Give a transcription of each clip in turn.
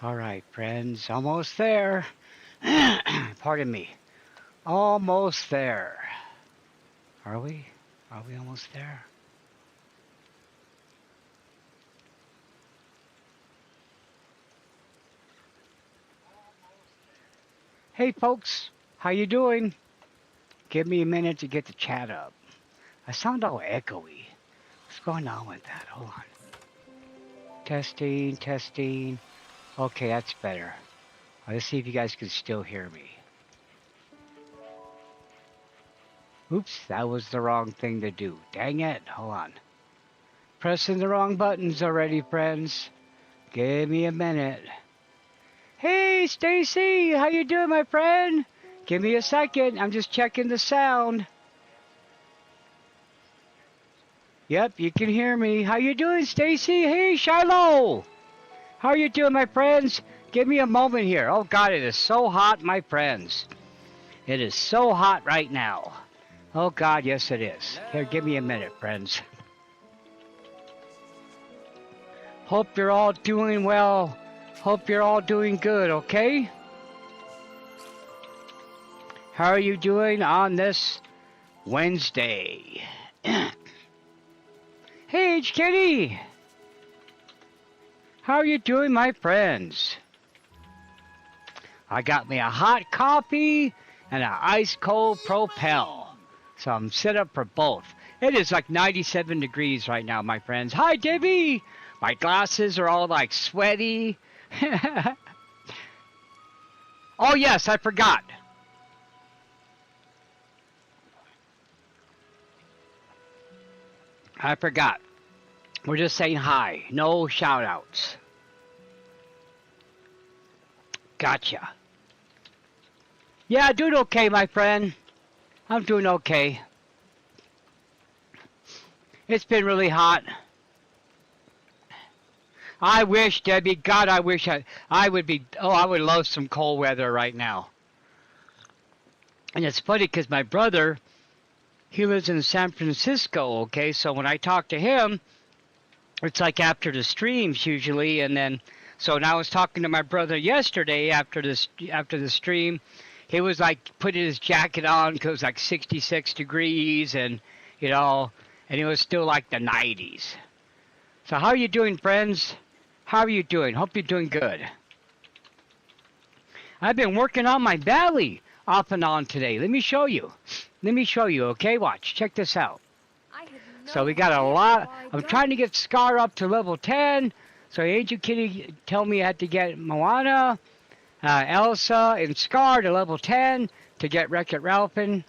All right, friends, almost there. Pardon me. Almost there. Are we? Are we almost there? Hey, folks, how you doing? Give me a minute to get the chat up. I sound all echoey. What's going on with that? Hold on. Testing, testing. Okay, that's better. Let's see if you guys can still hear me. Oops, that was the wrong thing to do. Dang it. Hold on. Pressing the wrong buttons already, friends. Give me a minute. Hey, Stacy, how you doing, my friend? Give me a second. I'm just checking the sound. Yep, you can hear me. How you doing, Stacy? Hey, Shiloh. How are you doing, my friends? Give me a moment here. Oh, God, it is so hot, my friends. It is so hot right now. Oh, God, yes, it is. Here, give me a minute, friends. Hope you're all doing well. Hope you're all doing good, okay? How are you doing on this Wednesday? Hey, Kitty! How are you doing, my friends? I got me a hot coffee and an ice cold Propel. So I'm set up for both. It is like 97 degrees right now, my friends. Hi, Debbie! My glasses are all like sweaty. Oh, yes, I forgot. I forgot. We're just saying hi. No shout outs. Gotcha. Yeah, doing okay, my friend. I'm doing okay. It's been really hot. I wish, Debbie, God, I wish I would be, oh, I would love some cold weather right now. And it's funny because my brother, he lives in San Francisco, okay? So when I talk to him, it's like after the streams usually, and then, so now I was talking to my brother yesterday after the stream. He was like putting his jacket on because it was like 66 degrees and, you know, and it was still like the 90s. So how are you doing, friends? How are you doing? Hope you're doing good. I've been working on my valley off and on today. Let me show you. Let me show you, okay? Watch. Check this out. So we got a lot. I'm trying to get Scar up to level 10. So Angel Kitty told me I had to get Moana, Elsa, and Scar to level 10 to get Wreck-It Ralphin.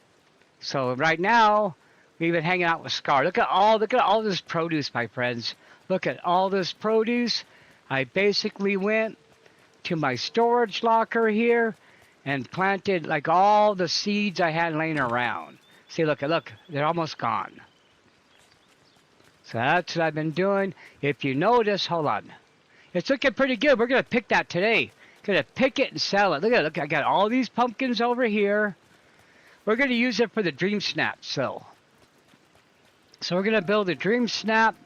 So right now, we've been hanging out with Scar. Look at all this produce, my friends. Look at all this produce. I basically went to my storage locker here and planted like all the seeds I had laying around. See, look, they're almost gone. So that's what I've been doing. If you notice, hold on. It's looking pretty good. We're going to pick that today. Going to pick it and sell it. Look at it. Look, I got all these pumpkins over here. We're going to use it for the Dream Snap. So we're going to build a Dream Snap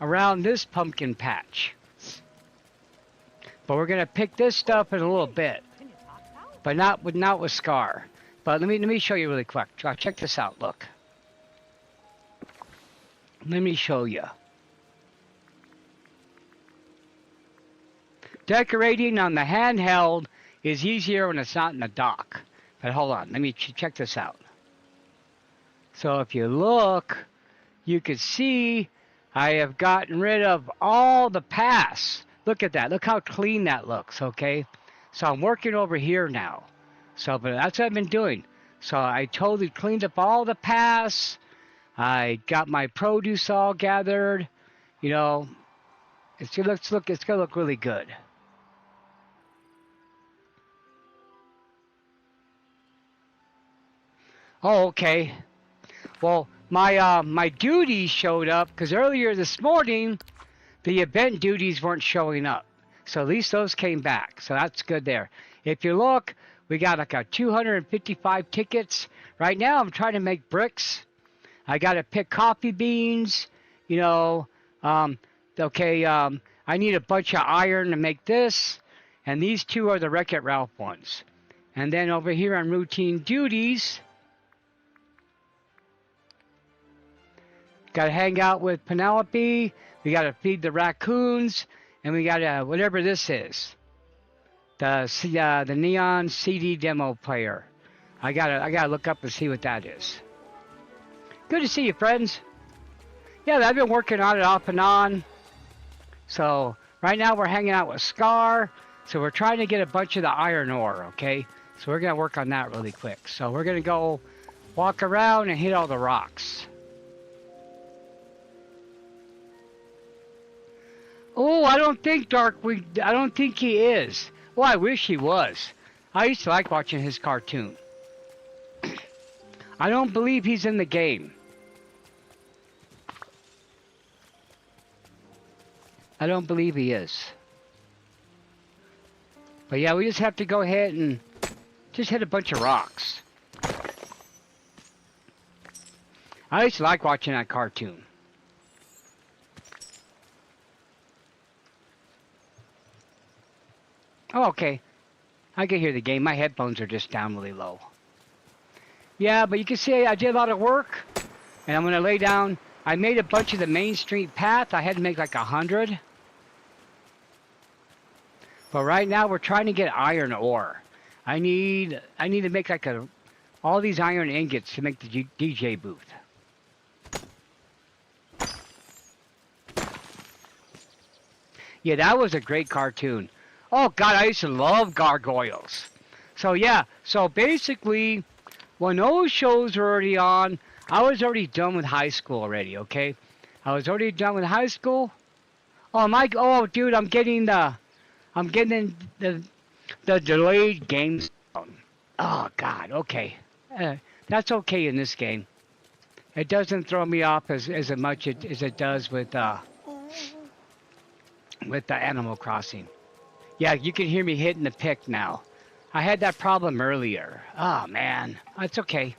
around this pumpkin patch. But we're going to pick this stuff in a little bit. But not with Scar. But let me show you really quick. Check this out. Look. Let me show you. Decorating on the handheld is easier when it's not in the dock. But hold on, let me check this out. So if you look, you can see I have gotten rid of all the paths. Look at that. Look how clean that looks, okay? So I'm working over here now. So, but that's what I've been doing. So I totally cleaned up all the paths. I got my produce all gathered, you know. It's gonna look really good. Oh, okay. Well, my duties showed up because earlier this morning the event duties weren't showing up. So at least those came back. So that's good there. If you look, we got like a 255 tickets. Right now I'm trying to make bricks. I got to pick coffee beans, you know. I need a bunch of iron to make this. And these two are the Wreck-It Ralph ones. And then over here on routine duties, got to hang out with Penelope. We got to feed the raccoons. And we got to, whatever this is, the neon CD demo player. I gotta look up and see what that is. Good to see you, friends. Yeah, I've been working on it off and on. So right now we're hanging out with Scar. So we're trying to get a bunch of the iron ore, okay? So we're gonna work on that really quick. So we're gonna go walk around and hit all the rocks. Oh, I don't think I don't think he is. Well, I wish he was. I used to like watching his cartoon. I don't believe he's in the game. I don't believe he is. But yeah, we just have to go ahead and just hit a bunch of rocks. I used to like watching that cartoon. Oh, okay. I can hear the game. My headphones are just down really low. Yeah, but you can see I did a lot of work. And I'm going to lay down. I made a bunch of the Main Street path. I had to make like 100. But right now we're trying to get iron ore. I need to make like all these iron ingots to make the DJ booth. Yeah, that was a great cartoon. Oh God, I used to love gargoyles. So yeah, so basically, when those shows were already on, I was already done with high school already. Okay, I was already done with high school. Oh dude, I'm getting the delayed game sound. Oh God, okay, that's okay in this game. It doesn't throw me off as much as it does with the Animal Crossing. Yeah, you can hear me hitting the pick now. I had that problem earlier. Oh, man. That's okay.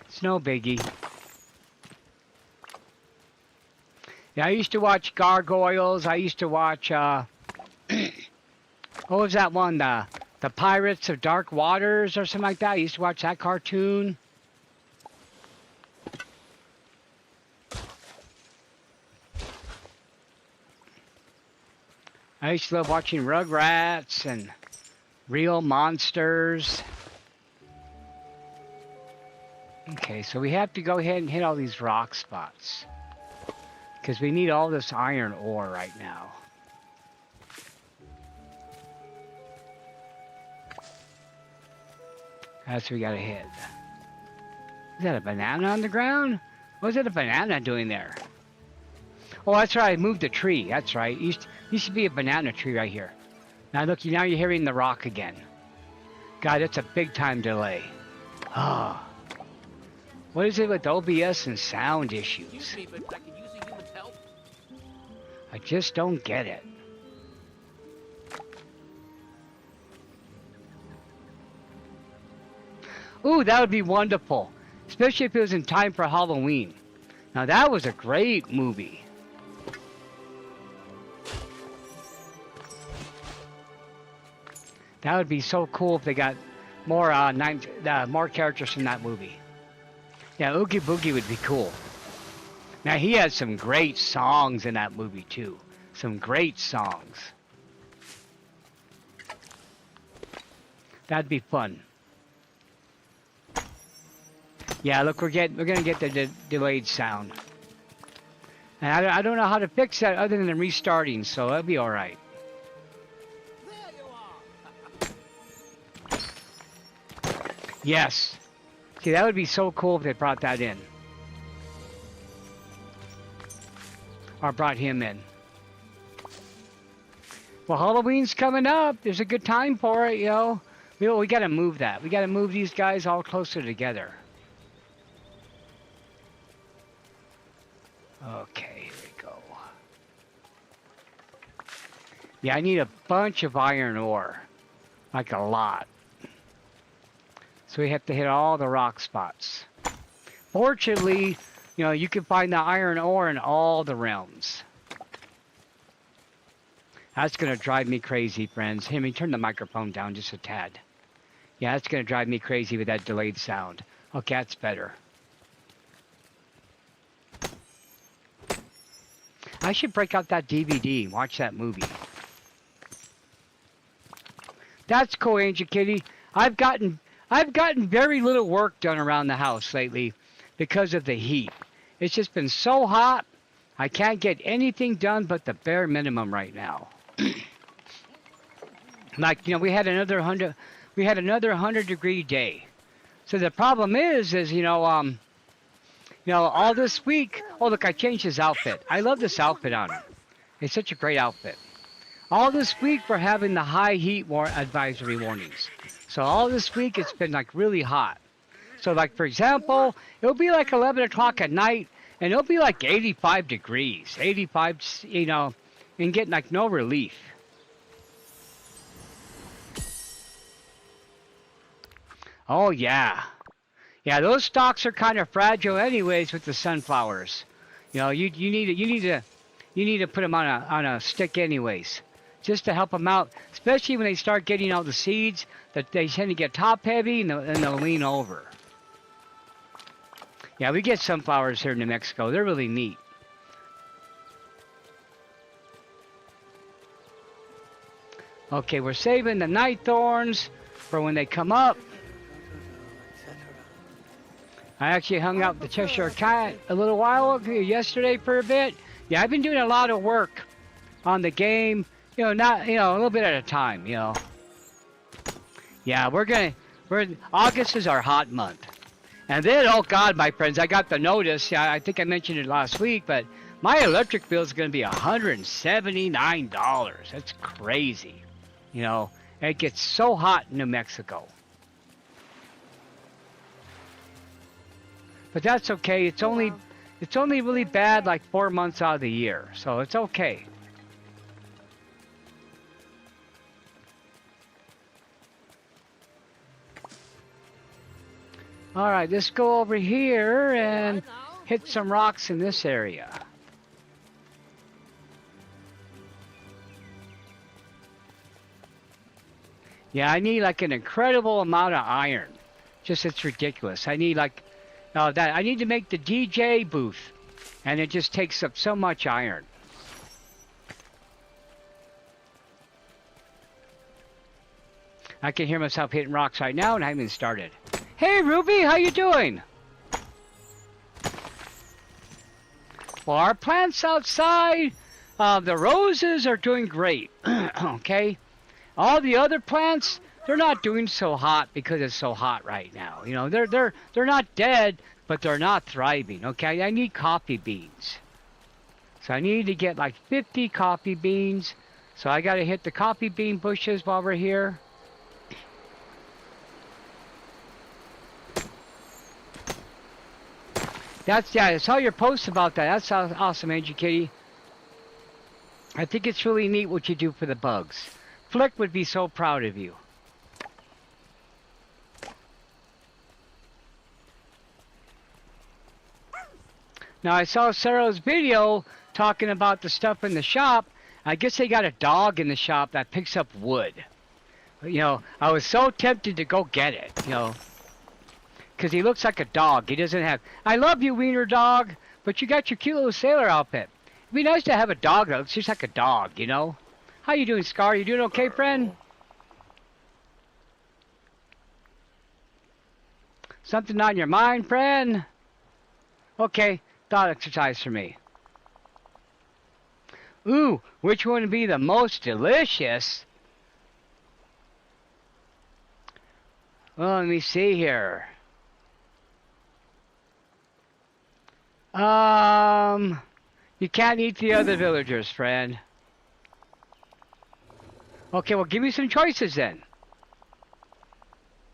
It's no biggie. Yeah, I used to watch Gargoyles. I used to watch, what was that one? The Pirates of Dark Waters or something like that. I used to watch that cartoon. I used to love watching Rugrats and Real Monsters. Okay, so we have to go ahead and hit all these rock spots. Because we need all this iron ore right now. That's what we gotta hit. Is that a banana on the ground? What is it a banana doing there? Oh, that's right, I moved the tree. That's right. Used to be a banana tree right here. Now look, now you're hearing the rock again. God, that's a big time delay. Oh. What is it with OBS and sound issues? Excuse me, but I could use a human's help. I just don't get it. Ooh, that would be wonderful. Especially if it was in time for Halloween. Now that was a great movie. That would be so cool if they got more more characters from that movie. Yeah, Oogie Boogie would be cool. Now he had some great songs in that movie too. Some great songs. That'd be fun. Yeah, look, we're gonna get the delayed sound. And I don't know how to fix that other than restarting, so that'll be all right. Yes. See, that would be so cool if they brought that in. Or brought him in. Well, Halloween's coming up. There's a good time for it, you know. We gotta move that. We gotta move these guys all closer together. Okay, here we go. Yeah, I need a bunch of iron ore. Like a lot. So we have to hit all the rock spots. Fortunately, you know, you can find the iron ore in all the realms. That's going to drive me crazy, friends. Hey, me turn the microphone down just a tad. Yeah, that's going to drive me crazy with that delayed sound. Okay, that's better. I should break out that DVD and watch that movie. That's cool, Angel Kitty. I've gotten very little work done around the house lately because of the heat. It's just been so hot. I can't get anything done but the bare minimum right now. Like, you know, we had another 100-degree day. So the problem is all this week. Oh, look, I changed his outfit. I love this outfit on him. It's such a great outfit. All this week we're having the high heat advisory warnings. So all this week it's been like really hot. So like, for example, it'll be like 11 o'clock at night and it'll be like 85 degrees, 85, and getting like no relief. Oh yeah. Yeah, those stalks are kind of fragile anyways with the sunflowers. You know, you need to put them on a stick anyways, just to help them out, especially when they start getting all the seeds that they tend to get top heavy and they'll lean over. Yeah, we get sunflowers here in New Mexico. They're really neat. Okay, we're saving the night thorns for when they come up. I actually hung out with the Cheshire Cat a little while ago, yesterday for a bit. Yeah, I've been doing a lot of work on the game, a little bit at a time, Yeah, August is our hot month. And then, oh God, my friends, I got the notice. Yeah, I think I mentioned it last week, but my electric bill is going to be $179. That's crazy. It gets so hot in New Mexico. But that's okay. It's only really bad like 4 months out of the year, so it's okay. All right, let's go over here and hit some rocks in this area. Yeah, I need like an incredible amount of iron. Just it's ridiculous. I need like I need to make the DJ booth, and it just takes up so much iron. I can hear myself hitting rocks right now, and I haven't even started. Hey, Ruby, how you doing? Well, our plants outside, the roses are doing great. Okay, all the other plants, they're not doing so hot because it's so hot right now. They're not dead, but they're not thriving. Okay, I need coffee beans. So I need to get like 50 coffee beans. So I got to hit the coffee bean bushes while we're here. I saw your post about that. That's awesome, Angie Kitty. I think it's really neat what you do for the bugs. Flick would be so proud of you. Now, I saw Sarah's video talking about the stuff in the shop. I guess they got a dog in the shop that picks up wood. I was so tempted to go get it, because he looks like a dog. He doesn't have... I love you, wiener dog, but you got your cute little sailor outfit. It'd be nice to have a dog that looks just like a dog, How you doing, Scar? You doing okay, friend? Something on your mind, friend? Okay. Thought exercise for me. Ooh, which one would be the most delicious? Well, let me see here. You can't eat the other villagers, friend. Okay, well, give me some choices then.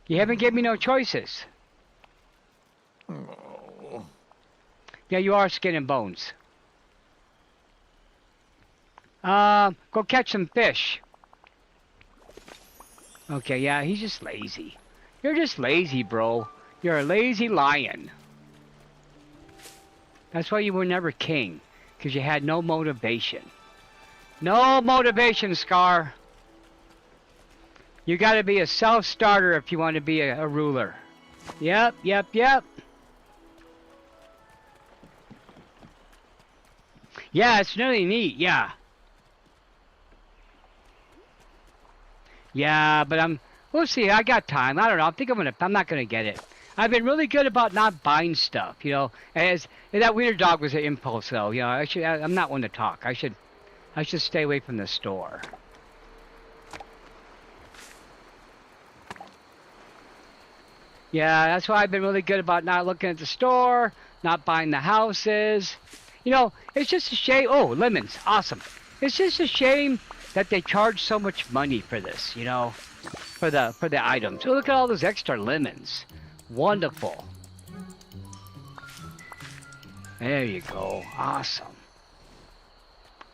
You haven't given me no choices. Yeah, you are skin and bones. Go catch some fish. Okay, yeah, he's just lazy. You're just lazy, bro. You're a lazy lion. That's why you were never king, because you had no motivation. No motivation, Scar. You gotta be a self-starter if you want to be a ruler. Yep, yep, yep. Yeah, it's really neat, yeah. Yeah, but we'll see, I got time. I don't know, I'm not gonna get it. I've been really good about not buying stuff, you know. And that weird dog was an impulse, though. You know, I'm not one to talk. I should stay away from the store. Yeah, that's why I've been really good about not looking at the store, not buying the houses. You know, it's just a shame. Oh, lemons, awesome. It's just a shame that they charge so much money for this. You know, for the items. Oh, look at all those extra lemons. Wonderful. There you go. Awesome.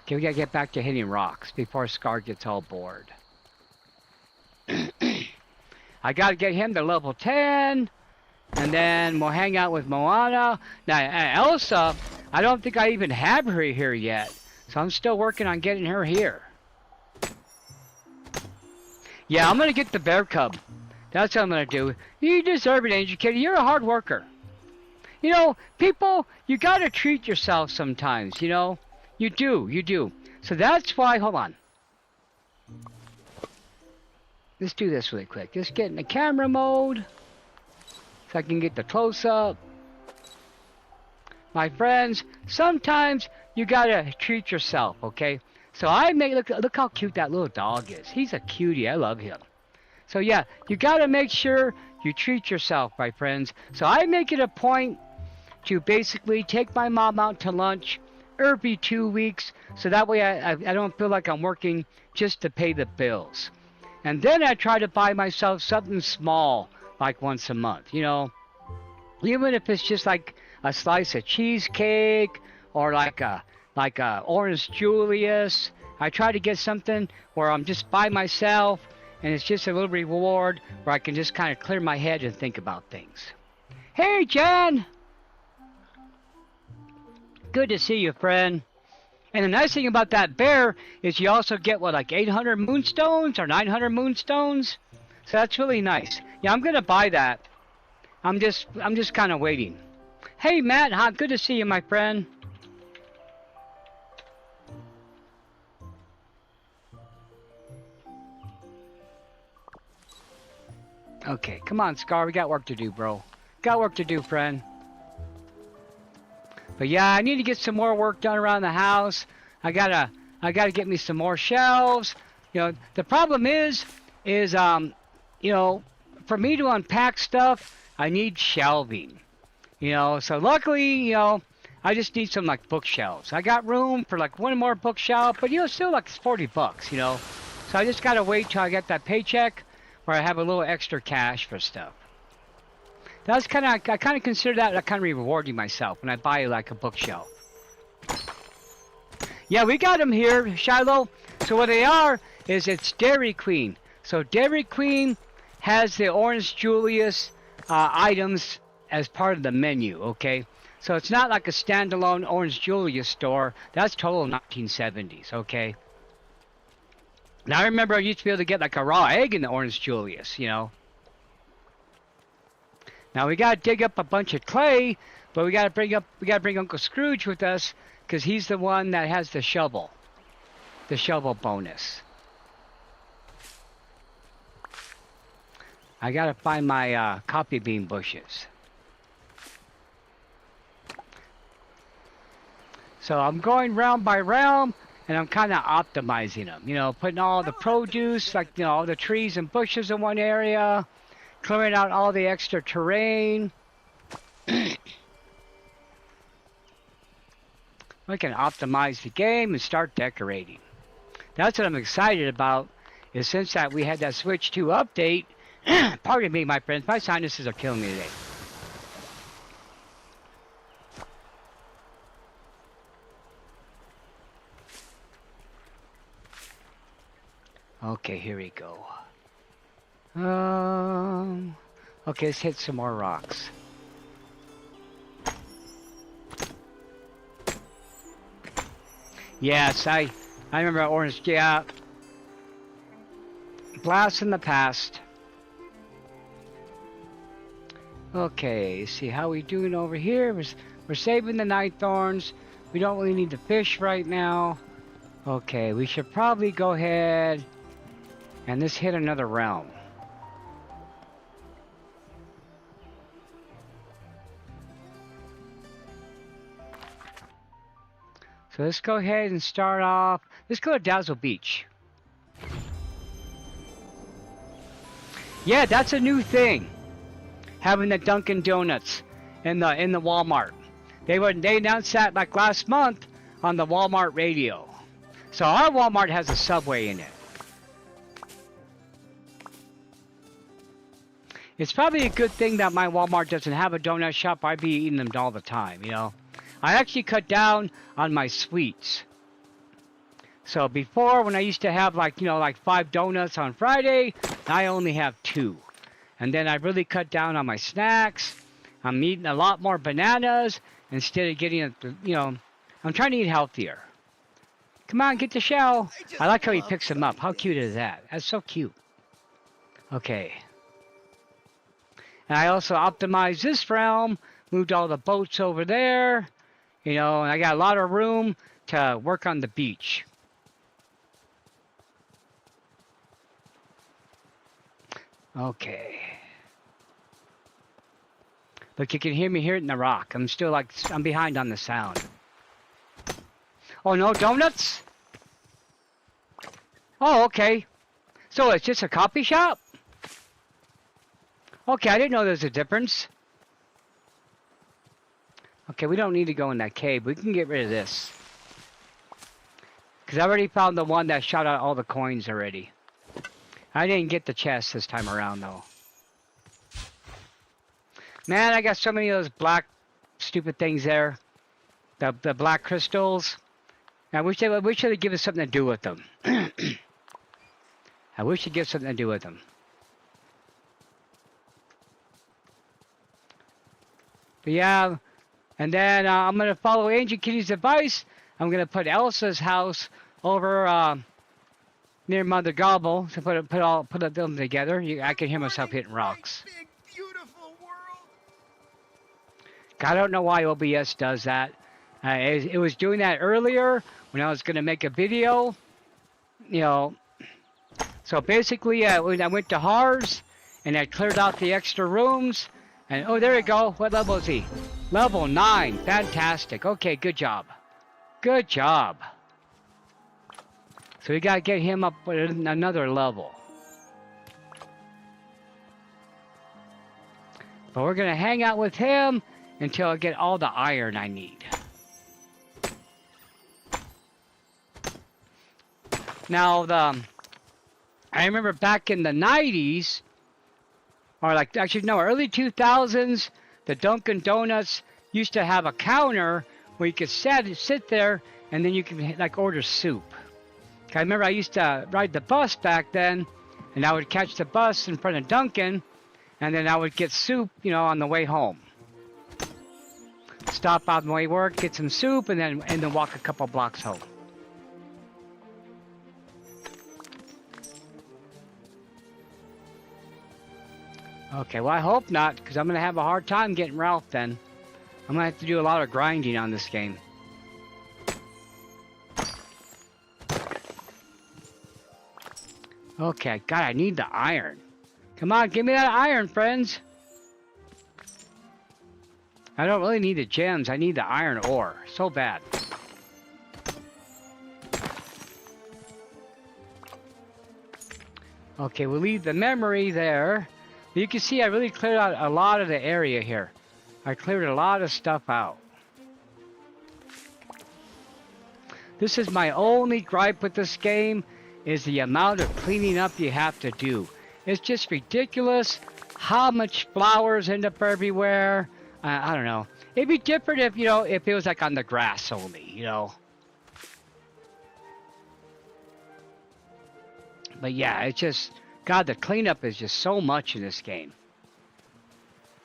Okay, we gotta get back to hitting rocks before Scar gets all bored. I gotta get him to level 10, and then we'll hang out with Moana. Now, Elsa, I don't think I even have her here yet, so I'm still working on getting her here. Yeah, I'm gonna get the bear cub. That's what I'm gonna do. You deserve it, Angel Kitty. You're a hard worker. You know, people, you gotta treat yourself sometimes, you know? You do. So that's why, hold on. Let's do this really quick. Just get in the camera mode, so I can get the close-up. My friends, sometimes you gotta treat yourself, okay? So look how cute that little dog is. He's a cutie, I love him. So yeah, you gotta make sure you treat yourself, my friends. So I make it a point to basically take my mom out to lunch every 2 weeks, so that way I don't feel like I'm working just to pay the bills. And then I try to buy myself something small, like once a month, you know. Even if it's just like a slice of cheesecake or like a Orange Julius. I try to get something where I'm just by myself and it's just a little reward where I can just kind of clear my head and think about things. Hey, Jen! Good to see you, friend. And the nice thing about that bear is you also get, what, like 800 moonstones or 900 moonstones? So that's really nice. Yeah, I'm going to buy that. I'm just kind of waiting. Hey, Matt, good to see you, my friend. Okay, come on, Scar. We got work to do, bro. Got work to do, friend. But yeah, I need to get some more work done around the house. I gotta get me some more shelves. You know, the problem is, you know, for me to unpack stuff, I need shelving. You know, so luckily, you know, I just need some like bookshelves. I got room for like one more bookshelf, but you know, still like it's $40, you know. So I just gotta wait till I get that paycheck, where I have a little extra cash for stuff. I kind of consider that kind of rewarding myself when I buy like a bookshelf. Yeah, we got them here, Shiloh. So what they are is it's Dairy Queen. So Dairy Queen has the Orange Julius items as part of the menu, okay? So it's not like a standalone Orange Julius store. That's total 1970s, okay? Now I remember I used to be able to get like a raw egg in the Orange Julius, you know? Now we gotta dig up a bunch of clay, but we gotta bring Uncle Scrooge with us, because he's the one that has the shovel bonus. I gotta find my coffee bean bushes. So I'm going round by round, and I'm kind of optimizing them. You know, putting all the produce, like, you know, all the trees and bushes in one area, clearing out all the extra terrain. We can optimize the game and start decorating. That's what I'm excited about, is since that we had that Switch 2 update. Pardon me, my friends, my sinuses are killing me today. Okay, here we go. Okay, let's hit some more rocks. Yes, I I remember Orange, yeah. Blast in the past. Okay, see how we doing over here. We're saving the night thorns. We don't really need to fish right now. Okay, we should probably go ahead and just hit another realm. So let's go ahead and start off. Let's go to Dazzle Beach. Yeah, that's a new thing. Having the Dunkin' Donuts in the Walmart. They announced that like last month on the Walmart radio. So our Walmart has a Subway in it. It's probably a good thing that my Walmart doesn't have a donut shop. I'd be eating them all the time, you know. I actually cut down on my sweets. So before, when I used to have like 5 donuts on Friday, I only have 2. And then I really cut down on my snacks. I'm eating a lot more bananas instead of getting, I'm trying to eat healthier. Come on, get the shell. I like how he picks them up. How cute is that? That's so cute. Okay. And I also optimized this realm, moved all the boats over there, and I got a lot of room to work on the beach. Okay. Look, you can hear me here in the rock. I'm behind on the sound. Oh, no donuts? Oh, okay. So it's just a coffee shop? Okay, I didn't know there was a difference. Okay, we don't need to go in that cave. We can get rid of this. Because I already found the one that shot out all the coins already. I didn't get the chest this time around, though. Man, I got so many of those black, stupid things there. The black crystals. I wish they'd give us something to do with them. I wish they'd give something to do with them. But yeah, and then I'm going to follow Ancient Kitty's advice. I'm going to put Elsa's house over near Mother Gobble to put them together. I can hear myself hitting rocks. Big, beautiful world. I don't know why OBS does that. It was doing that earlier when I was going to make a video. So basically, when I went to Hars and I cleared out the extra rooms. And oh, there we go. What level is he? Level 9. Fantastic. Okay, good job. Good job. So we gotta get him up with another level. But we're gonna hang out with him until I get all the iron I need. Now, I remember back in the 90s, or early 2000s, the Dunkin' Donuts used to have a counter where you could sit there and then you could order soup. I remember I used to ride the bus back then, and I would catch the bus in front of Dunkin', and then I would get soup, on the way home. Stop on the way to work, get some soup, and then walk a couple blocks home. Okay, well I hope not, because I'm going to have a hard time getting Ralph then. I'm going to have to do a lot of grinding on this game. Okay, God, I need the iron. Come on, give me that iron, friends. I don't really need the gems, I need the iron ore. So bad. Okay, we'll leave the memory there. You can see I really cleared out a lot of the area here. I cleared a lot of stuff out. This is my only gripe with this game, is the amount of cleaning up you have to do. It's just ridiculous how much flowers end up everywhere. I don't know. It'd be different if, if it was like on the grass only, But yeah, it's just, God, the cleanup is just so much in this game.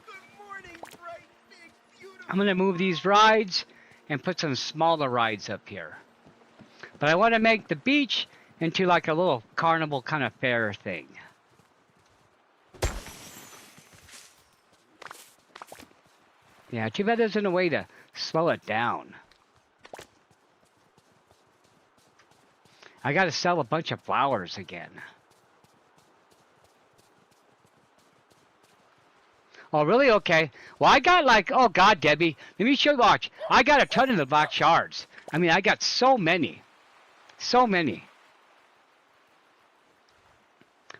Good morning, bright, big, beautiful. I'm going to move these rides and put some smaller rides up here. But I want to make the beach into like a little carnival kind of fair thing. Yeah, too bad there isn't a way to slow it down. I gotta sell a bunch of flowers again. Oh, really? Okay. Well, I got like, oh God, Debbie, let me show you, watch. I got a ton of the black shards. I mean, I got so many. So many.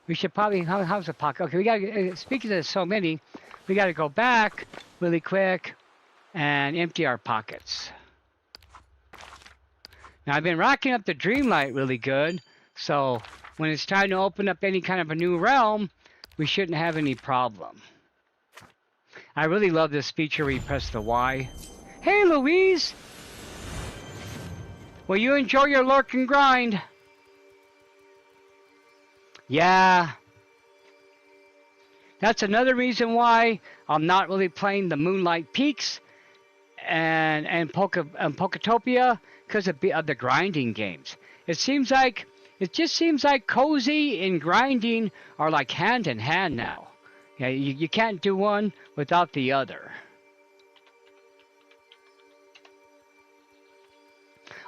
We should probably, how's the pocket? Okay, we gotta, speaking of so many, we gotta go back really quick and empty our pockets. Now, I've been racking up the Dreamlight really good, so when it's time to open up any kind of a new realm, we shouldn't have any problem. I really love this feature where you press the Y. Hey, Louise! Will you enjoy your lurk and grind? Yeah. That's another reason why I'm not really playing the Moonlight Peaks and Poketopia, because of the grinding games. It just seems like cozy and grinding are like hand in hand now. Yeah, you can't do one without the other.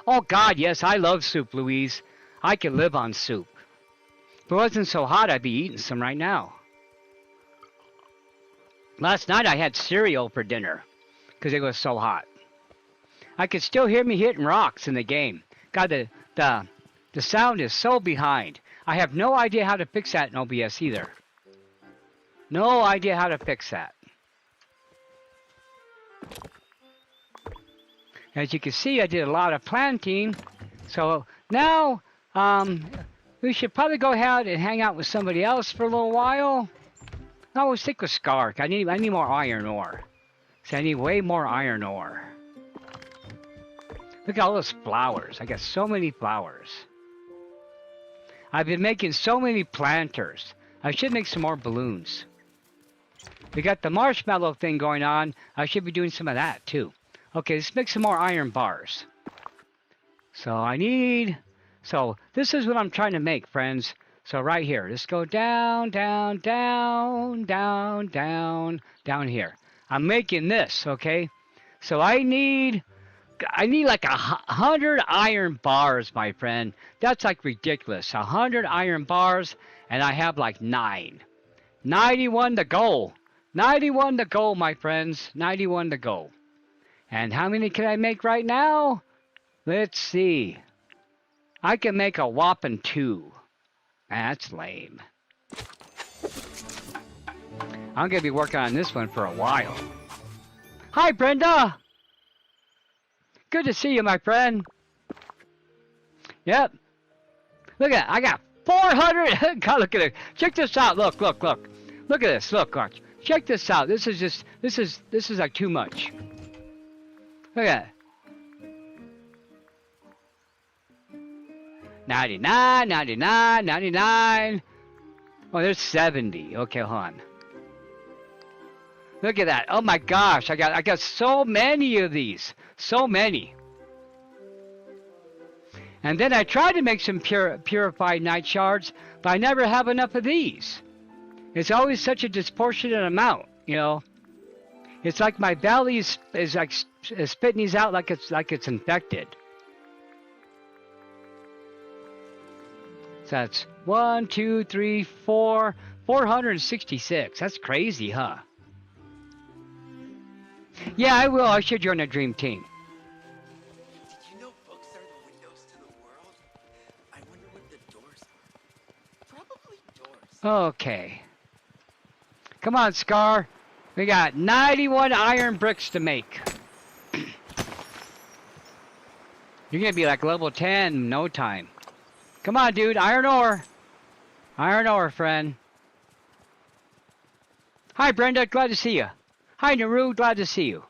Oh God, yes, I love soup, Louise. I could live on soup. If it wasn't so hot, I'd be eating some right now. Last night I had cereal for dinner because it was so hot. I could still hear me hitting rocks in the game. God, the sound is so behind. I have no idea how to fix that in OBS either. No idea how to fix that. As you can see, I did a lot of planting. So now we should probably go ahead and hang out with somebody else for a little while. No, we'll stick with Scar. I need more iron ore. So I need way more iron ore. Look at all those flowers. I got so many flowers. I've been making so many planters. I should make some more balloons. We got the marshmallow thing going on. I should be doing some of that too. Okay, let's make some more iron bars. So this is what I'm trying to make, friends. So right here, let's go down, down, down, down, down, down here. I'm making this, okay? So I need like 100 iron bars, my friend. That's like ridiculous. 100 iron bars, and I have like 9. 91 to go. 91 to go, my friends. 91 to go. And how many can I make right now? Let's see. I can make a whopping 2. That's lame. I'm going to be working on this one for a while. Hi, Brenda! Good to see you, my friend. Yep. Look at that. I got 400. God, look at it. Check this out. Look, look, look. Look at this. Look, watch. Check this out. This is like too much. Look at that. 99, 99, 99. Oh, there's 70. Okay, hold on. Look at that. Oh my gosh, I got so many of these. So many. And then I tried to make some purified night shards, but I never have enough of these. It's always such a disproportionate amount, you know. It's like my belly is like spitting these out like it's infected. So that's 1, 2, 3, 4, 466. That's crazy, huh? Yeah, I will. I should join a dream team. Did you know books are the windows to the world? I wonder what the doors are. Probably doors. Okay. Come on, Scar. We got 91 iron bricks to make. You're gonna be like level 10 in no time. Come on, dude. Iron ore. Iron ore, friend. Hi, Brenda. Glad to see you. Hi, Naru. Glad to see you.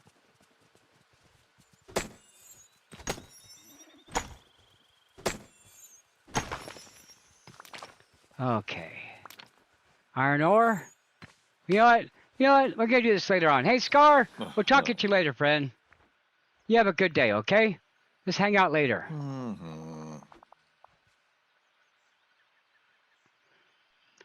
Okay. Iron ore. You know what? You know what? We're going to do this later on. Hey, Scar. We'll talk at you later, friend. You have a good day, okay? Let's hang out later.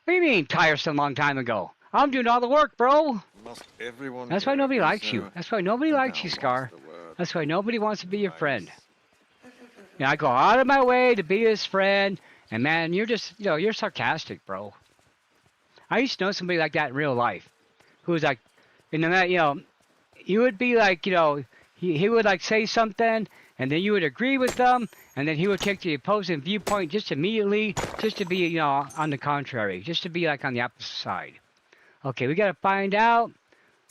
What do you mean tiresome long time ago? I'm doing all the work, bro. Must everyone That's why hear nobody it, likes you. sir? That's why nobody And likes now you, lost Scar. the word. That's why nobody wants to be your friend. Nice. You know, I go out of my way to be his friend, and man, you're just, you know, you're sarcastic, bro. I used to know somebody like that in real life, who was like, you know, you would be like, you know, he would like say something, and then you would agree with them, and then he would take the opposing viewpoint just immediately, just to be, you know, on the contrary, just to be like on the opposite side. Okay, we gotta find out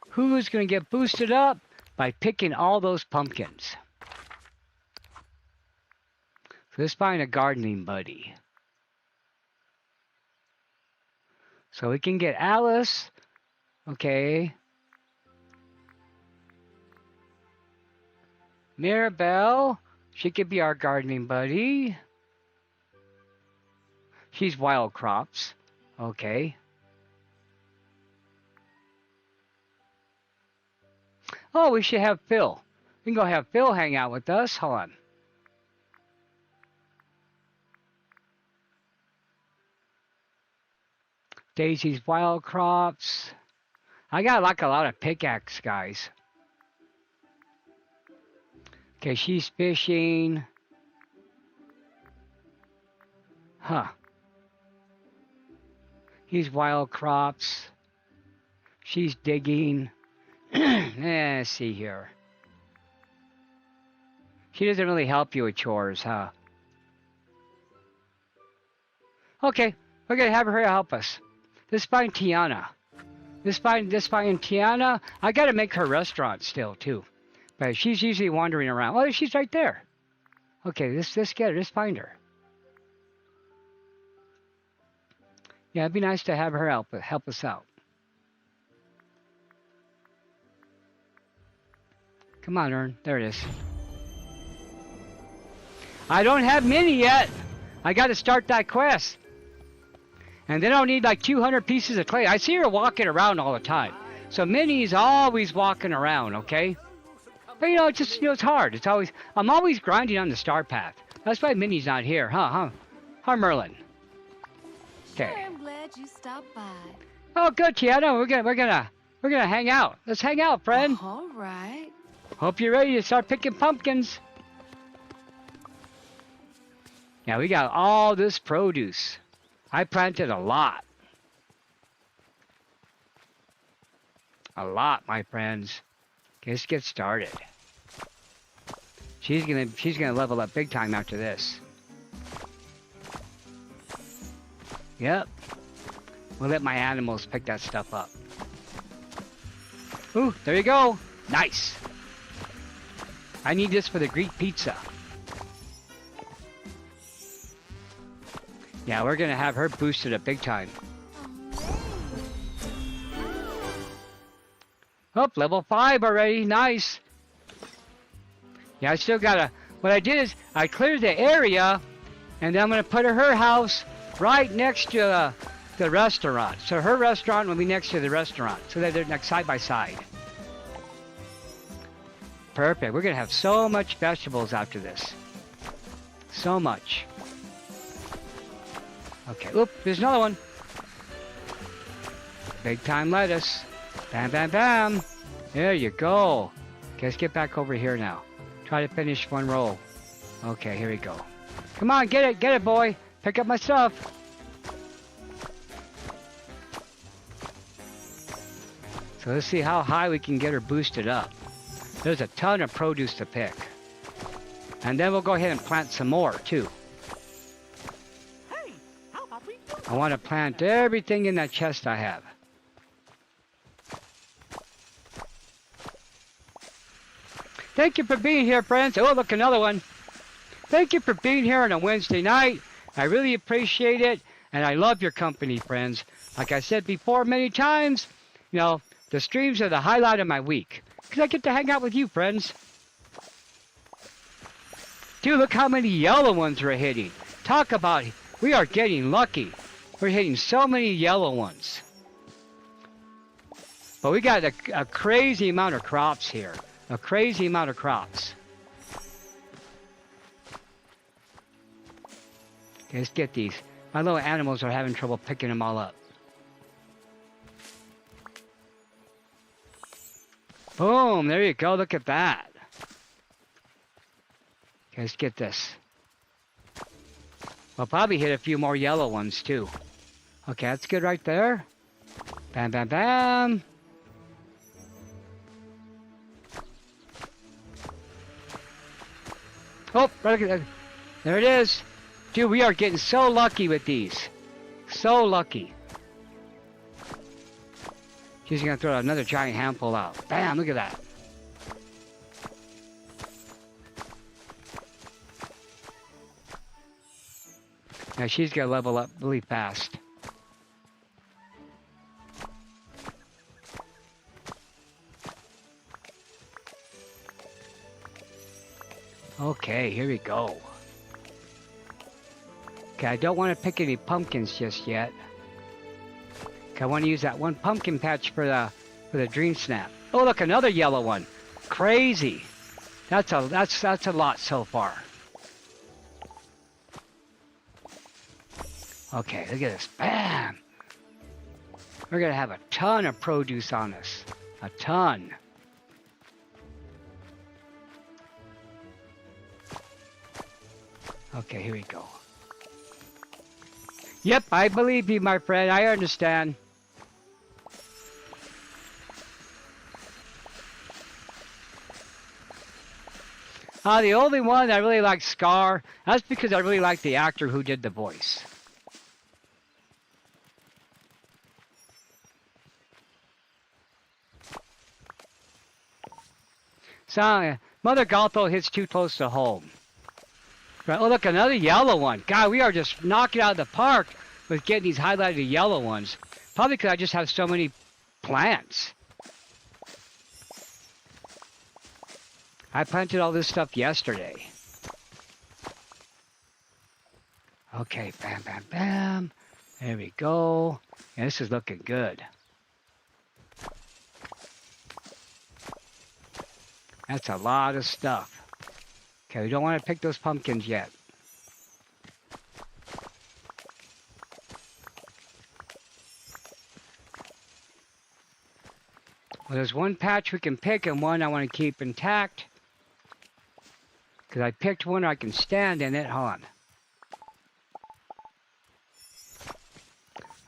who's gonna get boosted up by picking all those pumpkins. So let's find a gardening buddy. So we can get Alice. Okay. Mirabelle. She could be our gardening buddy. She's wild crops. Okay. Oh, we should have Phil. We can go have Phil hang out with us. Hold on. Daisy's wild crops. I got like a lot of pickaxe guys. Okay, she's fishing. Huh. He's wild crops. She's digging. Let's see here. She doesn't really help you with chores, huh? Okay, we're gonna have her help us. Let's find Tiana. Let's find Tiana. I gotta make her restaurant still too, but she's usually wandering around. Oh, she's right there. Okay, let's get her. Let's find her. Yeah, it'd be nice to have her help us out. Come on, Ern. There it is. I don't have Minnie yet. I got to start that quest. And then I'll need like 200 pieces of clay. I see her walking around all the time. So Minnie's always walking around, okay? But you know, it's just, you know, it's hard. I'm always grinding on the star path. That's why Minnie's not here, huh? Huh, Merlin? Okay. I'm glad you stopped by. Oh, good, Tiana. We're gonna hang out. Let's hang out, friend. All right. Hope you're ready to start picking pumpkins. Now we got all this produce. I planted a lot. A lot, my friends. Okay, let's get started. She's gonna level up big time after this. Yep. We'll let my animals pick that stuff up. Ooh, there you go. Nice. I need this for the Greek pizza. Yeah, we're gonna have her boosted up big time. Oh, level 5 already. Nice. Yeah, I still gotta... What I did is I cleared the area, and then I'm gonna put her house right next to the restaurant. So her restaurant will be next to the restaurant, so that they're like side by side. Perfect. We're gonna have so much vegetables after this. So much. Okay. Oop, there's another one. Big time lettuce. Bam, bam, bam. There you go. Okay, let's get back over here now. Try to finish one roll. Okay, here we go. Come on, get it, boy. Pick up my stuff. So let's see how high we can get her boosted up. There's a ton of produce to pick. And then we'll go ahead and plant some more, too. Hey, how about we do I want to plant everything in that chest I have. Thank you for being here, friends. Oh, look, another one. Thank you for being here on a Wednesday night. I really appreciate it, and I love your company, friends. Like I said before many times, you know, the streams are the highlight of my week, because I get to hang out with you, friends. Dude, look how many yellow ones we're hitting. Talk about it. We are getting lucky. We're hitting so many yellow ones. But we got a crazy amount of crops here. A crazy amount of crops. Okay, let's get these. My little animals are having trouble picking them all up. Boom, there you go. Look at that. Okay, let's get this. We'll probably hit a few more yellow ones too. Okay, that's good right there. Bam, bam, bam. Oh, there it is. Dude, we are getting so lucky with these. So lucky. She's gonna throw another giant handful out. Bam, look at that. Now she's gonna level up really fast. Okay, here we go. Okay, I don't want to pick any pumpkins just yet. Okay, I want to use that one pumpkin patch for the dream snap. Oh, look, another yellow one. Crazy. That's a lot so far. Okay, look at this. Bam! We're gonna have a ton of produce on us. A ton. Okay, here we go. Yep, I believe you, my friend. I understand. The only one I really like Scar. That's because I really like the actor who did the voice. So, Mother Gothel hits too close to home. Right, oh, look, another yellow one. God, we are just knocking out of the park with getting these highlighted yellow ones. Probably because I just have so many plants. I planted all this stuff yesterday. Okay, bam, bam, bam. There we go. And this is looking good. That's a lot of stuff. Okay, we don't want to pick those pumpkins yet. Well, there's one patch we can pick and one I want to keep intact. Because I picked one I can stand in it. Hold on.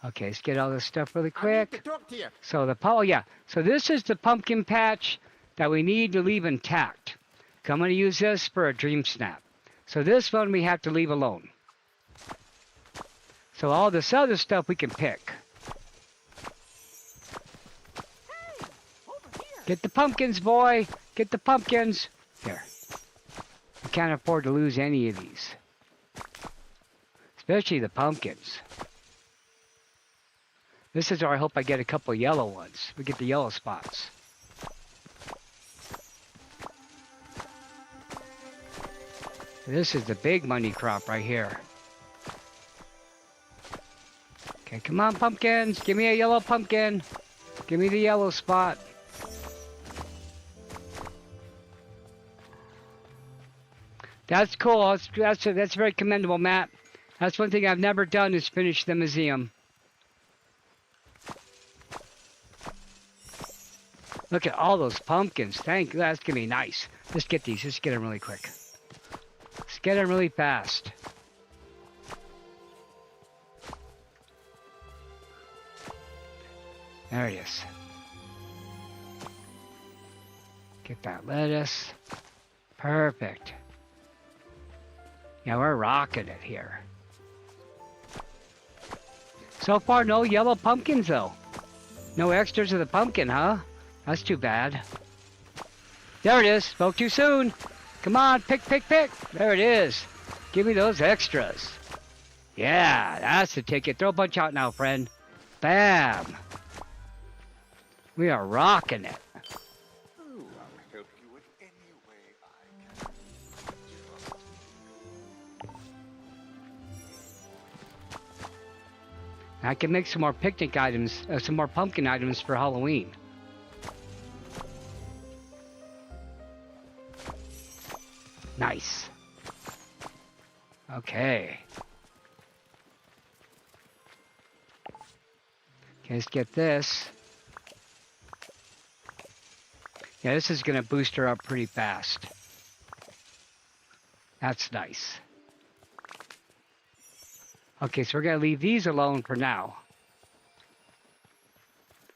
Okay, let's get all this stuff really quick. So so this is the pumpkin patch that we need to leave intact. I'm going to use this for a dream snap. So this one we have to leave alone. So all this other stuff we can pick. Hey, over here. Get the pumpkins, boy. Get the pumpkins. Here. We can't afford to lose any of these. Especially the pumpkins. This is where I hope I get a couple yellow ones. We get the yellow spots. This is the big money crop right here. Okay, come on, pumpkins. Give me a yellow pumpkin. Give me the yellow spot. That's cool. That's very commendable, Matt. That's one thing I've never done is finish the museum. Look at all those pumpkins. Thank you. That's gonna be nice. Let's get these. Let's get them really quick. Let's get them really fast. There it is. Get that lettuce. Perfect. Yeah, we're rocking it here. So far, no yellow pumpkins, though. No extras of the pumpkin, huh? That's too bad. There it is. Spoke too soon. Come on, pick, pick, pick. There it is. Give me those extras. Yeah, that's the ticket. Throw a bunch out now, friend. Bam. We are rocking it. Ooh, I'll help you in any way I can. I can make some more picnic items, some more pumpkin items for Halloween. Nice. Okay. Okay, let's get this. Yeah, this is going to boost her up pretty fast. That's nice. Okay, so we're going to leave these alone for now.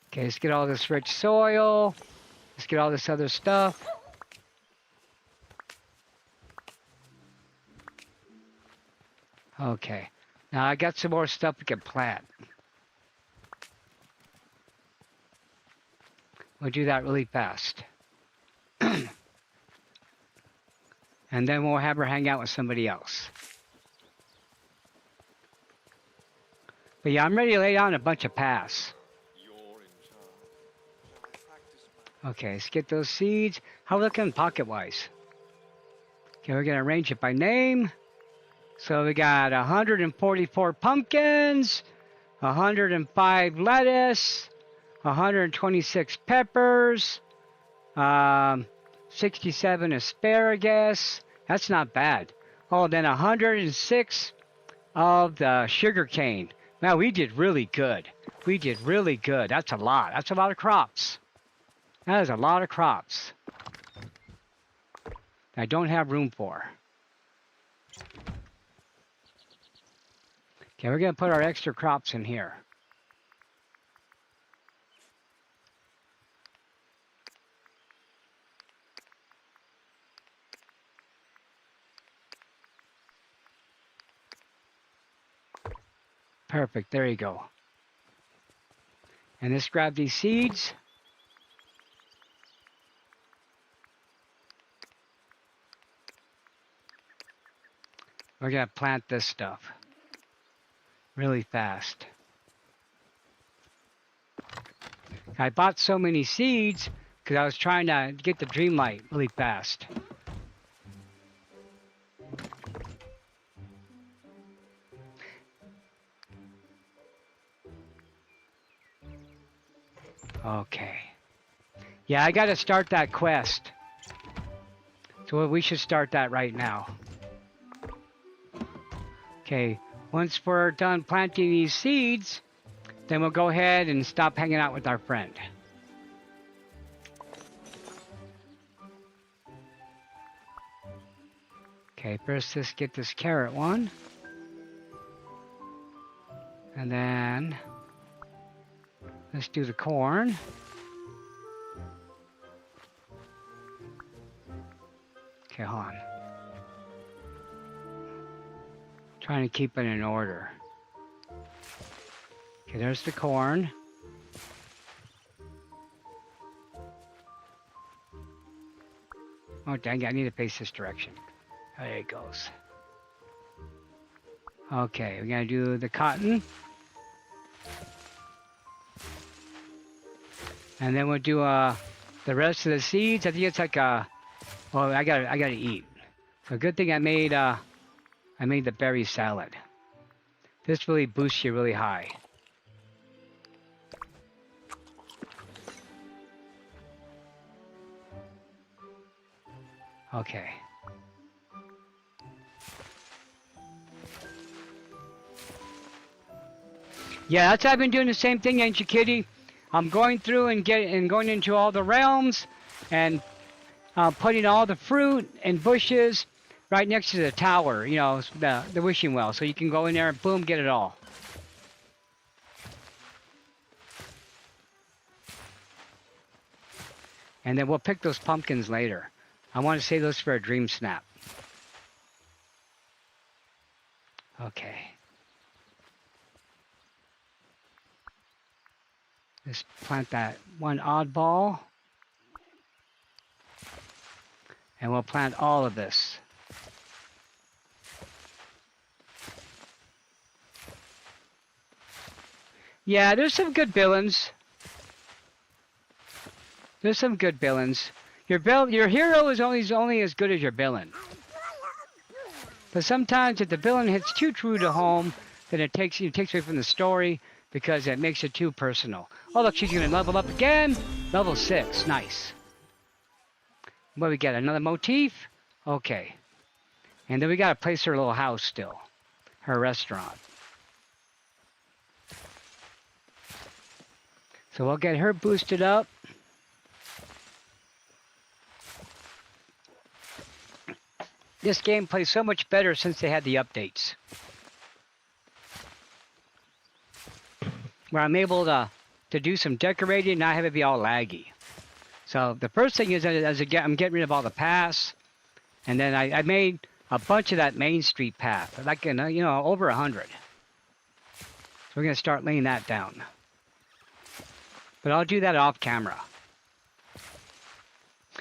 Okay, let's get all this rich soil. Let's get all this other stuff. Okay, now I got some more stuff we can plant. We'll do that really fast. And then we'll have her hang out with somebody else. But yeah, I'm ready to lay down a bunch of paths. Okay, let's get those seeds. How are we looking pocket-wise? Okay, we're going to arrange it by name. So we got 144 pumpkins, 105 lettuce, 126 peppers, 67 asparagus. That's not bad. Oh, then 106 of the sugar cane. Now we did really good. We did really good. That's a lot. That's a lot of crops. That is a lot of crops I don't have room for. Okay, we're going to put our extra crops in here. Perfect, there you go. And let's grab these seeds. We're going to plant this stuff really fast. I bought so many seeds because I was trying to get the Dreamlight really fast. Okay. Yeah, I got to start that quest. So we should start that right now. Okay, once we're done planting these seeds, then we'll go ahead and stop hanging out with our friend. Okay, first let's get this carrot one. And then let's do the corn. Okay, hold on. Trying to keep it in order. Okay, there's the corn. Oh, dang it, I need to face this direction. There it goes. Okay, we're going to do the cotton. And then we'll do the rest of the seeds. I think it's like well, I gotta eat. So good thing I made the berry salad. This really boosts you really high. Okay. Yeah, that's I've been doing the same thing, ain't you, Kitty? I'm going through and going into all the realms and putting all the fruit and bushes right next to the tower, you know, the wishing well, so you can go in there and boom, get it all. And then we'll pick those pumpkins later. I want to save those for a dream snap. Okay. Let's plant that one oddball. And we'll plant all of this. Yeah, there's some good villains. There's some good villains. Your hero is only as good as your villain. But sometimes if the villain hits too true to home, then it takes away from the story because it makes it too personal. Oh look, she's gonna level up again. Level 6, nice. What we got? Another motif? Okay. And then we gotta place her little house still. Her restaurant. So we'll get her boosted up. This game plays so much better since they had the updates. Where I'm able to do some decorating and not have it be all laggy. So the first thing is I'm getting rid of all the paths. And then I made a bunch of that Main Street path, like over 100. So we're gonna start laying that down. But I'll do that off camera.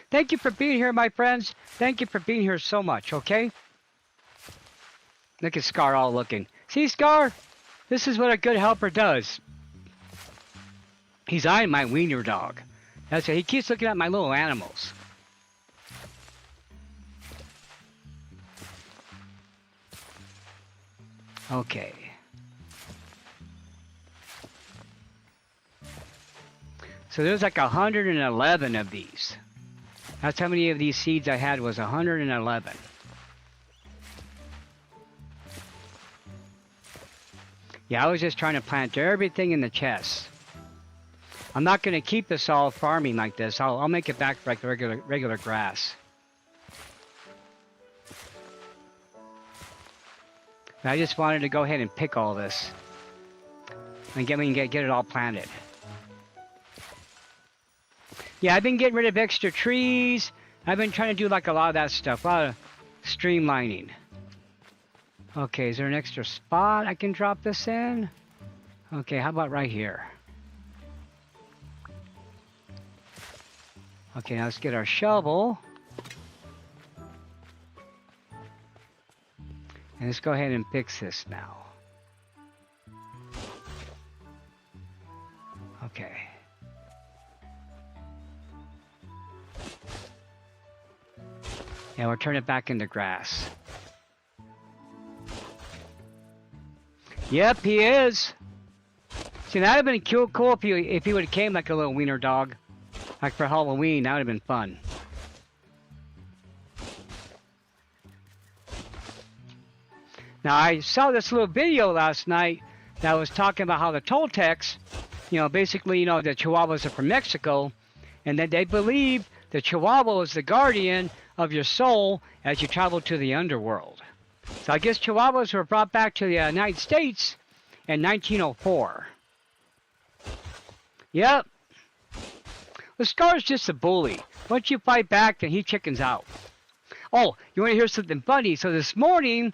Thank you for being here, my friends. Thank you for being here so much, okay? Look at Scar all looking. See, Scar? This is what a good helper does. He's eyeing my wiener dog. That's it. He keeps looking at my little animals. Okay. So there's like 111 of these. That's how many of these seeds I had, was 111. Yeah, I was just trying to plant everything in the chest. I'm not going to keep this all farming like this. I'll make it back like regular grass. I just wanted to go ahead and pick all this and get it all planted. Yeah, I've been getting rid of extra trees. I've been trying to do like a lot of that stuff, a lot of streamlining. Okay, is there an extra spot I can drop this in? Okay, how about right here? Okay, now let's get our shovel. And let's go ahead and fix this now. Okay. Yeah, we'll turn it back into grass. Yep, he is. See, that would have been cool if he would have came like a little wiener dog. Like for Halloween, that would have been fun. Now, I saw this little video last night that was talking about how the Toltecs, basically, the Chihuahuas are from Mexico, and that they believe the Chihuahua is the guardian of your soul as you travel to the underworld. So I guess Chihuahuas were brought back to the United States in 1904. Yep. The Scar's just a bully. Once you fight back, then he chickens out. Oh, you want to hear something funny? So this morning,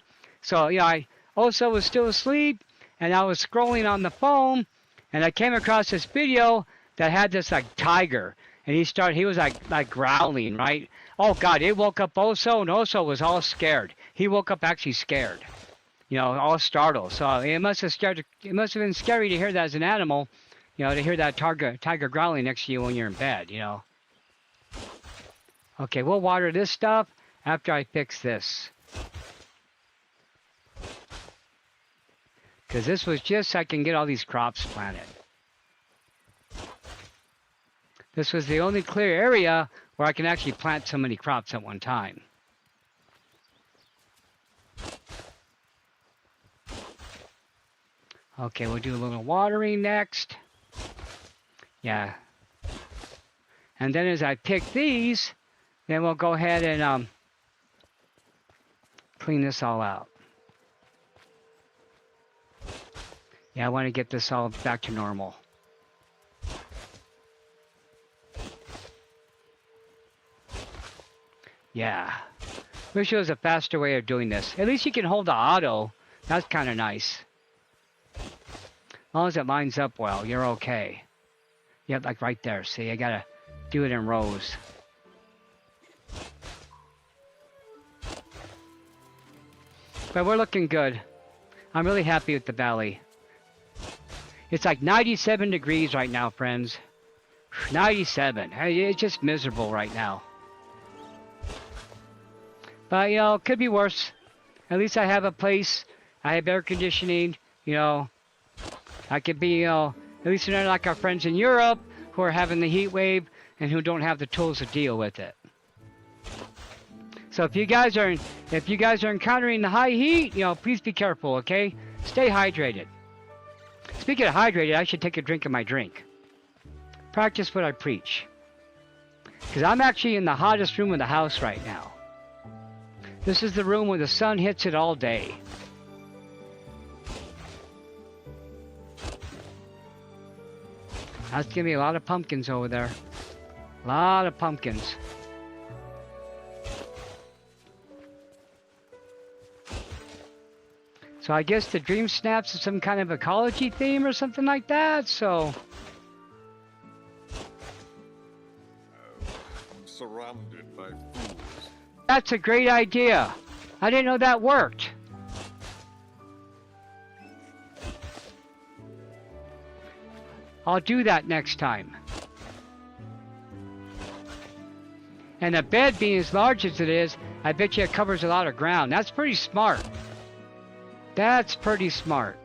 I also was still asleep, and I was scrolling on the phone, and I came across this video that had this like tiger, and he was like growling, right? Oh God, it woke up Oso, and Oso was all scared. He woke up actually scared, all startled. So it must have been scary to hear that as an animal, to hear that tiger growling next to you when you're in bed, Okay, we'll water this stuff after I fix this. Because this was just so I can get all these crops planted. This was the only clear area where I can actually plant so many crops at one time. Okay, we'll do a little watering next. Yeah. And then as I pick these, then we'll go ahead and clean this all out. Yeah, I want to get this all back to normal. Yeah. Wish there was a faster way of doing this. At least you can hold the auto. That's kind of nice. As long as it lines up well, you're okay. Yep, like right there. See, I gotta do it in rows. But we're looking good. I'm really happy with the valley. It's like 97 degrees right now, friends. 97. It's just miserable right now. But, it could be worse. At least I have a place. I have air conditioning. I could be, at least they're not like our friends in Europe who are having the heat wave and who don't have the tools to deal with it. So if you guys are encountering the high heat, please be careful, okay? Stay hydrated. Speaking of hydrated, I should take a drink of my drink. Practice what I preach. Because I'm actually in the hottest room in the house right now. This is the room where the sun hits it all day. That's gonna be a lot of pumpkins over there. A lot of pumpkins. So I guess the dream snaps is some kind of ecology theme or something like that, so... I'm surrounded by fools. That's a great idea. I didn't know that worked. I'll do that next time. And the bed being as large as it is, I bet you it covers a lot of ground. That's pretty smart. That's pretty smart.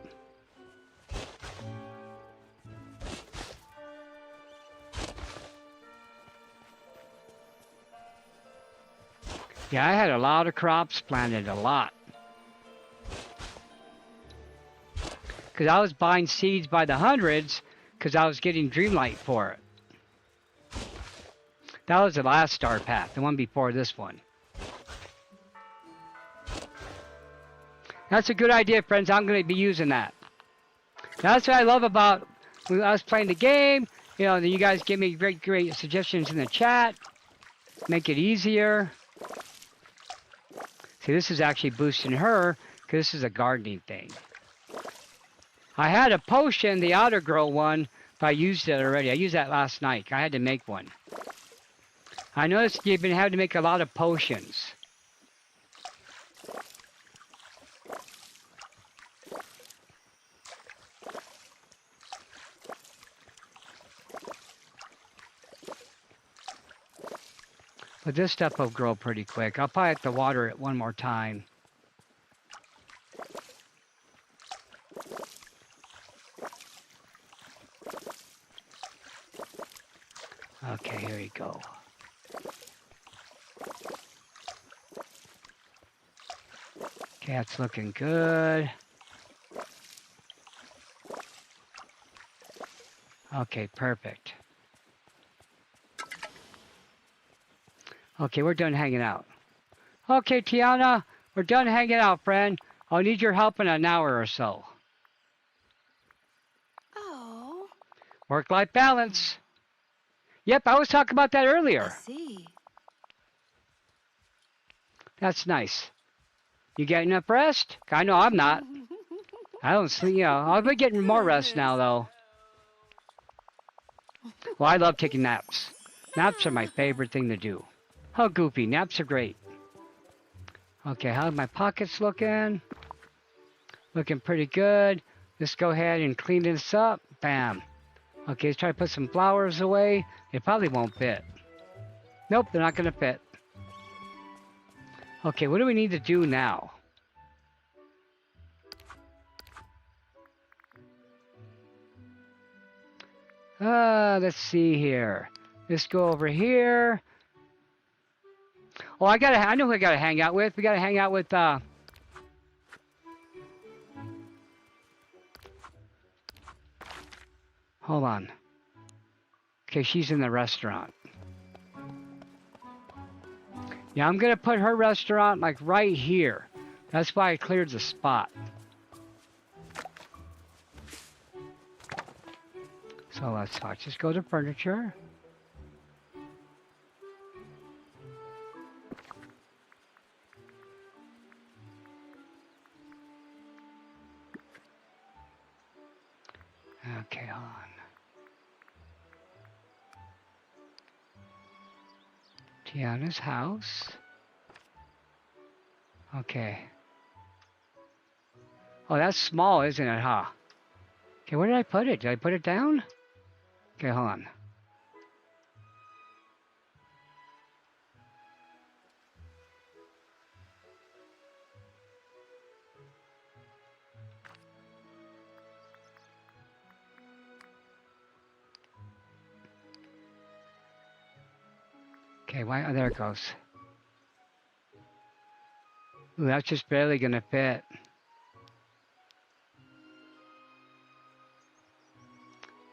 Yeah, I had a lot of crops planted, a lot. Because I was buying seeds by the hundreds, because I was getting Dreamlight for it. That was the last star path, the one before this one. That's a good idea, friends. I'm going to be using that. That's what I love about when I was playing the game. You know, you guys give me great suggestions in the chat. Make it easier. See, this is actually boosting her, because this is a gardening thing. I had a potion, the outer girl one, but I used it already. I used that last night. I had to make one. I noticed you've been having to make a lot of potions. But this stuff will grow pretty quick. I'll probably have to water it one more time. Okay, here we go. Okay, that's looking good. Okay, perfect. Okay, we're done hanging out. Okay, Tiana, we're done hanging out, friend. I'll need your help in an hour or so. Oh. Work-life balance. Yep, I was talking about that I earlier. see. That's nice. You getting enough rest? I know I'm not. I don't sleep, you know. I'll be getting more rest now, though. Well, I love taking naps. Naps are my favorite thing to do. Oh, goofy. Naps are great. Okay, how are my pockets looking? Looking pretty good. Let's go ahead and clean this up. Bam. Okay, let's try to put some flowers away. They probably won't fit. Nope, they're not going to fit. Okay, what do we need to do now? Let's see here. Let's go over here. Oh, I know who I gotta hang out with. We gotta hang out with, hold on. Okay, she's in the restaurant. Yeah, I'm gonna put her restaurant, like, right here. That's why I cleared the spot. So let's watch. Just go to furniture. Okay, hold on. Tiana's house. Okay. Oh, that's small, isn't it, huh? Okay, where did I put it? Did I put it down? Okay, hold on. Okay, why? Oh, there it goes. Ooh, that's just barely gonna fit.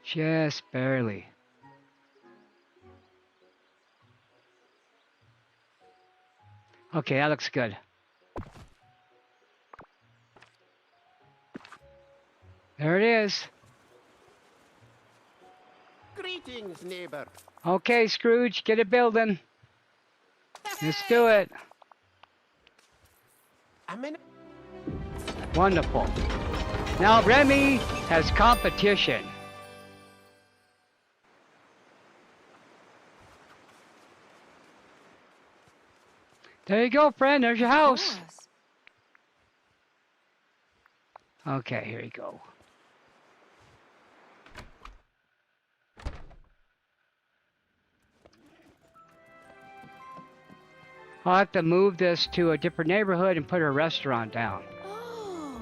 Just barely. Okay, that looks good. There it is. Greetings, neighbor. Okay, Scrooge, get it building. Let's do it. I'm in. Wonderful. Now Remy has competition. There you go, friend. There's your house. Of course. Okay, here you go. I'll have to move this to a different neighborhood and put a restaurant down. Oh.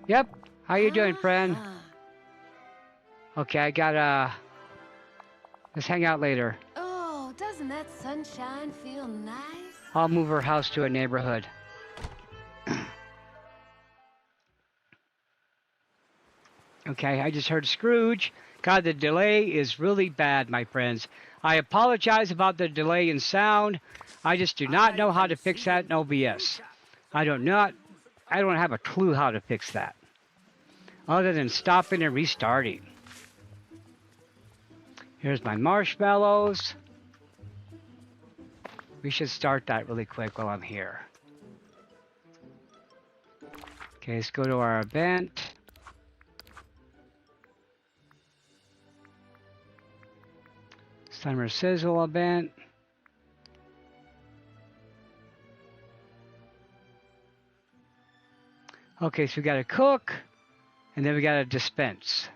Yep. How you doing, friend? Ah. Okay, I gotta... Let's hang out later. Oh, doesn't that sunshine feel nice? I'll move her house to a neighborhood. Okay, I just heard Scrooge. God, the delay is really bad, my friends. I apologize about the delay in sound. I just do not know how to fix that in OBS. I don't have a clue how to fix that. Other than stopping and restarting. Here's my marshmallows. We should start that really quick while I'm here. Okay, let's go to our event. Summer Sizzle event. Okay, so we got to cook, and then we got to dispense.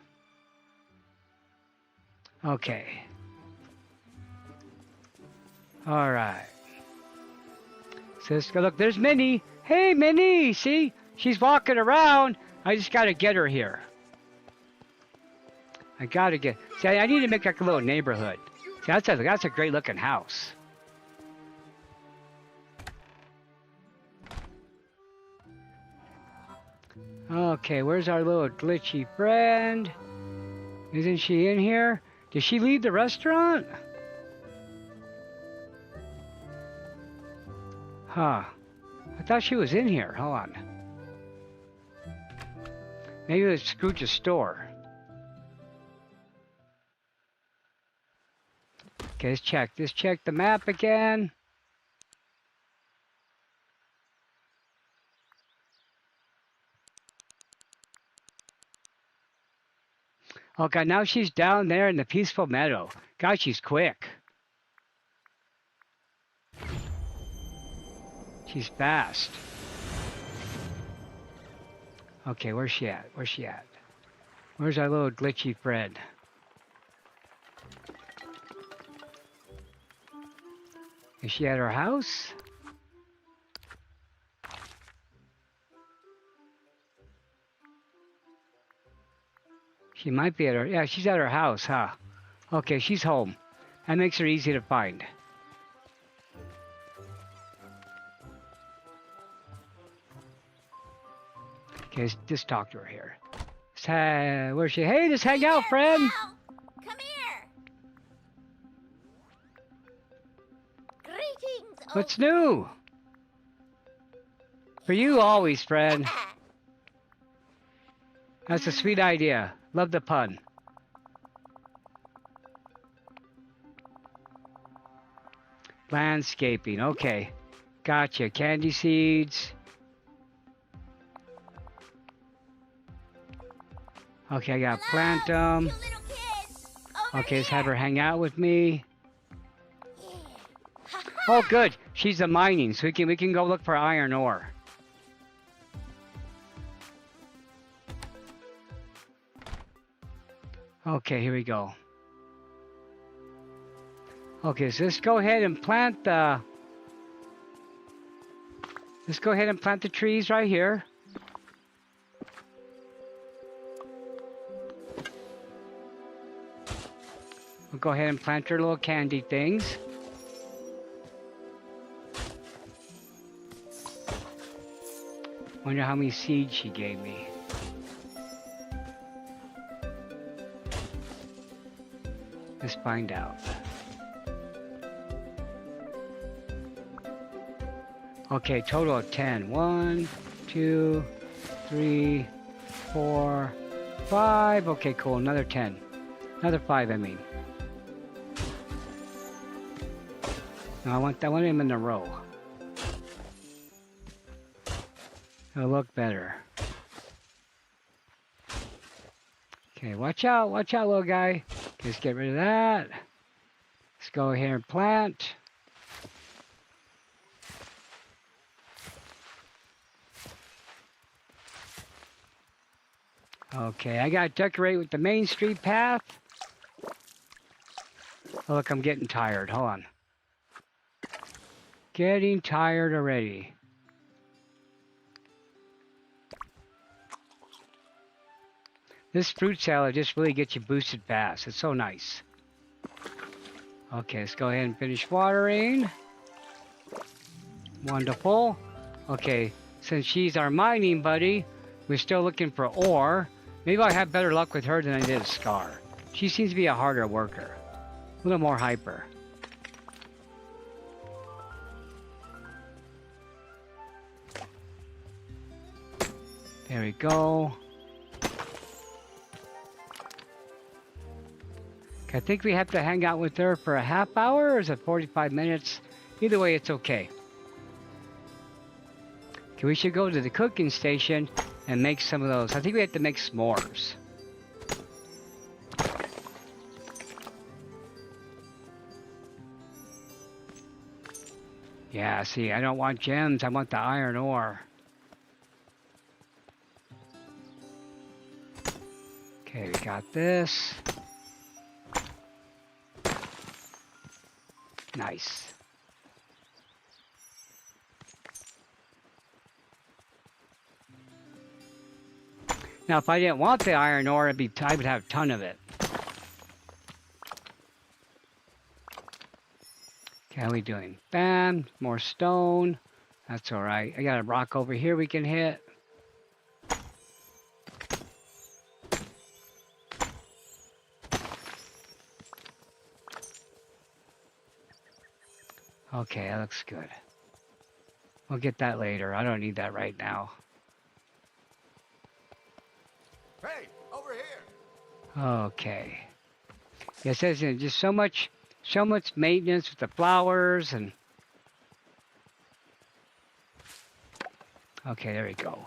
Okay. All right. So let's go look. There's Minnie. Hey, Minnie. See, she's walking around. I just got to get her here. I got to get. See, I need to make like a little neighborhood. See, that's a great looking house. Okay, where's our little glitchy friend? Isn't she in here? Did she leave the restaurant? Huh. I thought she was in here. Hold on. Maybe it's Scrooge's store. Okay, let's check. Let's check the map again. Oh God, now she's down there in the peaceful meadow. God, she's quick. She's fast. Okay, where's she at? Where's she at? Where's our little glitchy friend? Is she at her house? She might be at her... Yeah, she's at her house, huh? Okay, she's home. That makes her easy to find. Okay, let's just talk to her here. Where's she? Hey, just hang out, friend! Come here. Greetings. What's new? For you always, friend. That's a sweet idea. Love the pun. Landscaping, okay. Gotcha. Candy seeds. Okay, I gotta plant them. Okay, let's have her hang out with me. Oh, good. She's a mining, so we can go look for iron ore. Okay, here we go. Okay, so let's go ahead and plant the... Let's go ahead and plant the trees right here. We'll go ahead and plant our little candy things. Wonder how many seeds she gave me. Let's find out. Okay, total of 10. 1, 2, 3, 4, 5. Okay, cool. Another 10. Another 5, I mean. No, I want him in a row. It'll look better. Okay, watch out, little guy. Just get rid of that. Let's go here and plant. Okay, I gotta decorate with the main street path. Oh, look, I'm getting tired. Hold on. Getting tired already. This fruit salad just really gets you boosted fast. It's so nice. Okay, let's go ahead and finish watering. Wonderful. Okay, since she's our mining buddy, we're still looking for ore. Maybe I'll have better luck with her than I did with Scar. She seems to be a harder worker. A little more hyper. There we go. I think we have to hang out with her for a half hour, or is it 45 minutes? Either way, it's okay. Okay, we should go to the cooking station and make some of those. I think we have to make s'mores. Yeah, see, I don't want gems. I want the iron ore. Okay, we got this. Nice. Now, if I didn't want the iron ore, I would have a ton of it. Okay, how are we doing? Bam, more stone. That's all right. I got a rock over here we can hit. Okay, that looks good. We'll get that later. I don't need that right now. Hey, over here. Okay. Yeah, it says just so much maintenance with the flowers and. Okay, there we go.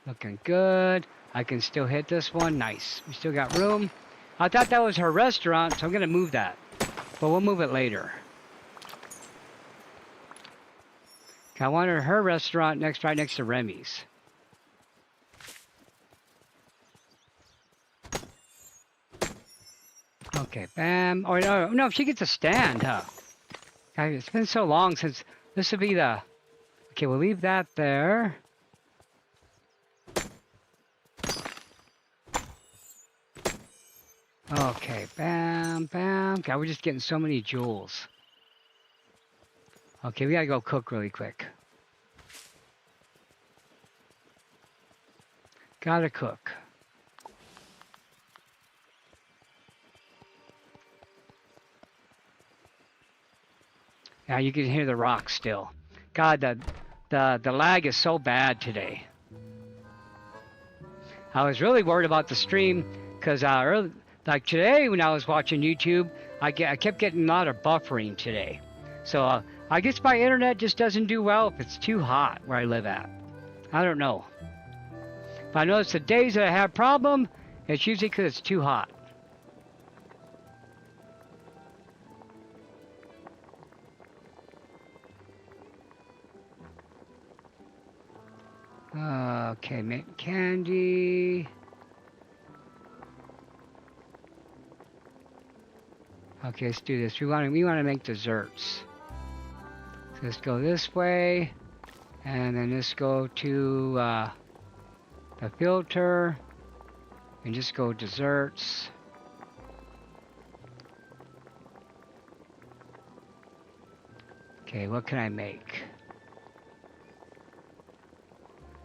Looking good. I can still hit this one. Nice. We still got room. I thought that was her restaurant, so I'm gonna move that. But we'll move it later. I wanted her restaurant right next to Remy's. Okay, bam. Oh, no, she gets a stand, huh? Okay, it's been so long since this would be the... Okay, we'll leave that there. Okay, bam, bam. God, we're just getting so many jewels. Okay, we gotta go cook really quick. Gotta cook. Now you can hear the rocks still. God, the lag is so bad today. I was really worried about the stream because like today when I was watching YouTube, I kept getting a lot of buffering today. So I guess my internet just doesn't do well if it's too hot where I live at. I don't know. But I notice the days that I have problem, it's usually because it's too hot. Okay, make candy. Okay, let's do this. We want to make desserts. So let's go this way, and then let's go to the filter, and just go desserts. Okay, what can I make?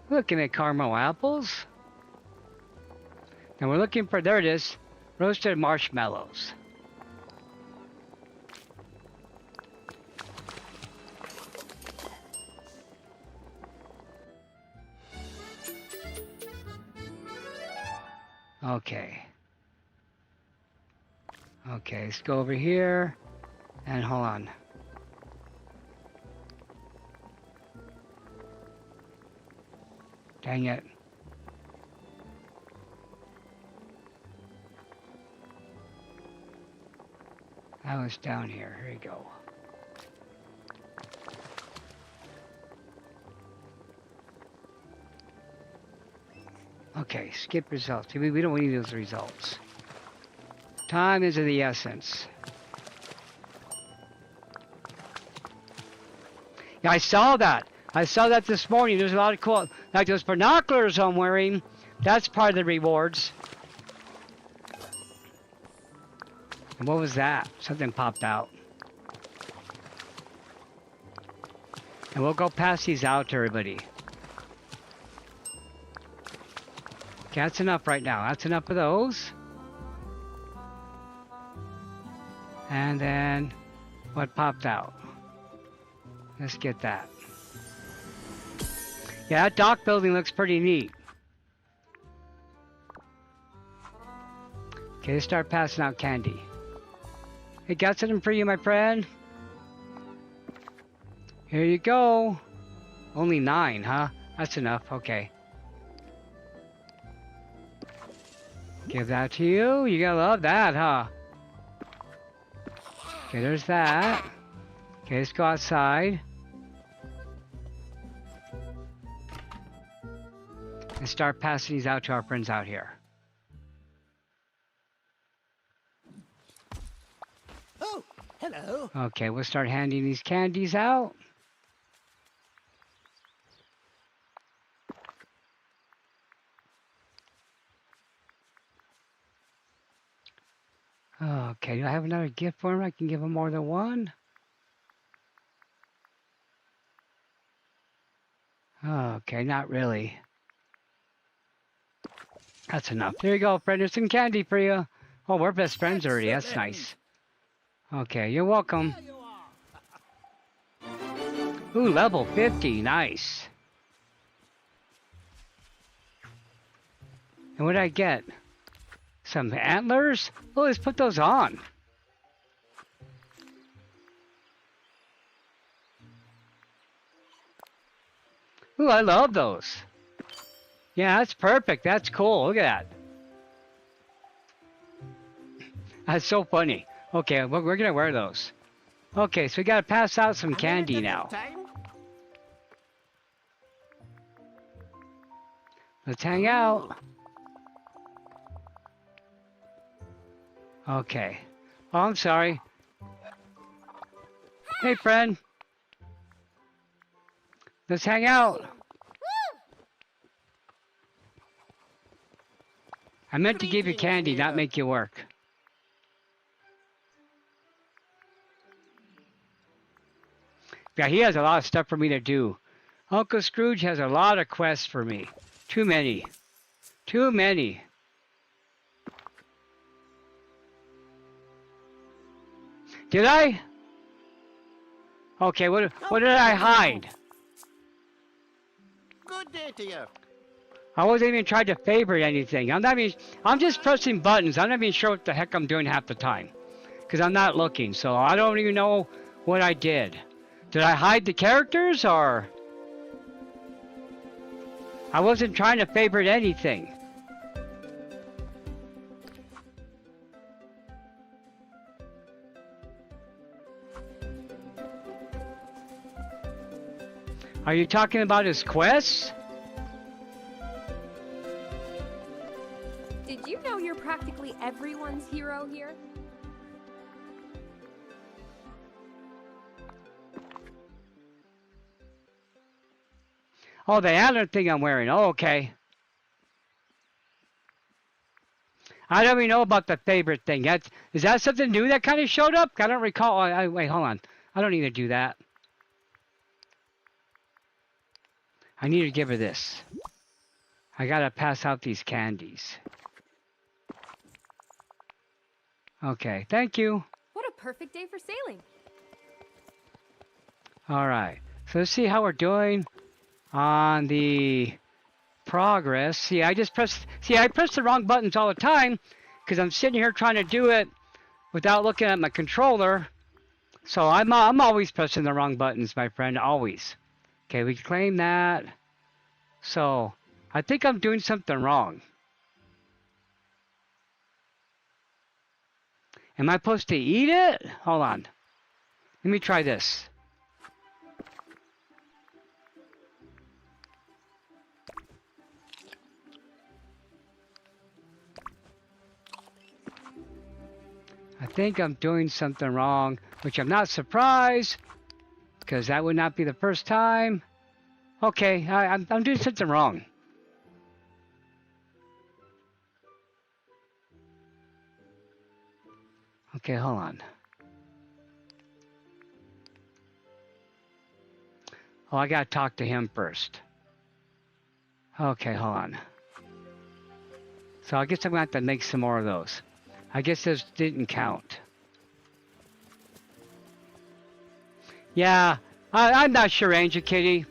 Looking at caramel apples. And we're looking for, there it is, roasted marshmallows. Okay. Okay, let's go over here. And hold on. Dang it. That was down here. Here you go. Okay, skip results. We don't need those results. Time is of the essence. Yeah, I saw that. I saw that this morning. There's a lot of cool, like those binoculars I'm wearing. That's part of the rewards. And what was that? Something popped out. And we'll go pass these out to everybody. Okay, that's enough right now. That's enough of those. And then, what popped out? Let's get that. Yeah, that dock building looks pretty neat. Okay, let's start passing out candy. Hey, got something for you, my friend? Here you go. Only 9, huh? That's enough, okay. Give that to you. You gotta love that, huh? Okay, there's that. Okay, let's go outside. And start passing these out to our friends out here. Oh, hello. Okay, we'll start handing these candies out. Okay, do I have another gift for him? I can give him more than one. Okay, not really. That's enough. There you go, friend. There's some candy for you. Oh, we're best friends already. That's nice. Okay, you're welcome. Ooh, level 50. Nice. And what did I get? Some antlers? Oh, let's put those on. Ooh, I love those. Yeah, that's perfect. That's cool. Look at that. That's so funny. Okay, we're going to wear those. Okay, so we got to pass out some candy now. Let's hang out. Okay. Oh, I'm sorry. Hey, friend. Let's hang out. I meant to give you candy, not make you work. Yeah, he has a lot of stuff for me to do. Uncle Scrooge has a lot of quests for me. Too many. Too many. Did I? Okay, what did I hide? Good day to you. I wasn't even trying to favorite anything. I'm just pressing buttons. I'm not even sure what the heck I'm doing half the time. Because I'm not looking, so I don't even know what I did. Did I hide the characters, or? I wasn't trying to favorite anything. Are you talking about his quests? Did you know you're practically everyone's hero here? Oh, the antler thing I'm wearing. Oh, okay. I don't even know about the favorite thing. Is that something new that kind of showed up? I don't recall. Wait, hold on. I don't need to do that. I need to give her this. I gotta pass out these candies. Okay, thank you. What a perfect day for sailing. All right, so let's see how we're doing on the progress. See, I press the wrong buttons all the time because I'm sitting here trying to do it without looking at my controller. So I'm always pressing the wrong buttons, my friend, always. Okay, we claim that. So I think I'm doing something wrong. Am I supposed to eat it? Hold on. Let me try this. I think I'm doing something wrong, which I'm not surprised, because that would not be the first time. Okay, I'm doing something wrong. Okay, hold on. Oh, I gotta talk to him first. Okay, hold on. So I guess I'm gonna have to make some more of those. I guess those didn't count. Yeah, I'm not sure, Angel Kitty.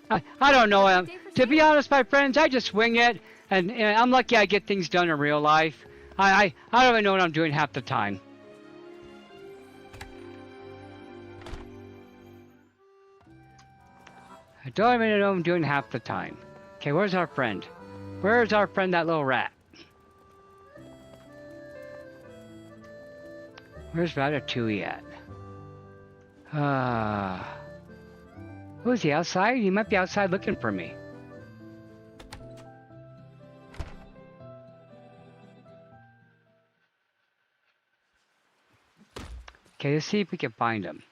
I don't know. To be honest, my friends, I just wing it, and I'm lucky I get things done in real life. I don't even know what I'm doing half the time. I don't even know what I'm doing half the time. Okay, where's our friend? Where's our friend, that little rat? Where's Ratatouille at? Who is he, outside? He might be outside looking for me. Okay, let's see if we can find him.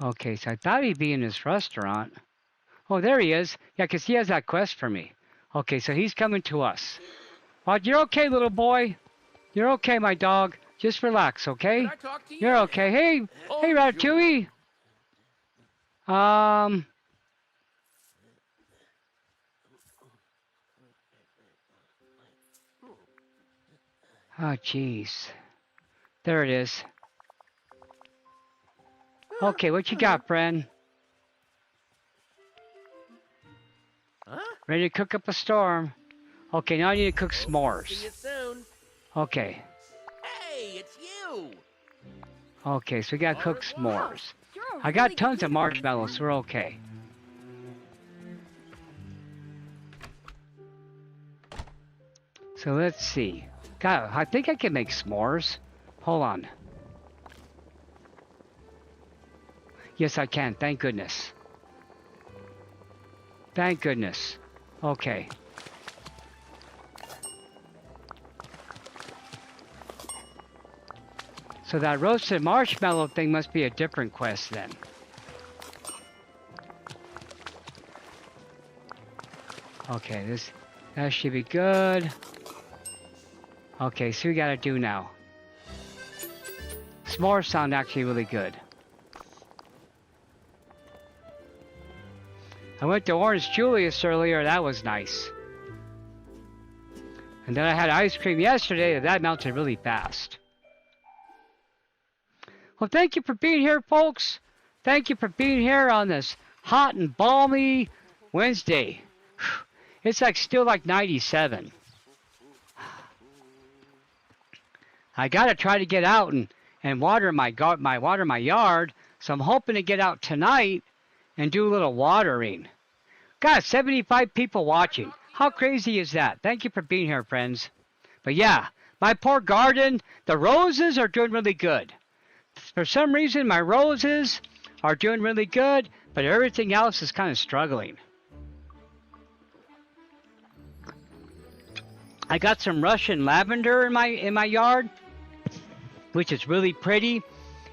Okay, so I thought he'd be in this restaurant. Oh, there he is. Yeah, because he has that quest for me. Okay, so he's coming to us. Oh, you're okay, little boy. You're okay, my dog. Just relax, okay? Can I talk to you? You're okay. Hey, hey, Ratatouille. Oh, jeez. There it is. Okay, what you got, friend? Huh? Ready to cook up a storm. Okay, now I need to cook See s'mores. you soon. Okay. Hey, it's you. Okay, so we gotta cook s'mores. You're a I got really tons good of marshmallows, so we're okay. So let's see. God, I think I can make s'mores. Hold on. Yes, I can. Thank goodness. Thank goodness. Okay. So that roasted marshmallow thing must be a different quest then. Okay, that should be good. Okay, so we gotta do now. S'mores sound actually really good. I went to Orange Julius earlier, that was nice. And then I had ice cream yesterday, that melted really fast. Well, thank you for being here, folks. Thank you for being here on this hot and balmy Wednesday. It's like still like 97. I gotta try to get out and water my yard, so I'm hoping to get out tonight and do a little watering. Got 75 people watching. How crazy is that? Thank you for being here, friends. But yeah, my poor garden, the roses are doing really good. For some reason, my roses are doing really good, but everything else is kind of struggling. I got some Russian lavender in my yard, which is really pretty,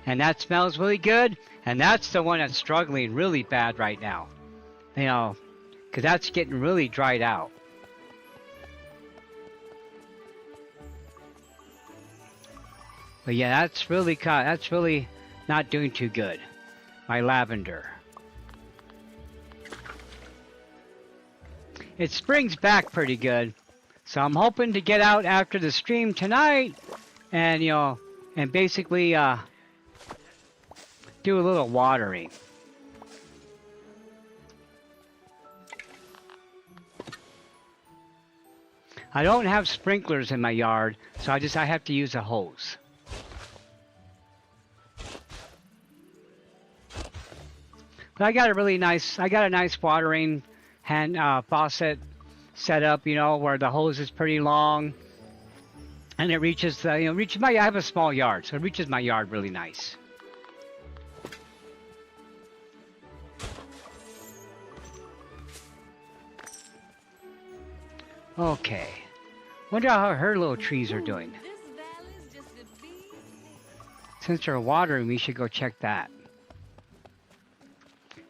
and that smells really good, and that's the one that's struggling really bad right now. You know, because that's getting really dried out. But yeah, that's really not doing too good. My lavender. It springs back pretty good. So I'm hoping to get out after the stream tonight and, you know, and basically do a little watering. I don't have sprinklers in my yard, so I have to use a hose. But I got a nice watering faucet set up, you know, where the hose is pretty long, and it reaches I have a small yard, so it reaches my yard really nice. Okay. Wonder how her little trees are doing. Since they're watering, we should go check that.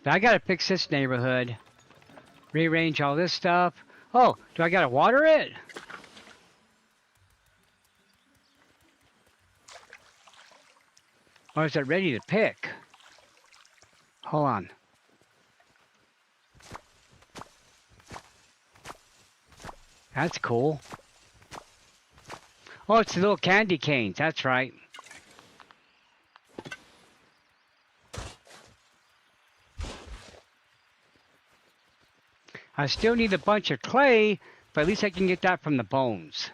But I gotta fix this neighborhood. Rearrange all this stuff. Oh, do I gotta water it? Or is it ready to pick? Hold on. That's cool. Oh, it's the little candy canes. That's right. I still need a bunch of clay, but at least I can get that from the bones.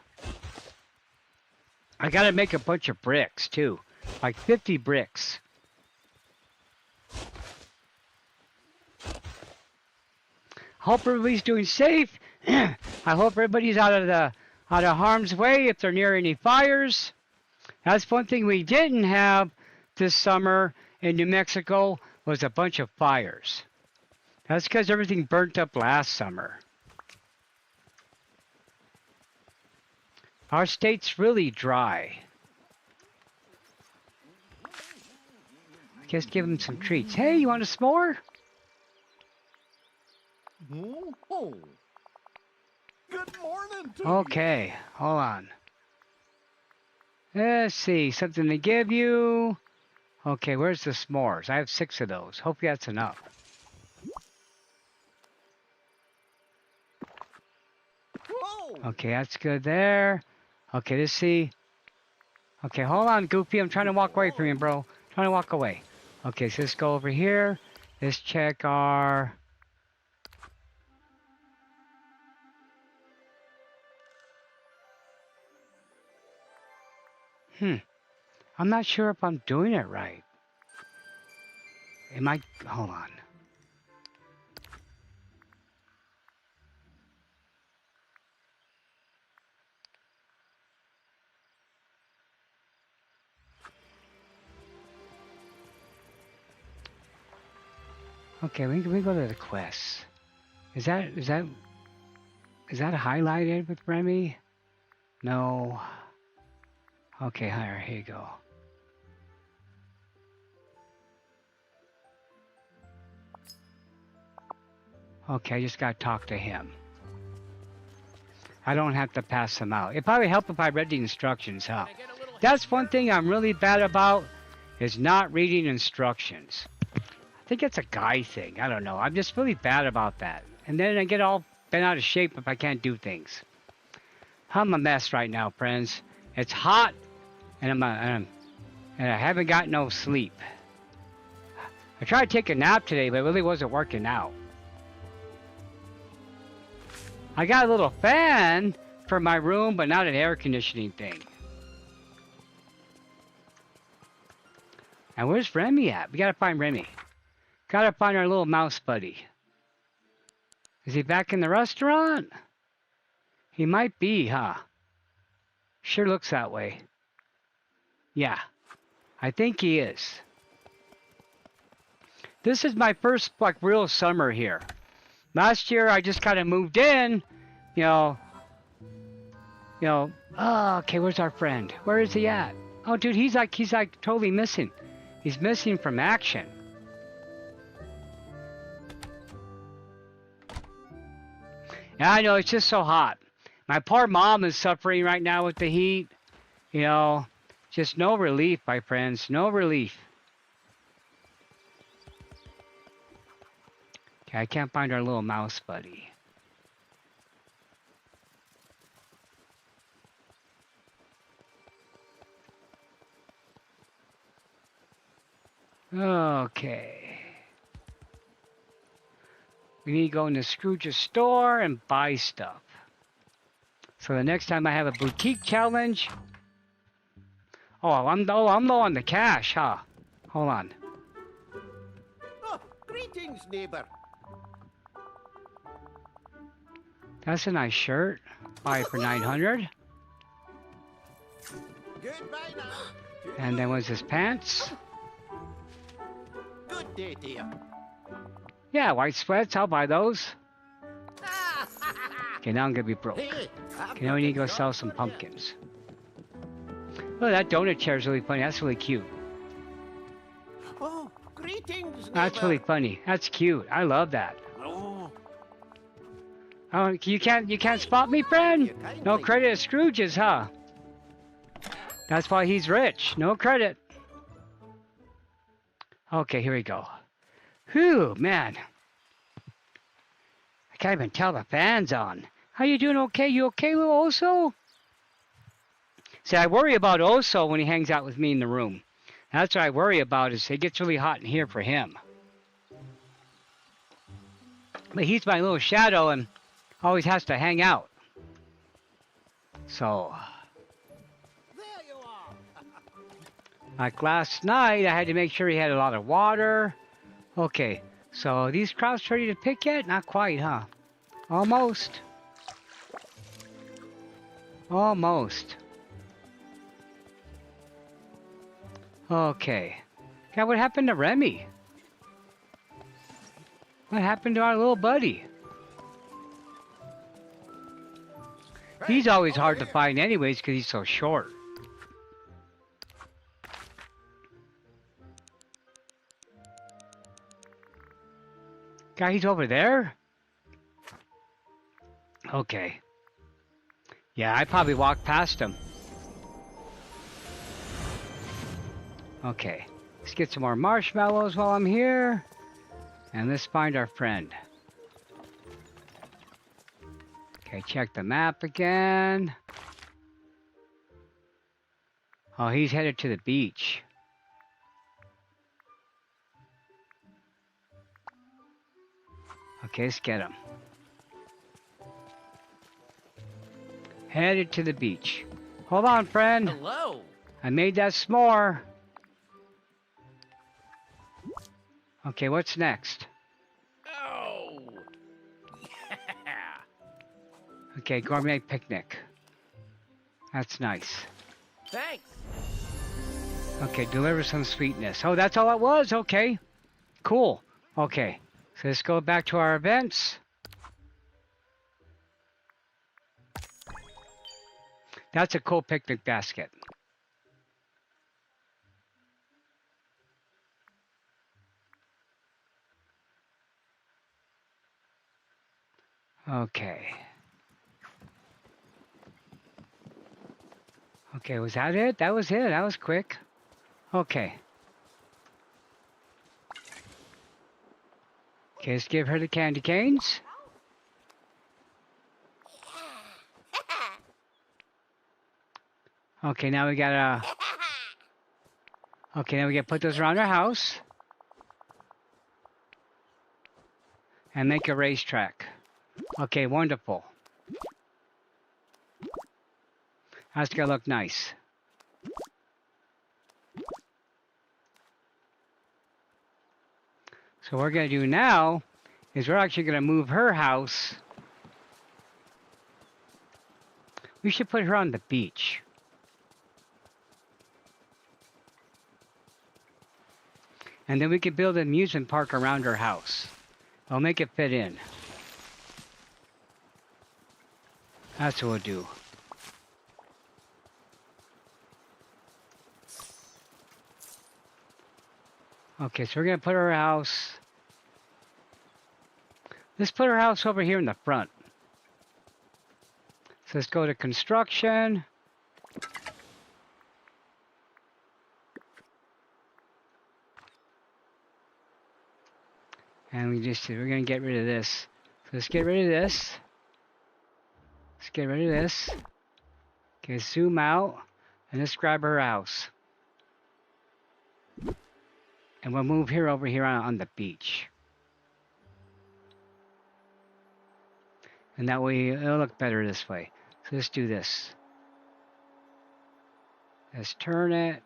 I gotta make a bunch of bricks, too. Like 50 bricks. Hope everybody's doing safe. I hope everybody's out of harm's way if they're near any fires. That's one thing we didn't have this summer in New Mexico was a bunch of fires. That's because everything burnt up last summer. Our state's really dry. I guess give them some treats. Hey, you want a s'more? Oh. Good morning to Okay, hold on. Let's see, something to give you. Okay, where's the s'mores? I have 6 of those. Hopefully that's enough. Okay, that's good there. Okay, let's see. Okay, hold on, Goofy. I'm trying to walk away from you, bro. Trying to walk away. Okay, so let's go over here. Let's check our... I'm not sure if I'm doing it right. Am I... Hold on. Okay, we go to the quests. Is that highlighted with Remy? No. Okay, here you go. Okay, I just gotta talk to him. I don't have to pass them out. It'd probably help if I read the instructions, huh? That's one thing I'm really bad about, is not reading instructions. I think it's a guy thing. I don't know. I'm just really bad about that. And then I get all bent out of shape if I can't do things. I'm a mess right now, friends. It's hot, and I haven't got no sleep. I tried to take a nap today, but it really wasn't working out. I got a little fan for my room, but not an air conditioning thing. And where's Remy at? We gotta find Remy. Gotta find our little mouse buddy. Is he back in the restaurant? He might be, huh? Sure looks that way. Yeah, I think he is. This is my first, like, real summer here. Last year, I just kind of moved in, oh, okay, where's our friend? Where is he at? Oh, dude, he's like totally missing. He's missing from action. Yeah, I know, it's just so hot. My poor mom is suffering right now with the heat. Just no relief, my friends, no relief. Okay, I can't find our little mouse buddy. Okay. We need to go in the Scrooge's store and buy stuff. So the next time I have a boutique challenge. I'm low on the cash, huh? Hold on. Oh, greetings, neighbor. That's a nice shirt. Buy it for 900. Goodbye now. And then what's his pants? Good day to you. Yeah, white sweats. I'll buy those. Okay, now I'm gonna be broke. Hey, Okay, now we need to go sell some pumpkins. Oh, that donut chair is really funny. That's really cute. Oh, greetings, neighbor. That's really funny. That's cute. I love that. Oh, Oh, you can't spot me, friend? No credit at Scrooge's, huh? That's why he's rich. No credit. Okay, here we go. Whew, man. I can't even tell the fan's on. How you doing? Okay? You okay, little Oso? See, I worry about Oso when he hangs out with me in the room. That's what I worry about, is it gets really hot in here for him. But he's my little shadow and always has to hang out. So, there you are. like last night, I had to make sure he had a lot of water. Okay, so are these crops ready to pick yet? Not quite, huh? Almost. Almost. Okay. God, what happened to Remy? What happened to our little buddy? He's always hard to find anyways because he's so short. God, he's over there? Okay. Yeah, I probably walked past him. Okay. Let's get some more marshmallows while I'm here. And let's find our friend. Okay, check the map again. Oh, he's headed to the beach. Okay, let's get him. Headed to the beach. Hold on, friend. Hello. I made that s'more. Okay, what's next? Oh. Okay, gourmet picnic. That's nice. Thanks. Okay, deliver some sweetness. Oh, that's all it was? Okay. Cool. Okay, so let's go back to our events. That's a cool picnic basket. Okay. Okay, was that it? That was it. That was quick. Okay. Okay, let's give her the candy canes. Okay, now we gotta... Okay, now we gotta put those around our house. And make a racetrack. Okay, wonderful. That's gonna look nice. So what we're gonna do now is we're actually gonna move her house. We should put her on the beach. And then we can build an amusement park around her house. I'll make it fit in. That's what we'll do. Okay, so we're gonna put our house. Let's put our house over here in the front. So let's go to construction. And we're gonna get rid of this. So let's get rid of this. Let's get rid of this. Okay, zoom out. And let's grab her house. And we'll move here over here on the beach. And that way it'll look better this way. So let's do this. Let's turn it.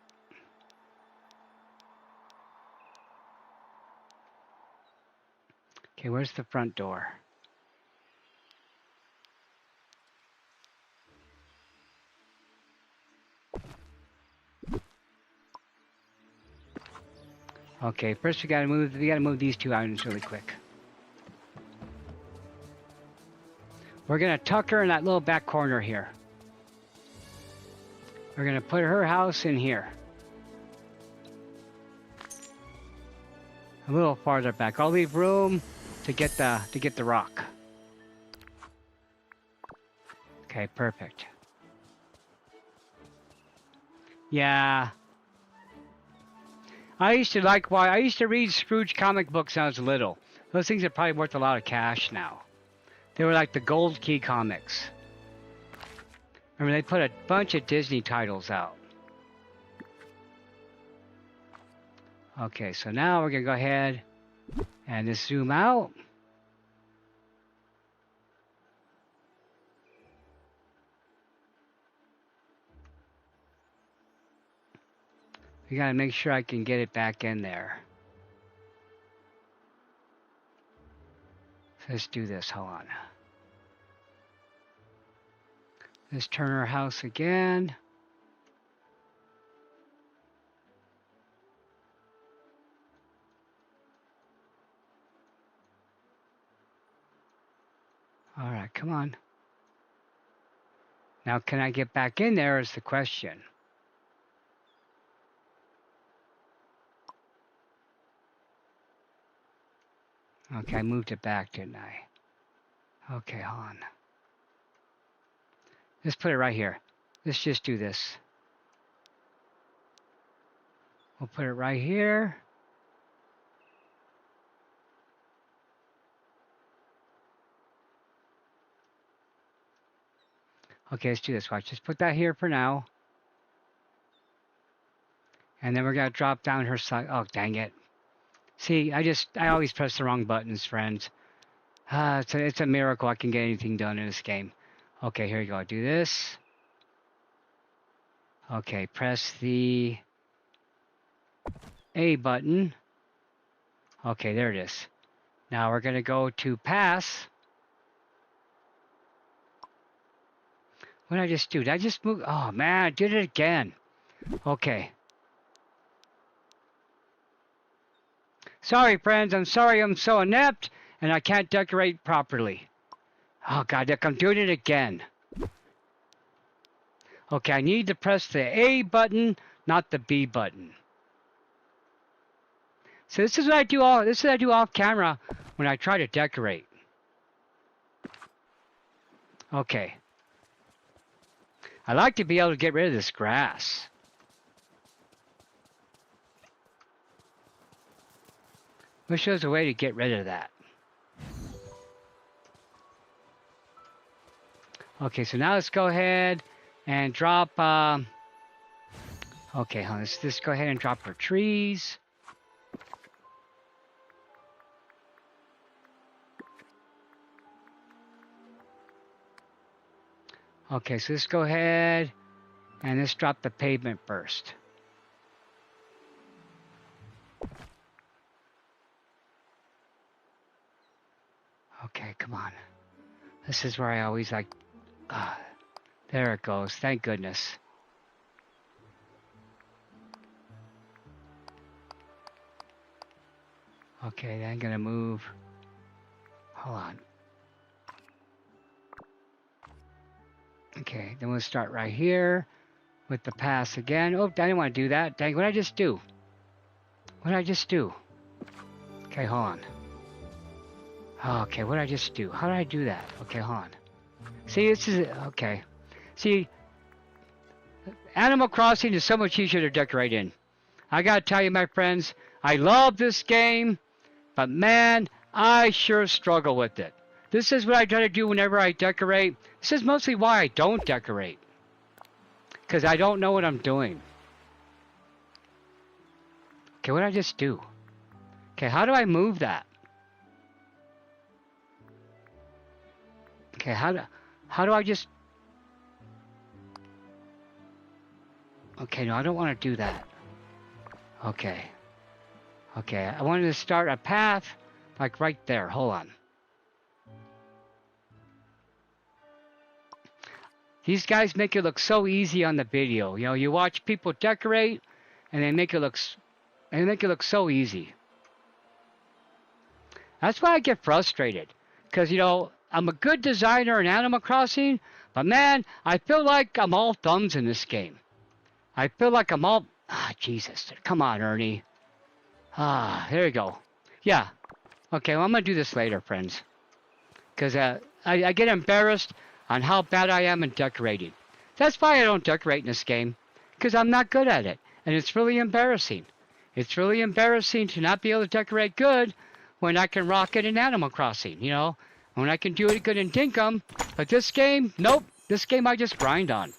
Okay, where's the front door? Okay, first we gotta move these two items really quick. We're gonna tuck her in that little back corner here. We're gonna put her house in here. A little farther back. I'll leave room to get the rock. Okay, perfect. Yeah. I used to read Scrooge comic books when I was little. Those things are probably worth a lot of cash now. They were like the Gold Key comics. Remember, they put a bunch of Disney titles out. Okay, so now we're gonna go ahead and just zoom out. We gotta make sure I can get it back in there. So let's do this, hold on. Let's turn our house again. All right, come on. Now, can I get back in there is the question. Okay, I moved it back, didn't I? Okay, hold on. Let's put it right here. Let's just do this. We'll put it right here. Okay, let's do this. Watch. Just put that here for now. And then we're going to drop down her side. Oh, dang it. See, I always press the wrong buttons, friends. It's a miracle I can get anything done in this game. Okay, here you go. Do this. Okay, press the A button. Okay, there it is. Now we're going to go to pass. What did I just do? Did I just move? Oh, man, I did it again. Okay. Sorry, friends. I'm sorry I'm so inept and I can't decorate properly. Oh, God, look, I'm doing it again. Okay, I need to press the A button, not the B button. So this is what I do off camera when I try to decorate. Okay. I like to be able to get rid of this grass. Wish there was a way to get rid of that. Okay, so now let's go ahead and drop, okay, let's just go ahead and drop our trees. Okay, so let's go ahead and let's drop the pavement first. Okay, come on. This is where I always like... there it goes. Thank goodness. Okay, then I'm going to move... Hold on. Okay, then we'll start right here with the pass again. Oh, I didn't want to do that. Dang, what did I just do? What did I just do? Okay, hold on. Okay, what did I just do? How did I do that? Okay, hold on. See, this is... Okay. See, Animal Crossing is so much easier to decorate in. I gotta tell you, my friends, I love this game, but man, I sure struggle with it. This is what I try to do whenever I decorate. This is mostly why I don't decorate. Because I don't know what I'm doing. Okay, what did I just do? Okay, how do I move that? Okay, how do I just... Okay, no, I don't want to do that. Okay. Okay, I wanted to start a path, like right there. Hold on. These guys make it look so easy on the video. You know, you watch people decorate, and they make it look so easy. That's why I get frustrated, because you know I'm a good designer in Animal Crossing, but man, I feel like I'm all thumbs in this game. I feel like I'm all Jesus. Come on, Ernie. There you go. Yeah. Okay, well I'm gonna do this later, friends, because I get embarrassed on how bad I am in decorating. That's why I don't decorate in this game, because I'm not good at it, and it's really embarrassing. It's really embarrassing to not be able to decorate good when I can rock it in Animal Crossing, you know, when I can do it good in Dinkum. But this game, nope, this game I just grind on.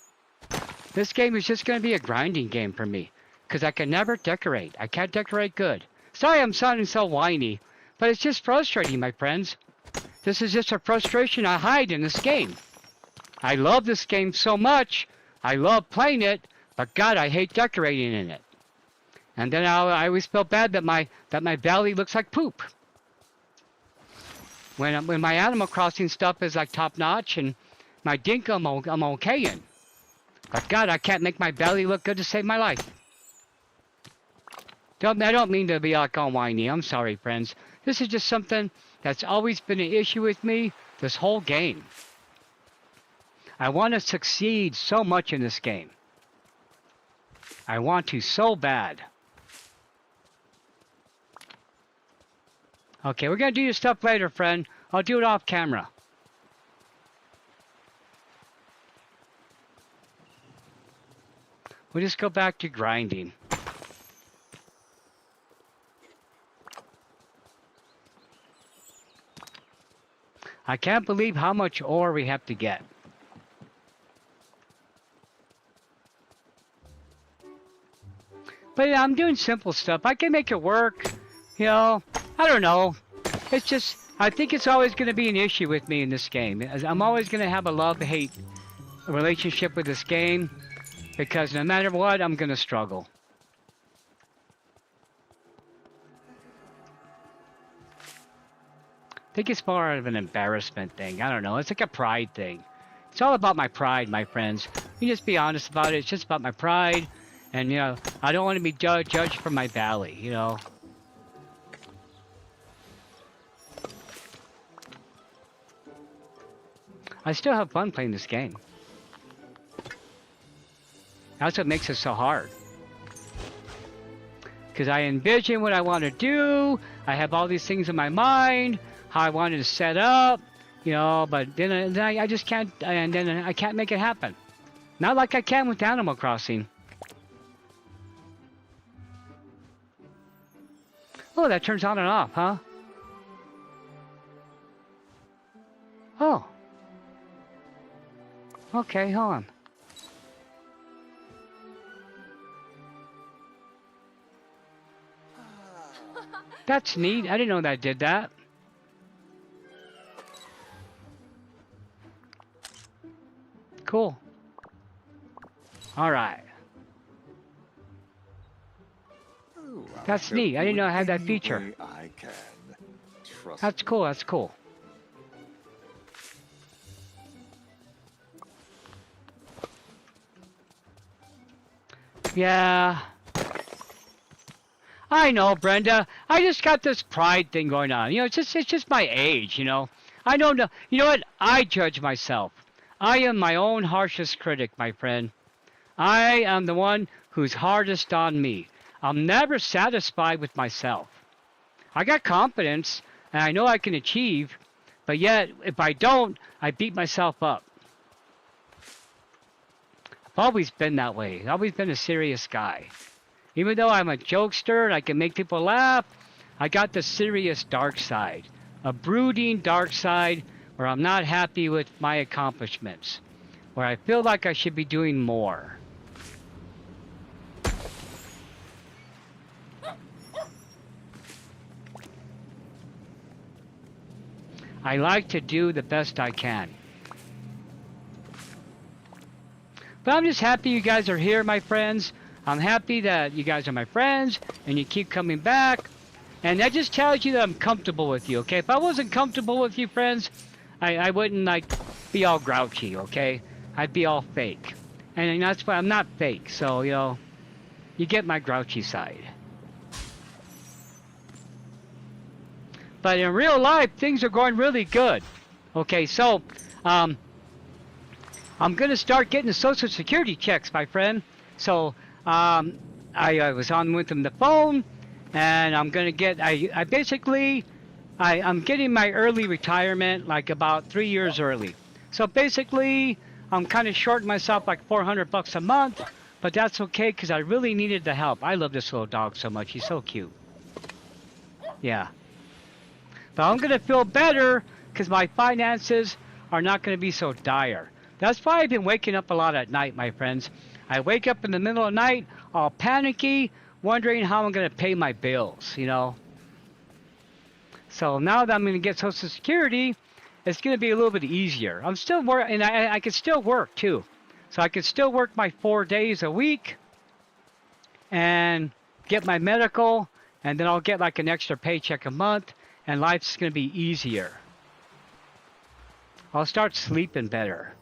This game is just going to be a grinding game for me, because I can never decorate. I can't decorate good. Sorry I'm sounding so whiny, but it's just frustrating, my friends. This is just a frustration I hide in this game. I love this game so much. I love playing it, but God, I hate decorating in it. And then I always feel bad that my valley looks like poop. When my Animal Crossing stuff is like top notch and my Dinkum I'm okay in. But God, I can't make my valley look good to save my life. I don't mean to be like all whiny. I'm sorry, friends. This is just something that's always been an issue with me this whole game. I want to succeed so much in this game. I want to so bad. Okay, we're going to do your stuff later, friend. I'll do it off camera. We'll just go back to grinding. I can't believe how much ore we have to get. But yeah, I'm doing simple stuff. I can make it work. You know, I don't know. It's just, I think it's always going to be an issue with me in this game. I'm always going to have a love-hate relationship with this game, because no matter what, I'm going to struggle. I think it's more of an embarrassment thing. I don't know. It's like a pride thing. It's all about my pride, my friends. You just be honest about it. It's just about my pride. And, you know, I don't want to be judged for my valley, you know. I still have fun playing this game. That's what makes it so hard. Because I envision what I want to do. I have all these things in my mind. How I wanted to set up. You know, but then I just can't. And then I can't make it happen. Not like I can with Animal Crossing. Oh, that turns on and off, huh? Oh. Okay, hold on. That's neat. I didn't know that did that. Cool. All right. That's neat. I didn't know I had that feature. That's cool. That's cool. Yeah. I know, Brenda. I just got this pride thing going on. You know, it's just my age, you know. I don't know. You know what? I judge myself. I am my own harshest critic, my friend. I am the one who's hardest on me. I'm never satisfied with myself. I got confidence, and I know I can achieve, but yet, if I don't, I beat myself up. I've always been that way. I've always been a serious guy. Even though I'm a jokester and I can make people laugh, I got the serious dark side. A brooding dark side where I'm not happy with my accomplishments. Where I feel like I should be doing more. I like to do the best I can. But I'm just happy you guys are here, my friends. I'm happy that you guys are my friends and you keep coming back. And that just tells you that I'm comfortable with you, okay? If I wasn't comfortable with you, friends, I wouldn't, like, be all grouchy, okay? I'd be all fake. And that's why I'm not fake, so, you know, you get my grouchy side. But in real life, things are going really good. Okay, so, I'm going to start getting the Social Security checks, my friend. So, I was on with the phone. And I'm gonna get, I'm getting my early retirement like about 3 years early. So basically, I'm kind of shorting myself like $400 a month, but that's okay because I really needed the help. I love this little dog so much. He's so cute. Yeah. But I'm gonna feel better because my finances are not gonna be so dire. That's why I've been waking up a lot at night, my friends. I wake up in the middle of the night, all panicky, wondering how I'm going to pay my bills, you know. So now that I'm going to get Social Security, it's going to be a little bit easier. I'm still working, and I can still work too. So I can still work my 4 days a week and get my medical, and then I'll get like an extra paycheck a month, and life's going to be easier. I'll start sleeping better.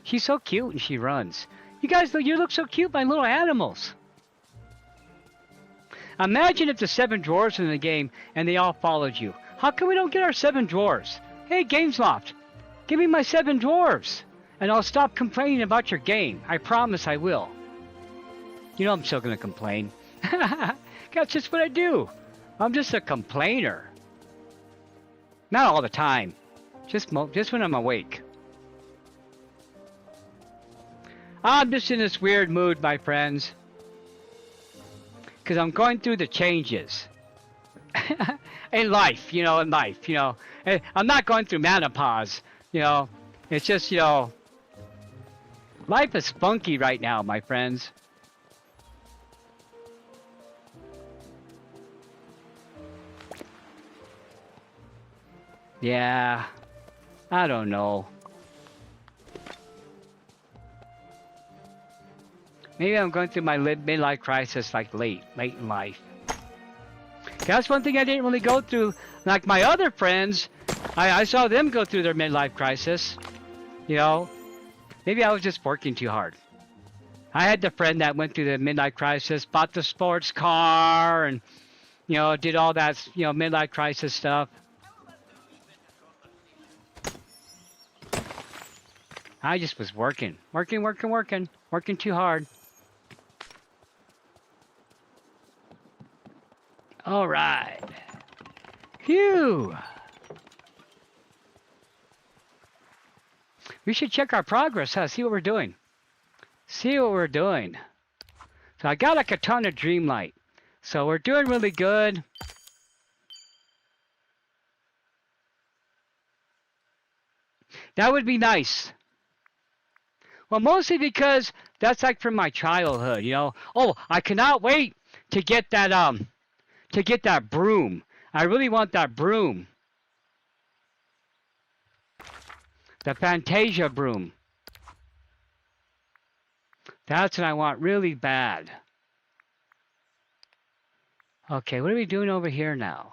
She's so cute and she runs. You guys, you look so cute, my little animals. Imagine if the 7 drawers in the game and they all followed you. How come we don't get our 7 drawers? Hey, Gamesloft, give me my 7 drawers, and I'll stop complaining about your game. I promise I will. You know I'm still going to complain. That's just what I do. I'm just a complainer. Not all the time. Just when I'm awake. I'm just in this weird mood, my friends. Because I'm going through the changes. in life, you know, I'm not going through menopause, you know. It's just, you know, life is funky right now, my friends. Yeah, I don't know. Maybe I'm going through my midlife crisis like late in life. That's one thing I didn't really go through. Like my other friends, I saw them go through their midlife crisis. You know, maybe I was just working too hard. I had the friend that went through the midlife crisis, bought the sports car, and, you know, did all that, you know, midlife crisis stuff. I just was working too hard. All right. Phew. We should check our progress, huh? See what we're doing. So I got like a ton of Dreamlight. So we're doing really good. That would be nice. Well, mostly because that's like from my childhood, you know. Oh, I cannot wait to get that broom. I really want that broom. The Fantasia broom. That's what I want really bad. Okay, what are we doing over here now?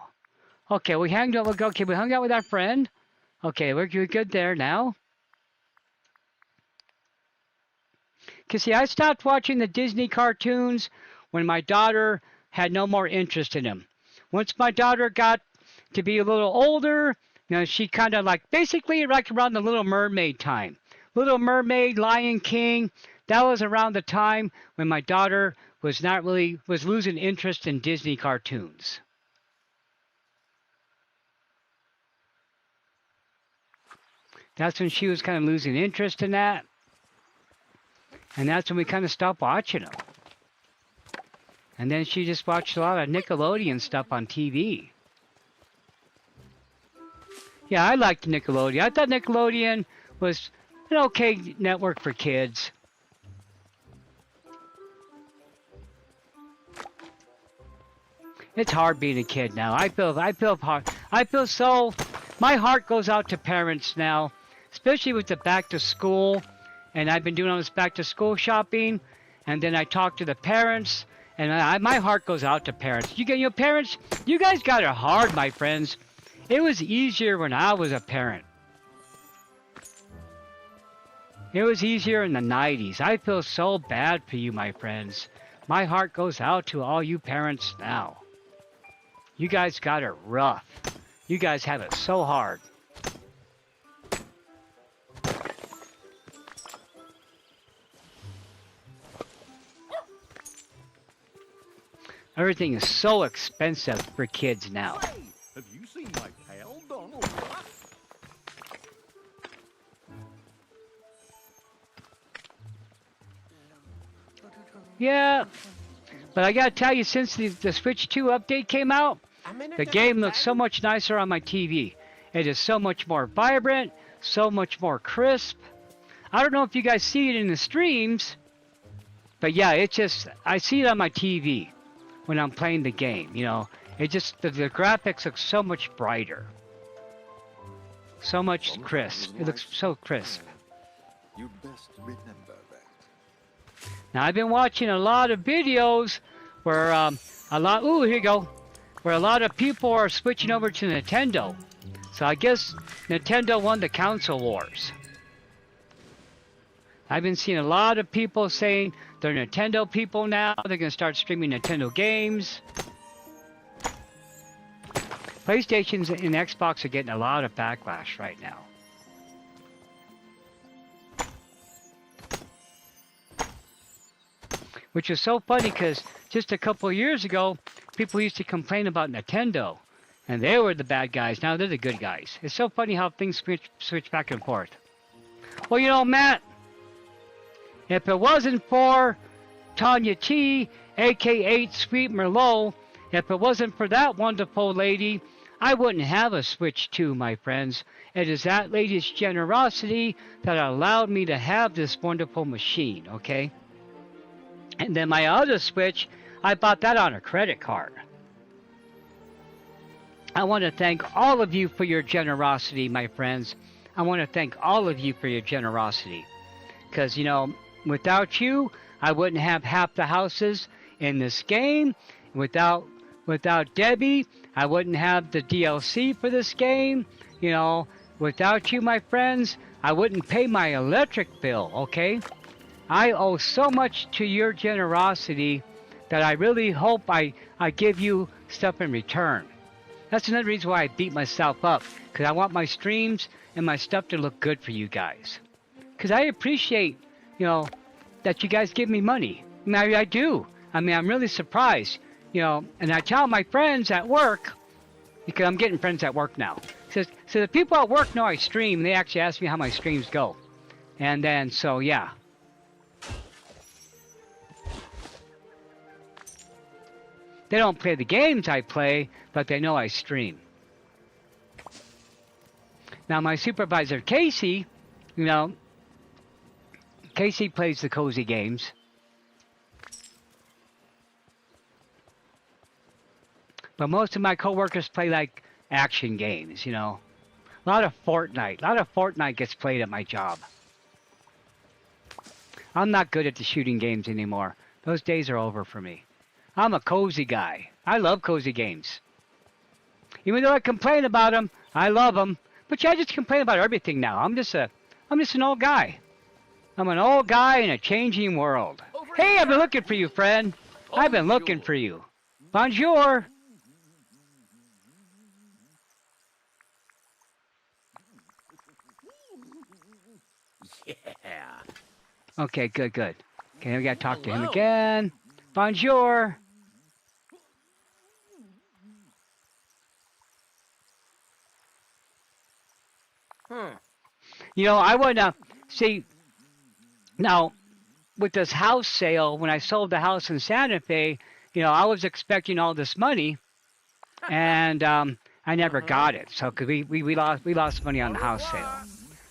Okay, we hung out. Okay, we hung out with our friend. Okay, we're good there now. Cause see, I stopped watching the Disney cartoons when my daughter had no more interest in them. Once my daughter got to be a little older, you know, she kind of like basically like around the Little Mermaid time. Little Mermaid, Lion King. That was around the time when my daughter was losing interest in Disney cartoons. That's when she was kind of losing interest in that. And that's when we kind of stopped watching them. And then she just watched a lot of Nickelodeon stuff on TV. Yeah, I liked Nickelodeon. I thought Nickelodeon was an okay network for kids. It's hard being a kid now. I feel hard. My heart goes out to parents now, especially with the back to school and I've been doing all this back to school shopping, and then I talk to the parents, and my heart goes out to parents. Parents, you guys got it hard, my friends. It was easier when I was a parent. It was easier in the 90s. I feel so bad for you, my friends. My heart goes out to all you parents now. You guys got it rough. You guys have it so hard. Everything is so expensive for kids now. Hey, have you seen my pal, Donald Duck? Yeah, but I gotta tell you, since the Switch 2 update came out, the game looks so much nicer on my TV. It is so much more vibrant, so much more crisp. I don't know if you guys see it in the streams, but yeah, I see it on my TV when I'm playing the game, you know. The graphics look so much brighter. So much crisp. It looks so crisp. You'd best remember that. Now, I've been watching a lot of videos where here you go, where a lot of people are switching over to Nintendo. So I guess Nintendo won the console wars. I've been seeing a lot of people saying they're Nintendo people now. They're going to start streaming Nintendo games. PlayStations and Xbox are getting a lot of backlash right now. Which is so funny because just a couple of years ago, people used to complain about Nintendo. And they were the bad guys. Now they're the good guys. It's so funny how things switch back and forth. Well, you know, Matt, if it wasn't for Tanya T, aka Sweet Merlot, if it wasn't for that wonderful lady, I wouldn't have a Switch 2, my friends. It is that lady's generosity that allowed me to have this wonderful machine, okay? And then my other Switch, I bought that on a credit card. I want to thank all of you for your generosity, my friends. I want to thank all of you for your generosity. Because, you know, without you, I wouldn't have half the houses in this game. Without Debbie, I wouldn't have the DLC for this game. You know, without you, my friends, I wouldn't pay my electric bill, okay? I owe so much to your generosity that I really hope I give you stuff in return. That's another reason why I beat myself up, because I want my streams and my stuff to look good for you guys. Because I appreciate, you know, that you guys give me money. I mean, I do. I mean, I'm really surprised, you know, and I tell my friends at work, because I'm getting friends at work now. So the people at work know I stream, and they actually ask me how my streams go. And then, so yeah. They don't play the games I play, but they know I stream. Now my supervisor, Casey, you know, Casey plays the cozy games. But most of my coworkers play like action games, you know. A lot of Fortnite. A lot of Fortnite gets played at my job. I'm not good at the shooting games anymore. Those days are over for me. I'm a cozy guy. I love cozy games. Even though I complain about them, I love them. But yeah, I just complain about everything now. I'm just an old guy. I'm an old guy in a changing world. Hey, I've been looking for you, friend. I've been looking for you. Bonjour. Yeah. Okay, good. Okay, we gotta talk to him again. Bonjour. You know, I want to see now with this house sale. When I sold the house in Santa Fe, you know, I was expecting all this money, and I never got it. So, cause we lost money on the house sale.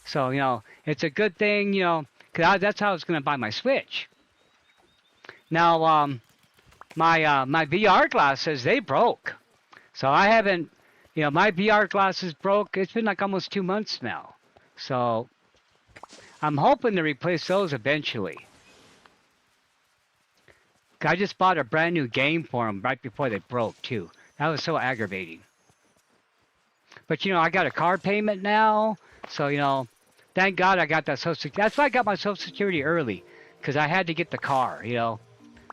So, you know, it's a good thing, you know, cause that's how I was gonna buy my Switch. Now, my VR glasses, they broke, so I haven't. You know, my VR glasses broke. It's been like almost 2 months now. So, I'm hoping to replace those eventually. I just bought a brand new game for them right before they broke too. That was so aggravating. But you know, I got a car payment now, so you know, thank God I got that Social Security. That's why I got my Social Security early, because I had to get the car, you know.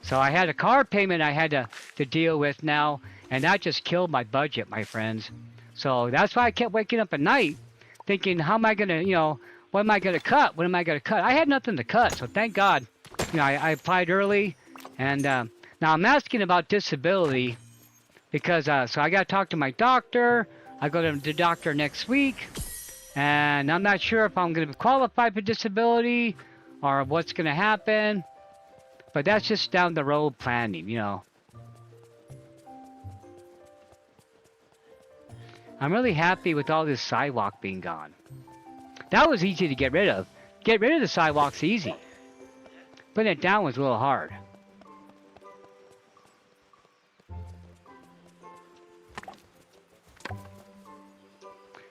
So I had a car payment I had to deal with now, and that just killed my budget, my friends. So that's why I kept waking up at night thinking, how am I going to, you know, what am I going to cut? What am I going to cut? I had nothing to cut, so thank God, you know, I applied early. And now I'm asking about disability because, so I got to talk to my doctor. I go to the doctor next week, and I'm not sure if I'm going to qualify for disability or what's going to happen. But that's just down the road planning, you know. I'm really happy with all this sidewalk being gone. That was easy to get rid of. Get rid of the sidewalk's easy. Putting it down was a little hard.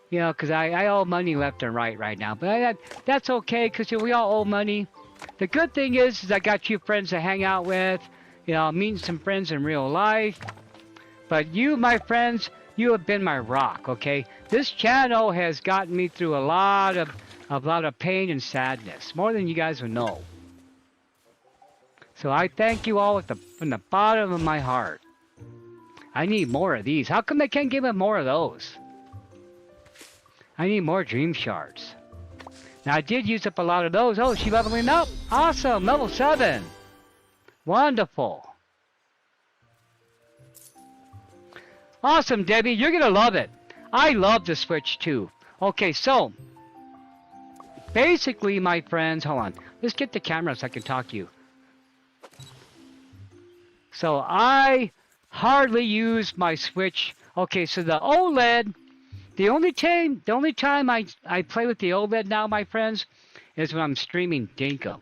You know, because I owe money left and right now. But that's okay, because we all owe money. The good thing is I got you friends to hang out with. You know, I'm meeting some friends in real life. But you, my friends, you have been my rock, okay? This channel has gotten me through a lot of pain and sadness. More than you guys would know. So I thank you all from the bottom of my heart. I need more of these. How come they can't give me more of those? I need more dream shards. Now I did use up a lot of those. Oh, she leveling up. Awesome, level 7. Wonderful. Awesome, Debbie. You're going to love it. I love the Switch too. Okay, so basically, my friends, hold on. Let's get the camera so I can talk to you. So I hardly use my Switch. Okay, so the OLED, the only time I play with the OLED now, my friends, is when I'm streaming Dinkum.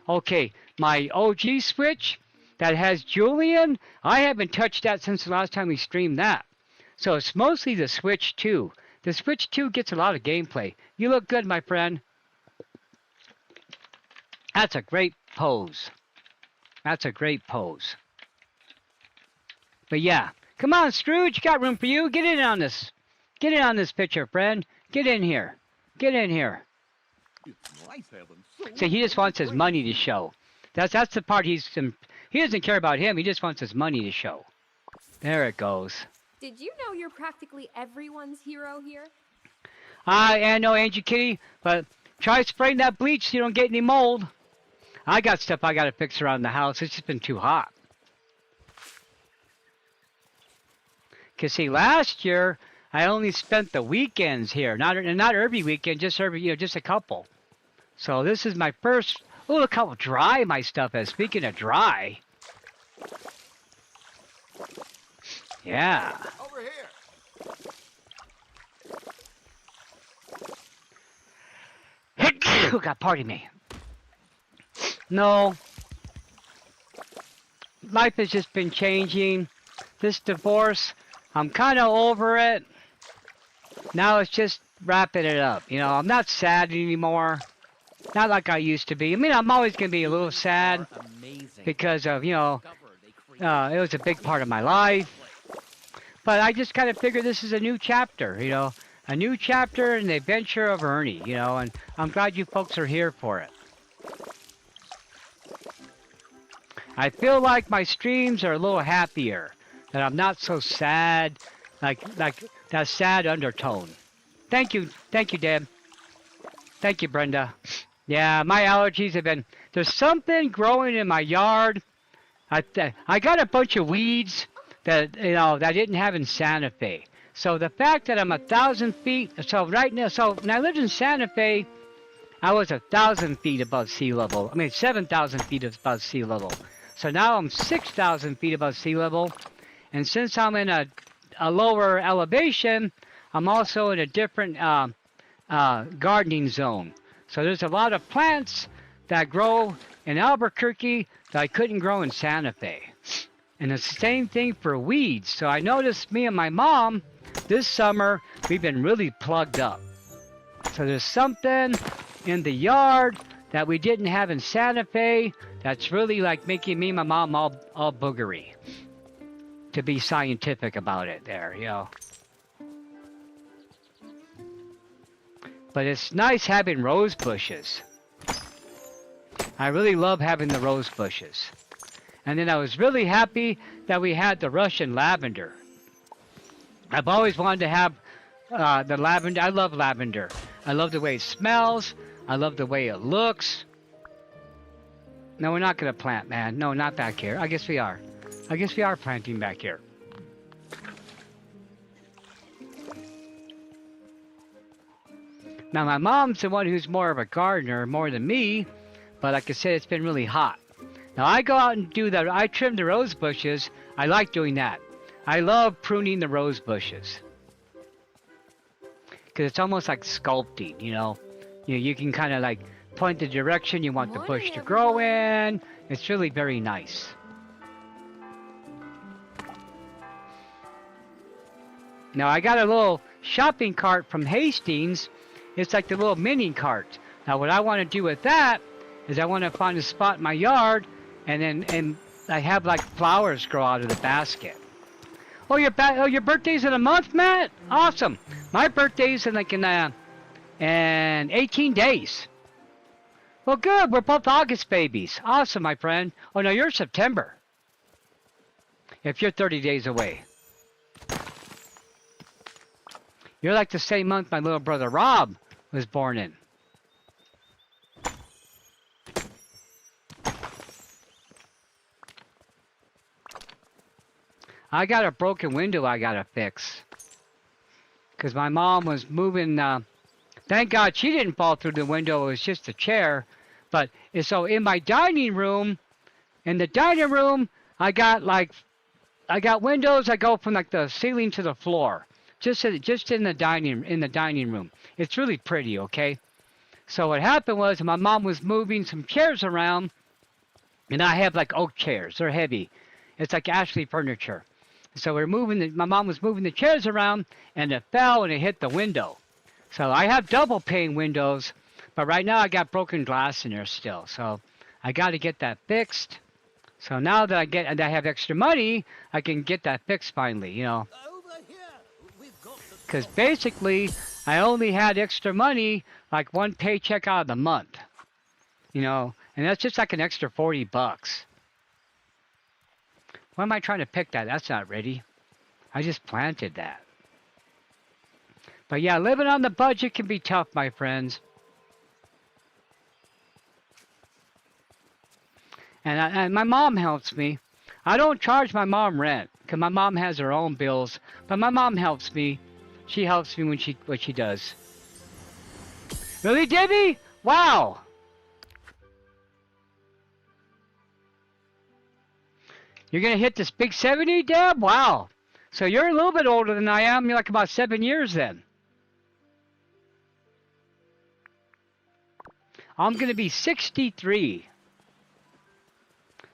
Okay, my OG Switch that has Julian, I haven't touched that since the last time we streamed that. So it's mostly the Switch 2. The Switch 2 gets a lot of gameplay. You look good, my friend. That's a great pose. That's a great pose. But yeah, come on, Scrooge, got room for you. Get in on this. Get in on this picture, friend. Get in here. Get in here. It's nice having so See, he just wants his money to show. That's the part he doesn't care about him. He just wants his money to show. There it goes. Did you know you're practically everyone's hero here? I know, Angie Kitty, but try spraying that bleach so you don't get any mold. I got stuff I got to fix around the house. It's just been too hot. Because, see, last year, I only spent the weekends here. Not every weekend, just a couple. So this is my first... Oh, look how dry my stuff is. Speaking of dry. Yeah. Over here. God, pardon me. No. Life has just been changing. This divorce, I'm kind of over it. Now it's just wrapping it up. You know, I'm not sad anymore. Not like I used to be. I mean, I'm always going to be a little sad because of, you know, it was a big part of my life. But I just kind of figured this is a new chapter, you know, a new chapter in the adventure of Ernie, you know, and I'm glad you folks are here for it. I feel like my streams are a little happier, that I'm not so sad, like that sad undertone. Thank you, Deb. Thank you, Brenda. Yeah, my allergies have been... There's something growing in my yard. I got a bunch of weeds that, you know, that I didn't have in Santa Fe. So the fact that I'm 1,000 feet... So right now... So when I lived in Santa Fe, I was 1,000 feet above sea level. I mean, 7,000 feet above sea level. So now I'm 6,000 feet above sea level. And since I'm in a lower elevation, I'm also in a different gardening zone. So there's a lot of plants that grow in Albuquerque that I couldn't grow in Santa Fe. And it's the same thing for weeds. So I noticed me and my mom, this summer, we've been really plugged up. So there's something in the yard that we didn't have in Santa Fe. That's really like making me and my mom all boogery. To be scientific about it there, you know. But it's nice having rose bushes. I really love having the rose bushes. And then I was really happy that we had the Russian lavender. I've always wanted to have the lavender. I love lavender. I love the way it smells. I love the way it looks. No, we're not going to plant, man. No, not back here. I guess we are. I guess we are planting back here. Now, my mom's the one who's more of a gardener, more than me. But like I said, it's been really hot. Now, I go out and do that. I trim the rose bushes. I like doing that. I love pruning the rose bushes. Because it's almost like sculpting, you know. You can kind of like point the direction you want the bush to grow in. It's really very nice. Now, I got a little shopping cart from Hastings. It's like the little mini cart. Now, what I want to do with that is I want to find a spot in my yard, and I have like flowers grow out of the basket. Oh, your birthday's in a month, Matt? Awesome. My birthday's in 18 days. Well, good. We're both August babies. Awesome, my friend. Oh, no, you're September. If you're 30 days away. You're like the same month my little brother Rob was born in. I got a broken window I gotta fix. Because my mom was moving, thank God she didn't fall through the window, it was just a chair. But, so in my dining room, in the dining room, I got windows that go from like the ceiling to the floor. Just in the dining room. It's really pretty, okay? So what happened was my mom was moving some chairs around, and I have like oak chairs. They're heavy. It's like Ashley furniture. So my mom was moving the chairs around, and it fell and it hit the window. So I have double pane windows, but right now I got broken glass in there still. So I got to get that fixed. So now that I have extra money, I can get that fixed finally, you know. Because basically, I only had extra money, like one paycheck out of the month. You know, and that's just like an extra $40. Why am I trying to pick that? That's not ready. I just planted that. But yeah, living on the budget can be tough, my friends. And my mom helps me. I don't charge my mom rent, because my mom has her own bills. But my mom helps me. She helps me when what she does. Really, Debbie? Wow. You're going to hit this big 70, Deb? Wow. So you're a little bit older than I am. You're like about 7 years then. I'm going to be 63.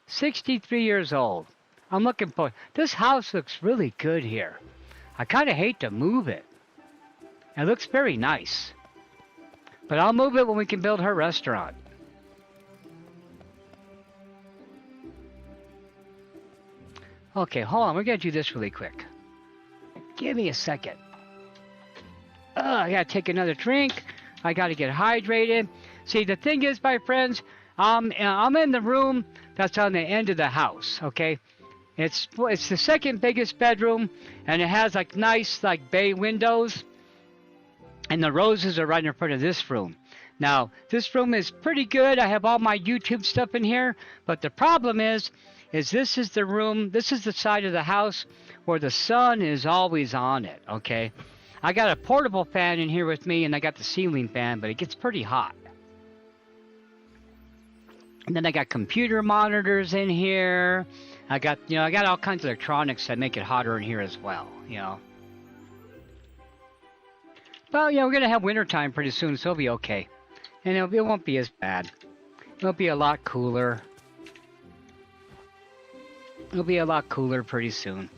63 years old. I'm looking for... This house looks really good here. I kind of hate to move it. It looks very nice. But I'll move it when we can build her restaurant. Okay, hold on. We're going to do this really quick. Give me a second. I got to take another drink. I got to get hydrated. See, the thing is, my friends, I'm in the room that's on the end of the house, okay? It's the second biggest bedroom, and it has like nice like bay windows, and the roses are right in front of this room. Now, this room is pretty good. I have all my YouTube stuff in here, but the problem is this is the room, this is the side of the house where the sun is always on it, okay? I got a portable fan in here with me, and I got the ceiling fan, but it gets pretty hot. And then I got computer monitors in here. I got all kinds of electronics that make it hotter in here as well, you know. Well, we're going to have wintertime pretty soon, so it'll be okay. And it won't be as bad. It'll be a lot cooler. It'll be a lot cooler pretty soon.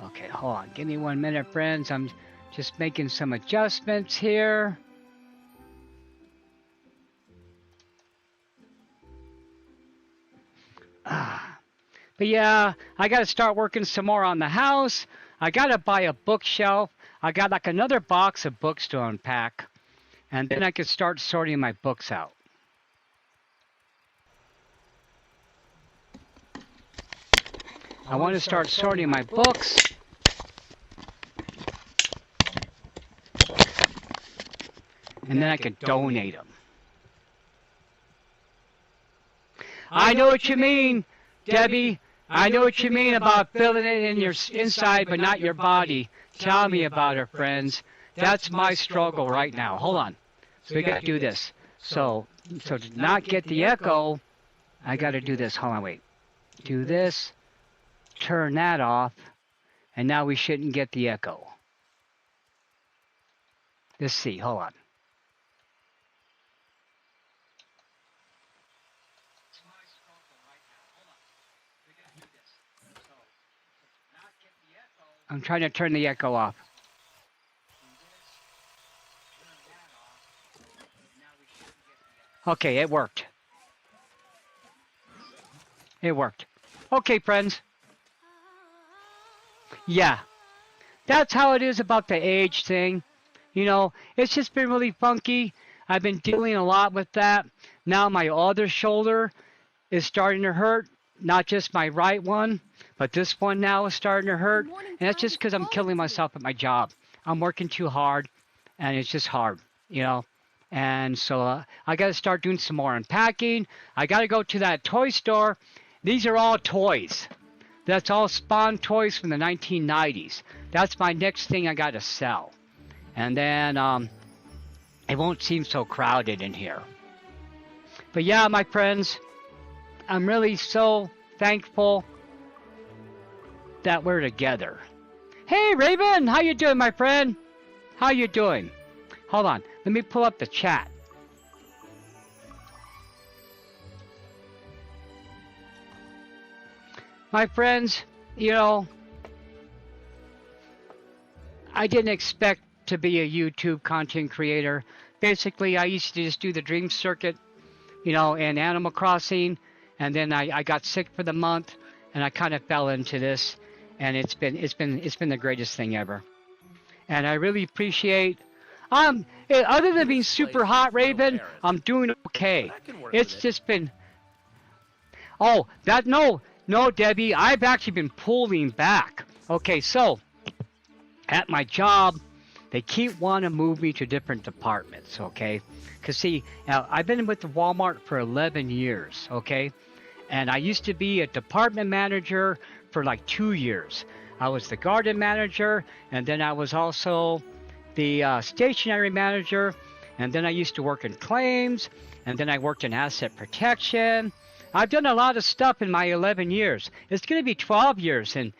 Okay, hold on. Give me 1 minute, friends. I'm Just making some adjustments here. But yeah, I got to start working some more on the house. I got to buy a bookshelf. I got like another box of books to unpack. And then I can start sorting my books out. I want to start sorting my books. And then I can donate them. I know what you mean, Debbie. I know what you mean about filling it in your inside but not your body. Tell me about it, friends. That's my struggle right now. Hold on. So we got to do this. So to not get the echo, I got to do this. Hold on, wait. Do this. Turn that off. And now we shouldn't get the echo. Let's see. Hold on. I'm trying to turn the echo off. Okay, it worked. It worked. Okay, friends. Yeah. That's how it is about the age thing. You know, it's just been really funky. I've been dealing a lot with that. Now my other shoulder is starting to hurt. Not just my right one, but this one now is starting to hurt. And that's just because I'm killing myself at my job. I'm working too hard, and it's just hard, you know. And so I got to start doing some more unpacking. I got to go to that toy store. These are all toys. That's all Spawn toys from the 1990s. That's my next thing I got to sell. And then it won't seem so crowded in here. But yeah, my friends, I'm really so thankful that we're together. Hey, Raven, how you doing, my friend? How you doing? Hold on, let me pull up the chat. My friends, you know, I didn't expect to be a YouTube content creator. Basically, I used to just do the dream circuit, you know, and Animal Crossing. And then I got sick for the month, and I kind of fell into this, and it's been the greatest thing ever. And I really appreciate. Other than being super hot, Raven, I'm doing okay. It's just been. Oh, no, Debbie, I've actually been pulling back. Okay, so at my job, they keep wanting to move me to different departments. Okay, because see, now I've been with the Walmart for 11 years. Okay. And I used to be a department manager for like 2 years. I was the garden manager, and then I was also the stationery manager, and then I used to work in claims, and then I worked in asset protection. I've done a lot of stuff in my 11 years. It's going to be 12 years, and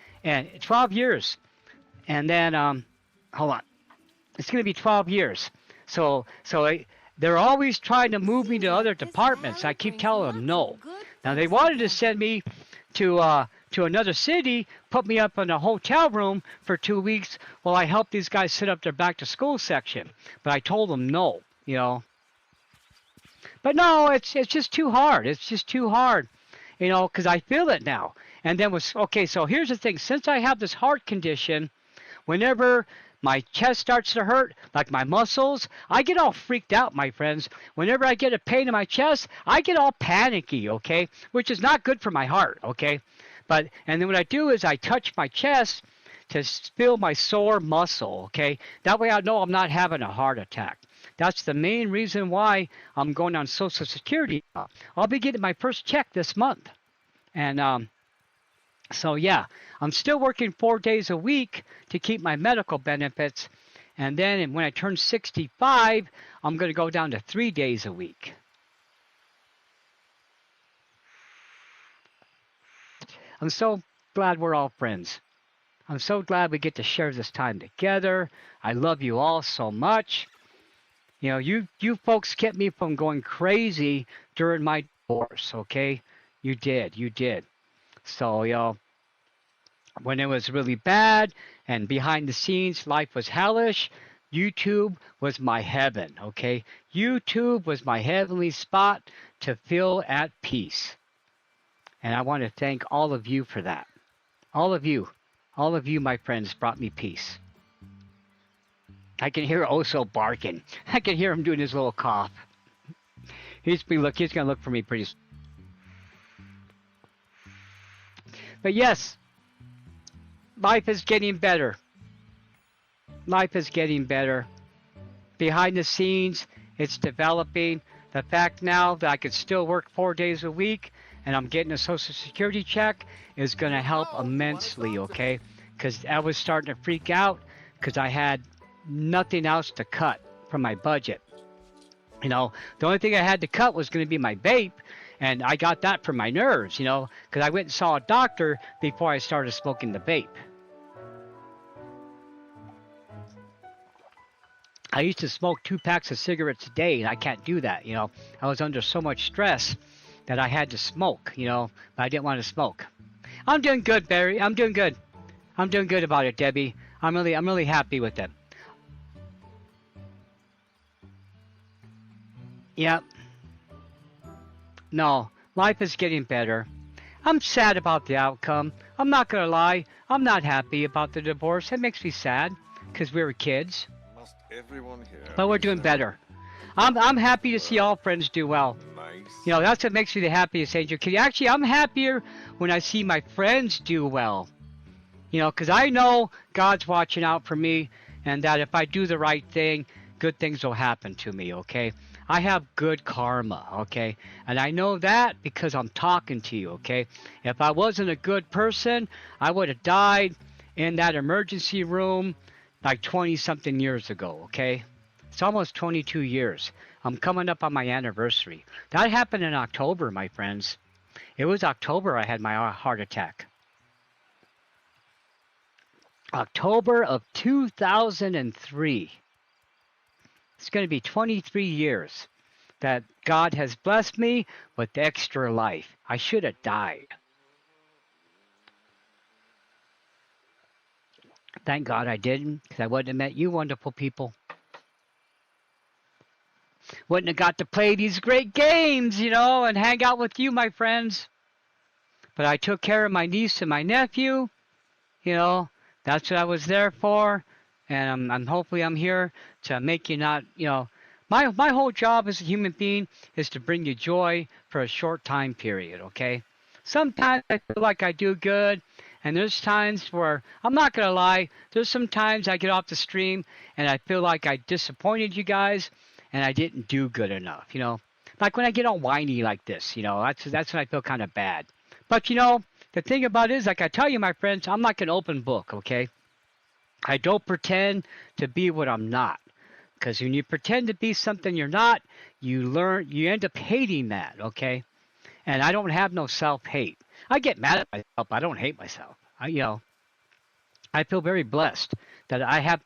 12 years. And then, hold on. It's going to be 12 years. So they're always trying to move me to other departments. I keep telling them no. Now, they wanted to send me to another city, put me up in a hotel room for 2 weeks while I helped these guys set up their back-to-school section. But I told them no, you know. But no, it's just too hard. It's just too hard, you know, because I feel it now. And then okay, so here's the thing. Since I have this heart condition, whenever my chest starts to hurt, like my muscles, I get all freaked out, my friends. Whenever I get a pain in my chest, I get all panicky, okay? Which is not good for my heart, okay? And then what I do is I touch my chest to feel my sore muscle, okay? That way I know I'm not having a heart attack. That's the main reason why I'm going on Social Security. I'll be getting my first check this month. And so, yeah, I'm still working 4 days a week to keep my medical benefits. And then when I turn 65, I'm going to go down to 3 days a week. I'm so glad we're all friends. I'm so glad we get to share this time together. I love you all so much. You know, you folks kept me from going crazy during my divorce, okay? You did. So, you know, When it was really bad and behind the scenes life was hellish, YouTube was my heaven, okay? YouTube was my heavenly spot to feel at peace. And I want to thank all of you for that. All of you, my friends, brought me peace. I can hear Oso barking. I can hear him doing his little cough. He's gonna look for me pretty soon. But yes, life is getting better. Life is getting better. Behind the scenes, it's developing. The fact now that I could still work 4 days a week and I'm getting a Social Security check is going to help immensely, okay? Because I was starting to freak out because I had nothing else to cut from my budget. You know, the only thing I had to cut was going to be my vape, and I got that for my nerves, you know, because I went and saw a doctor before I started smoking the vape. I used to smoke 2 packs of cigarettes a day, and I can't do that, you know. I was under so much stress that I had to smoke, you know, but I didn't want to smoke. I'm doing good, Barry. I'm doing good. I'm doing good about it, Debbie. I'm really happy with it. Yep. No, life is getting better. I'm sad about the outcome. I'm not gonna lie. I'm not happy about the divorce. It makes me sad because we were kids. Must everyone here But we're doing better. I'm happy to see all friends do well. Nice. You know, that's what makes me the happiest, Angel. Actually, I'm happier when I see my friends do well. You know, because I know God's watching out for me, and that if I do the right thing, good things will happen to me, okay? I have good karma, okay? And I know that because I'm talking to you, okay? If I wasn't a good person, I would have died in that emergency room like 20-something years ago, okay? It's almost 22 years. I'm coming up on my anniversary. That happened in October, my friends. It was October I had my heart attack. October of 2003. It's going to be 23 years that God has blessed me with extra life. I should have died. Thank God I didn't, because I wouldn't have met you wonderful people. Wouldn't have got to play these great games, you know, and hang out with you, my friends. But I took care of my niece and my nephew, you know. That's what I was there for, and I'm hopefully I'm here to make you not, you know, my whole job as a human being is to bring you joy for a short time period, okay? Sometimes I feel like I do good, and there's times where, I'm not going to lie, there's some times I get off the stream and I feel like I disappointed you guys and I didn't do good enough, you know? Like when I get all whiny like this, you know, that's when I feel kind of bad. But, you know, the thing about it is, like I tell you, my friends, I'm like an open book, okay? I don't pretend to be what I'm not. Because when you pretend to be something you're not, you end up hating that, okay? And I don't have no self-hate. I get mad at myself, but I don't hate myself. I feel very blessed that I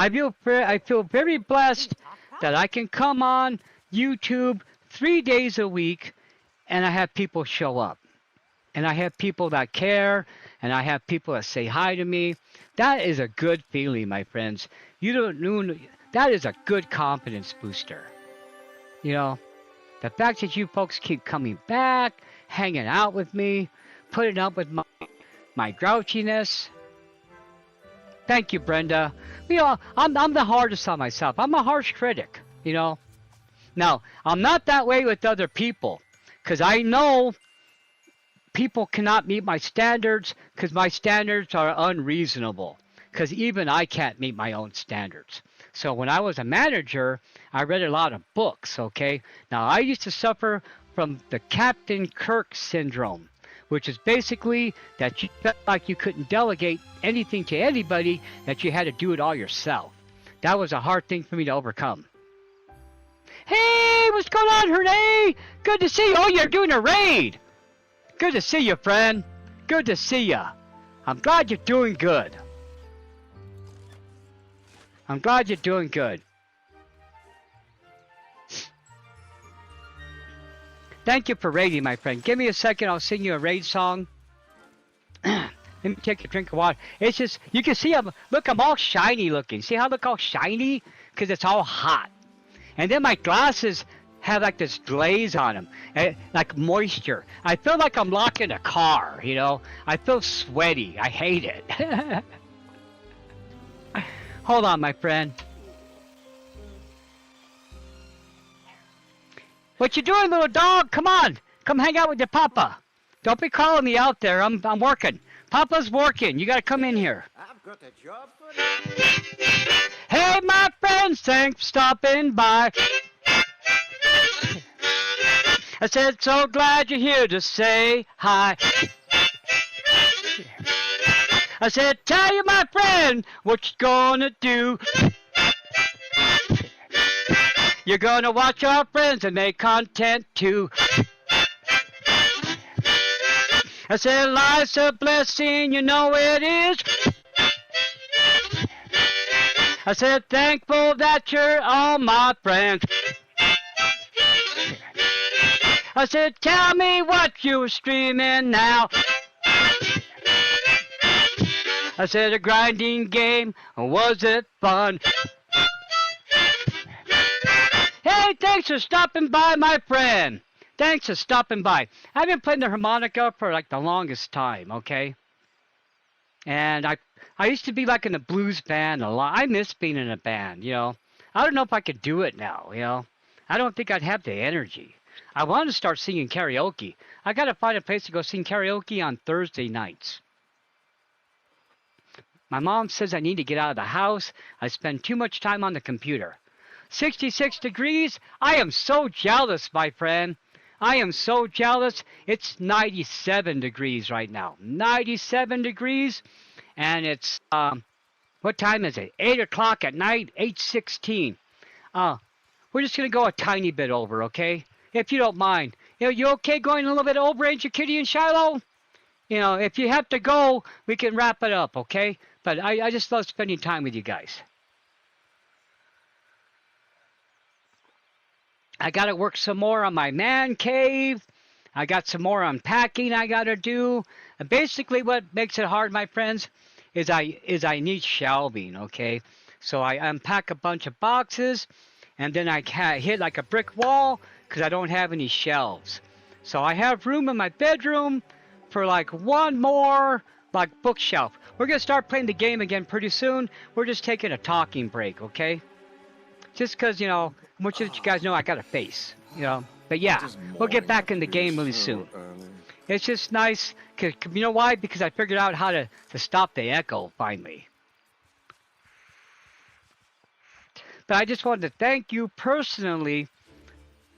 feel very blessed that I can come on YouTube 3 days a week and I have people show up. And I have people that care, and I have people that say hi to me. That is a good feeling, my friends. You don't know, that is a good confidence booster. You know, the fact that you folks keep coming back, hanging out with me, putting up with my grouchiness. Thank you, Brenda. You know, I'm the hardest on myself. I'm a harsh critic, you know. Now, I'm not that way with other people, because I know people cannot meet my standards because my standards are unreasonable, because even I can't meet my own standards. So when I was a manager, I read a lot of books, okay? Now, I used to suffer from the Captain Kirk syndrome, which is basically that you felt like you couldn't delegate anything to anybody, that you had to do it all yourself. That was a hard thing for me to overcome. Hey, what's going on, Hernay? Good to see you. Oh, you're doing a raid. Good to see you, friend. Good to see you. I'm glad you're doing good. I'm glad you're doing good. Thank you for raiding, my friend. Give me a second. I'll sing you a raid song. Let me take a drink of water. It's just, you can see look, I'm all shiny looking. See how I look all shiny? Because it's all hot. And then my glasses have like this glaze on them, like moisture. I feel like I'm locked in a car, you know? I feel sweaty. I hate it. Hold on, my friend. What you doing, little dog? Come on. Come hang out with your papa. Don't be calling me out there. I'm working. Papa's working. You got to come in here. I've got a job for you. Hey, my friends, thanks for stopping by. I said, so glad you're here to say hi. I said, tell you, my friend, what you gonna do. You're gonna watch our friends and make content too. I said, life's a blessing, you know it is. I said, thankful that you're all my friends. I said, tell me what you're streaming now. I said, a grinding game, was it fun? Hey, thanks for stopping by, my friend. Thanks for stopping by. I've been playing the harmonica for like the longest time, okay? And I used to be like in a blues band a lot. I miss being in a band, you know. I don't know if I could do it now, you know. I don't think I'd have the energy. I want to start singing karaoke. I got to find a place to go sing karaoke on Thursday nights. My mom says I need to get out of the house. I spend too much time on the computer. 66 degrees? I am so jealous, my friend. I am so jealous. It's 97 degrees right now. 97 degrees. And it's, what time is it? 8 o'clock at night, 8:16. We're just going to go a tiny bit over, okay? If you don't mind. You know, you okay going a little bit over, ain't you, Kitty and Shiloh? You know, if you have to go, we can wrap it up, okay? But I just love spending time with you guys. I got to work some more on my man cave. I got some more unpacking I got to do. And basically what makes it hard, my friends, is I need shelving, okay? So I unpack a bunch of boxes, and then I hit like a brick wall because I don't have any shelves. So I have room in my bedroom for like one more like bookshelf. We're going to start playing the game again pretty soon. We're just taking a talking break, okay? Just because, you know, I want you guys know I got a face, you know. But yeah, we'll get back in the game really soon. It's just nice, cause you know why? Because I figured out how to stop the echo finally. But I just wanted to thank you personally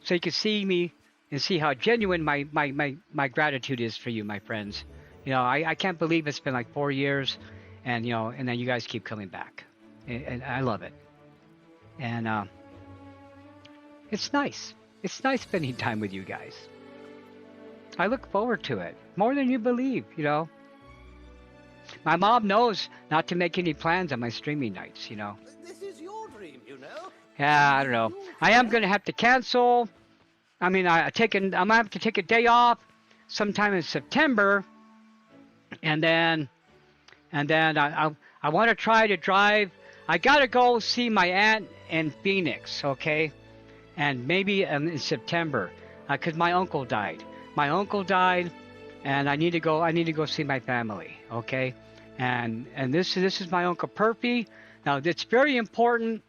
so you can see me and see how genuine my gratitude is for you, my friends. You know, I can't believe it's been like 4 years, and you know, and then you guys keep coming back. And I love it. And it's nice. It's nice spending time with you guys. I look forward to it more than you believe, you know. My mom knows not to make any plans on my streaming nights, you know. This is your dream, you know. Yeah, I don't know. I am going to have to cancel. I mean, I'm going to have to take a day off sometime in September. And then I want to try to drive. I got to go see my aunt in Phoenix, okay? And maybe in September, because my uncle died. My uncle died, and I need to go see my family, okay? And this is my Uncle Perpy. Now, it's very important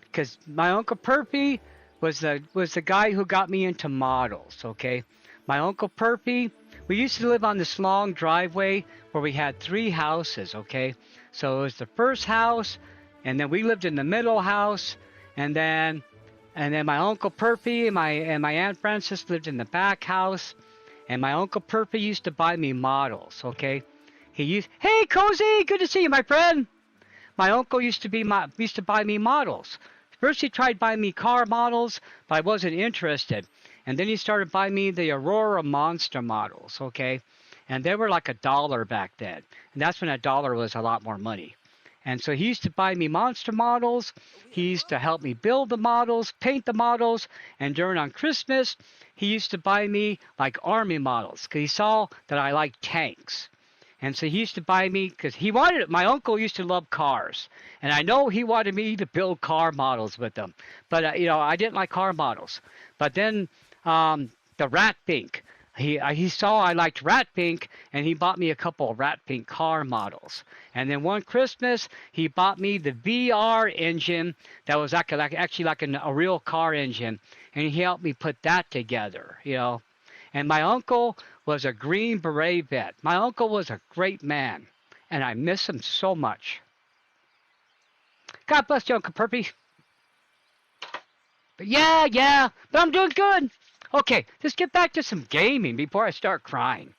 because my Uncle Perpy was the guy who got me into models, okay? My Uncle Perpy, we used to live on this long driveway where we had 3 houses, okay? So it was the first house, and then we lived in the middle house, and then my Uncle Perpy and my Aunt Frances lived in the back house, and my Uncle Perpy used to buy me models, okay? Hey, Cozy, good to see you, my friend. My uncle used to buy me models. First he tried buying me car models, but I wasn't interested. And then he started buying me the Aurora Monster models, okay? And they were like $1 back then. And that's when $1 was a lot more money. And so he used to buy me monster models. He used to help me build the models, paint the models. And on Christmas, he used to buy me like army models because he saw that I liked tanks. And so he used to buy me, because he wanted it. My uncle used to love cars. And I know he wanted me to build car models with them. But, I didn't like car models. But then the Rat Pink, he saw I liked Rat Pink, and he bought me a couple of Rat Pink car models. And then one Christmas, he bought me the VR engine that was actually like a real car engine. And he helped me put that together, And my uncle was a Green Beret vet. My uncle was a great man, and I miss him so much. God bless you, Uncle Perpy. But yeah, but I'm doing good. Okay, let's get back to some gaming before I start crying.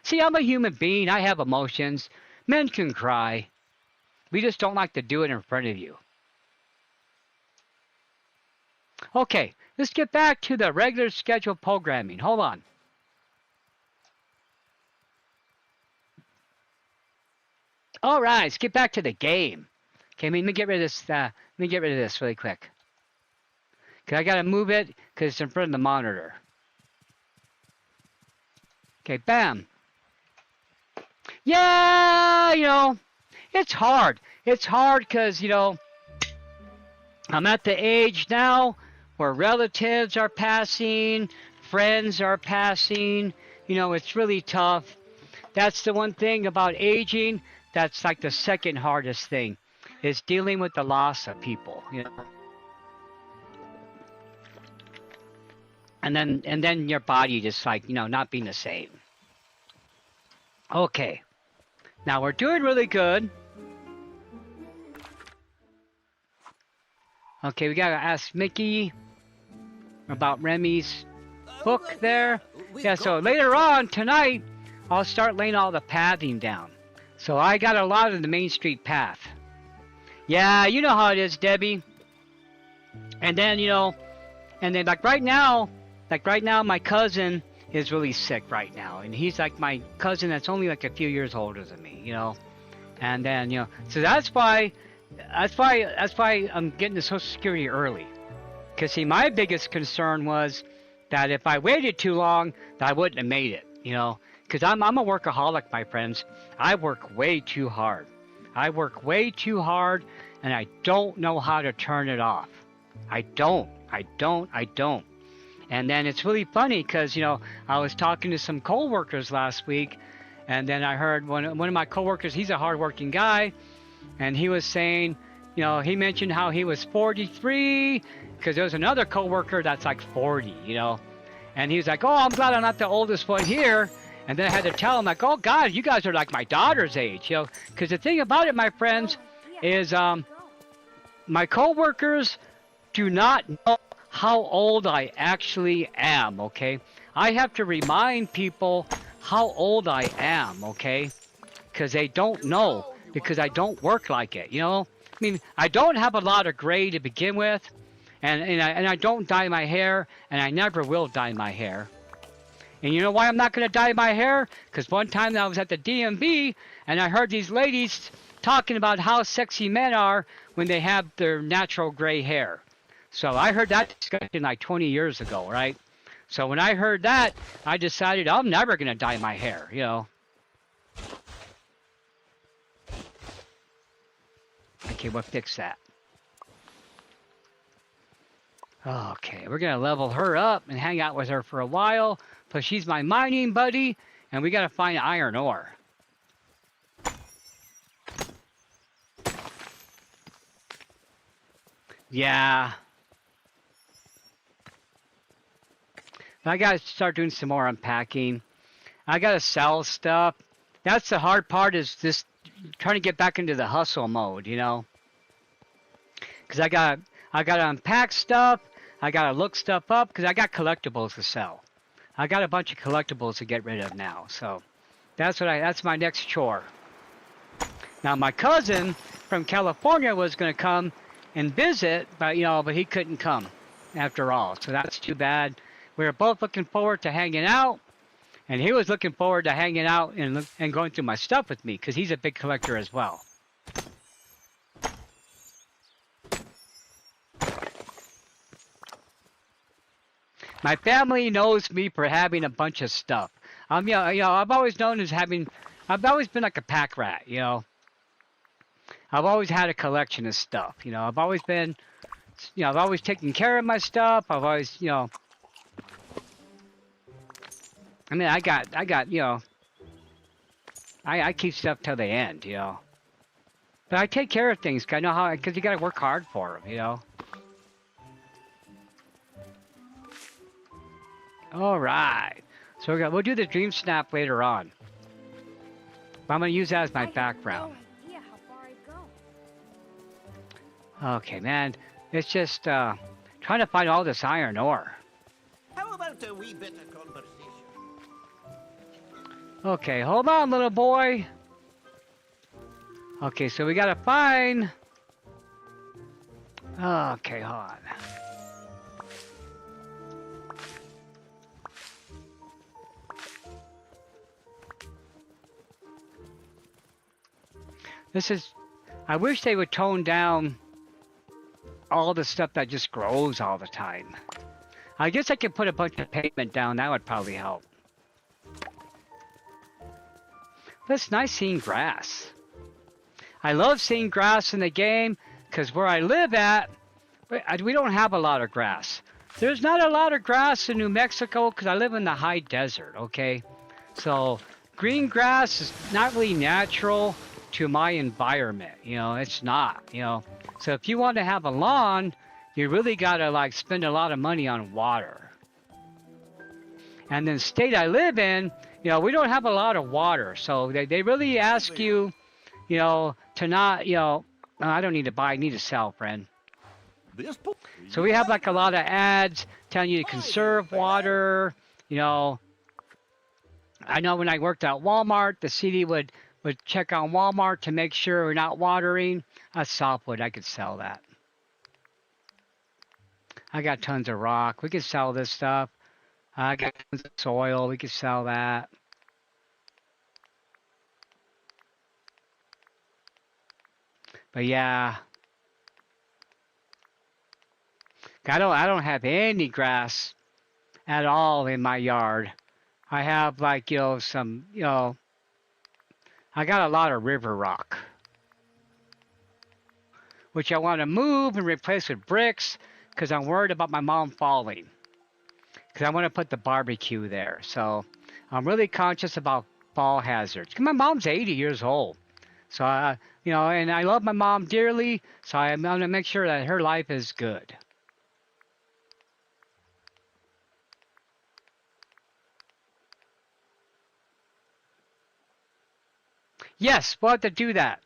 See, I'm a human being. I have emotions. Men can cry. We just don't like to do it in front of you. Okay, let's get back to the regular scheduled programming. Hold on. All right, let's get back to the game. Okay, let me get rid of this. Let me get rid of this really quick. Cause I gotta move it because it's in front of the monitor. Okay, bam. Yeah, it's hard. It's hard because I'm at the age now where relatives are passing, friends are passing. It's really tough. That's the one thing about aging. That's like the second hardest thing, is dealing with the loss of people, And then your body just like, not being the same. Okay. Now we're doing really good. Okay, we gotta ask Mickey about Remy's book there. Yeah, so later on tonight, I'll start laying all the pathing down. So I got a lot of the Main Street path. Yeah, you know how it is, Debbie. And then, like right now, my cousin is really sick right now. And he's like my cousin that's only like a few years older than me, And then, so that's why I'm getting the Social Security early. Because, see, my biggest concern was that if I waited too long, that I wouldn't have made it, Because I'm a workaholic, my friends. I work way too hard. And I don't know how to turn it off. I don't. And then it's really funny because, I was talking to some coworkers last week, and then I heard one of my coworkers, he's a hardworking guy, and he was saying, he mentioned how he was 43, because there was another coworker that's like 40, And he was like, oh, I'm glad I'm not the oldest one here. And then I had to tell him, like, oh, God, you guys are like my daughter's age, Because the thing about it, my friends, is my coworkers do not know how old I actually am, okay? I have to remind people how old I am, okay? Because they don't know, because I don't work like it, I mean, I don't have a lot of gray to begin with, and I don't dye my hair, and I never will dye my hair. And you know why I'm not going to dye my hair? Because one time I was at the DMV, and I heard these ladies talking about how sexy men are when they have their natural gray hair. So I heard that discussion like 20 years ago, right? So when I heard that, I decided I'm never going to dye my hair, Okay, we'll fix that. Okay, we're going to level her up and hang out with her for a while. Plus, she's my mining buddy, and we got to find iron ore. Yeah. I got to start doing some more unpacking. I got to sell stuff. That's the hard part, is just trying to get back into the hustle mode, Because I got to unpack stuff. I got to look stuff up because I got collectibles to sell. I got a bunch of collectibles to get rid of now. So that's my next chore. Now my cousin from California was going to come and visit, but but he couldn't come after all. So that's too bad. We were both looking forward to hanging out, and he was looking forward to hanging out and going through my stuff with me because he's a big collector as well. My family knows me for having a bunch of stuff. I've always known as having I've always been like a pack rat, you know. I've always had a collection of stuff, you know. I've always been, you know, I've always taken care of my stuff. I've always, you know. I mean, I got, you know. I keep stuff till the end, you know. But I take care of things. 'Cause I know how, because you got to work hard for them, you know. All right. So we'll do the dream snap later on. But I'm going to use that as my background. I have no idea how far I'd go. Okay, man. It's just trying to find all this iron ore. How about a wee bit of conversation? Okay, hold on, little boy. Okay, so we got to find... Okay, hold on. This is... I wish they would tone down all the stuff that just grows all the time. I guess I could put a bunch of pavement down. That would probably help. But it's nice seeing grass. I love seeing grass in the game because where I live at, we don't have a lot of grass. There's not a lot of grass in New Mexico because I live in the high desert, okay? So green grass is not really natural to my environment, you know, it's not, you know. So if you want to have a lawn, you really got to like spend a lot of money on water. And then the state I live in, you know, we don't have a lot of water. So they really ask you, you know, to not, you know, I don't need to buy, I need to sell, friend. So we have like a lot of ads telling you to conserve water, you know. I know when I worked at Walmart, the city would check on Walmart to make sure we're not watering. That's softwood, I could sell that. I got tons of rock, we could sell this stuff. I got tons of soil, we could sell that. But yeah. I don't have any grass at all in my yard. I have like, you know, some, you know, I got a lot of river rock, which I want to move and replace with bricks because I'm worried about my mom falling. Because I want to put the barbecue there. So I'm really conscious about fall hazards. 'Cause my mom's 80 years old. So, you know, and I love my mom dearly. So I'm going to make sure that her life is good. Yes, we'll have to do that.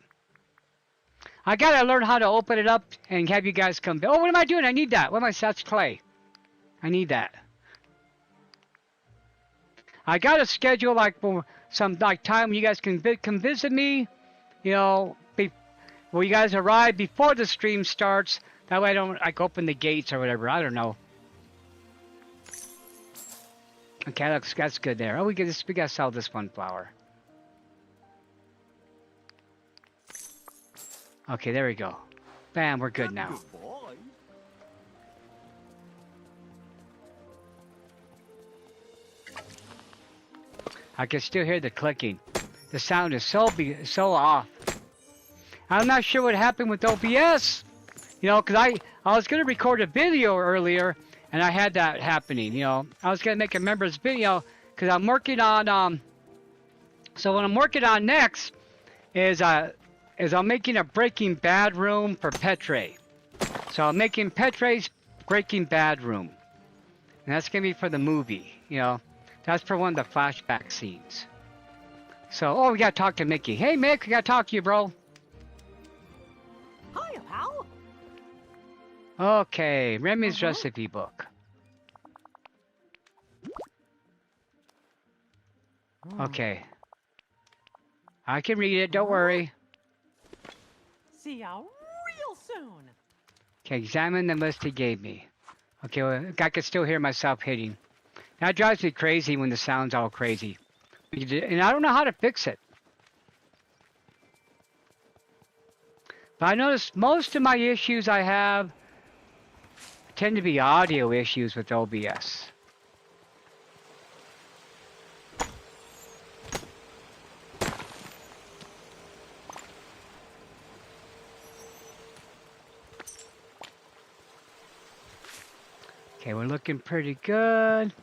I gotta learn how to open it up and have you guys come. Oh, what am I doing? I need that. What am I? That's clay. I need that. I gotta schedule like some like time when you guys can come visit me. You know, when you guys arrive before the stream starts. That way I don't like open the gates or whatever. I don't know. Okay, that's good there. Oh, we gotta sell this one flower. Okay, there we go. Bam, we're good now. I can still hear the clicking. The sound is so off. I'm not sure what happened with OBS. You know, because I was going to record a video earlier, and I had that happening, you know. I was going to make a members video, because I'm working on, so what I'm working on next is I'm making a Breaking Bad room for Petre. So I'm making Petre's Breaking Bad room. And that's going to be for the movie, you know. That's for one of the flashback scenes. So, oh, we got to talk to Mickey. Hey, Mick, we got to talk to you, bro. Hiya, pal. Okay, Remy's recipe book. Okay. I can read it, don't worry. See ya real soon. Okay, examine the list he gave me. Okay, well, I can still hear myself hitting. That drives me crazy when the sound's all crazy. And I don't know how to fix it. But I noticed most of my issues I have tend to be audio issues with OBS. Okay, we're looking pretty good.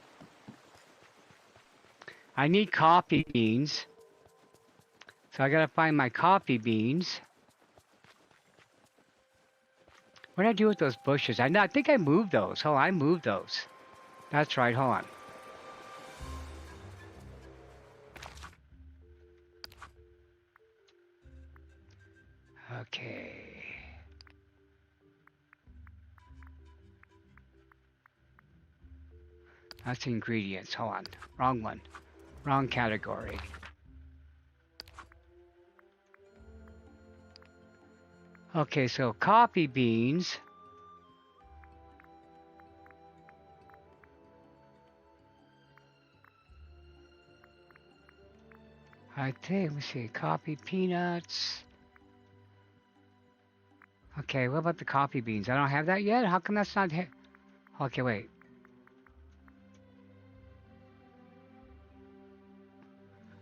I need coffee beans. So I gotta find my coffee beans. What did I do with those bushes? I think I moved those. Oh, I moved those. That's right, hold on. Okay. That's ingredients. Hold on. Wrong one. Wrong category. Okay, so coffee beans. I think, let me see, coffee peanuts. Okay, what about the coffee beans? I don't have that yet? How come that's not here? Okay, wait.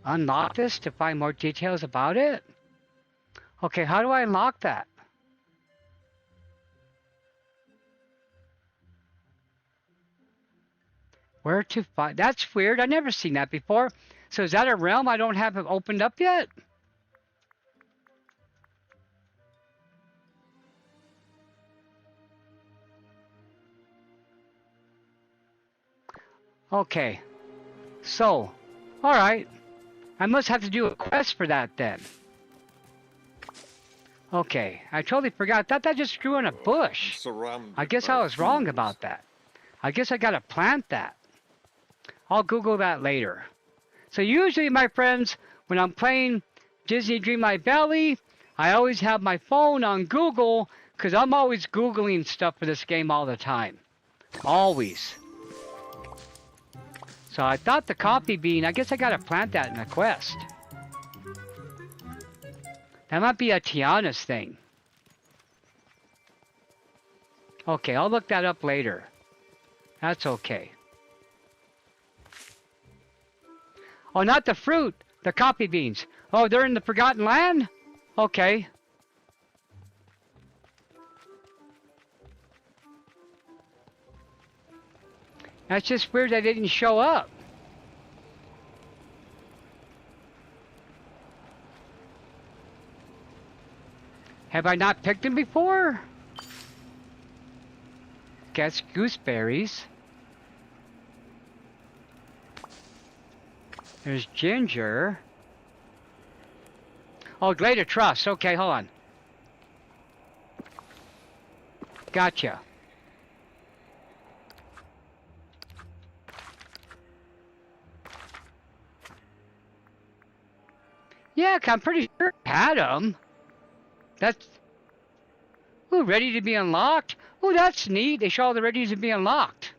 Unlock this to find more details about it? Okay, how do I unlock that? Where to find? That's weird. I've never seen that before. So is that a realm I don't have it opened up yet? Okay. So, alright. I must have to do a quest for that then. Okay, I totally forgot. I thought that just grew in a bush. I guess I was wrong about that. I guess I gotta plant that. I'll Google that later. So usually, my friends, when I'm playing Disney Dreamlight Valley, I always have my phone on Google because I'm always Googling stuff for this game all the time. Always. So I thought the coffee bean, I guess I gotta plant that in a quest. That might be a Tiana's thing. Okay, I'll look that up later. That's okay. Oh, not the fruit, the coffee beans. Oh, they're in the Forgotten Land? Okay. That's just weird they didn't show up. Have I not picked them before? Guess gooseberries. There's ginger. Oh, Glade of Trust. Okay, hold on. Gotcha. Yeah, I'm pretty sure I had them. That's... Ooh, ready to be unlocked? Ooh, that's neat. They show all the ready to be unlocked.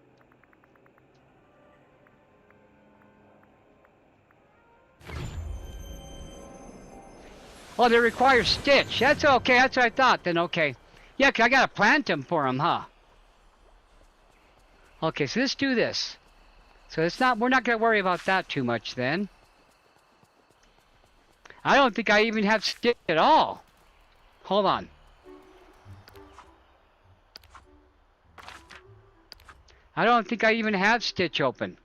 Oh, they require Stitch. That's okay. That's what I thought. Then okay. Yeah, 'cause I gotta plant them for them, huh? Okay, so let's do this. So it's not. We're not gonna worry about that too much then. I don't think I even have Stitch at all. Hold on. I don't think I even have Stitch open.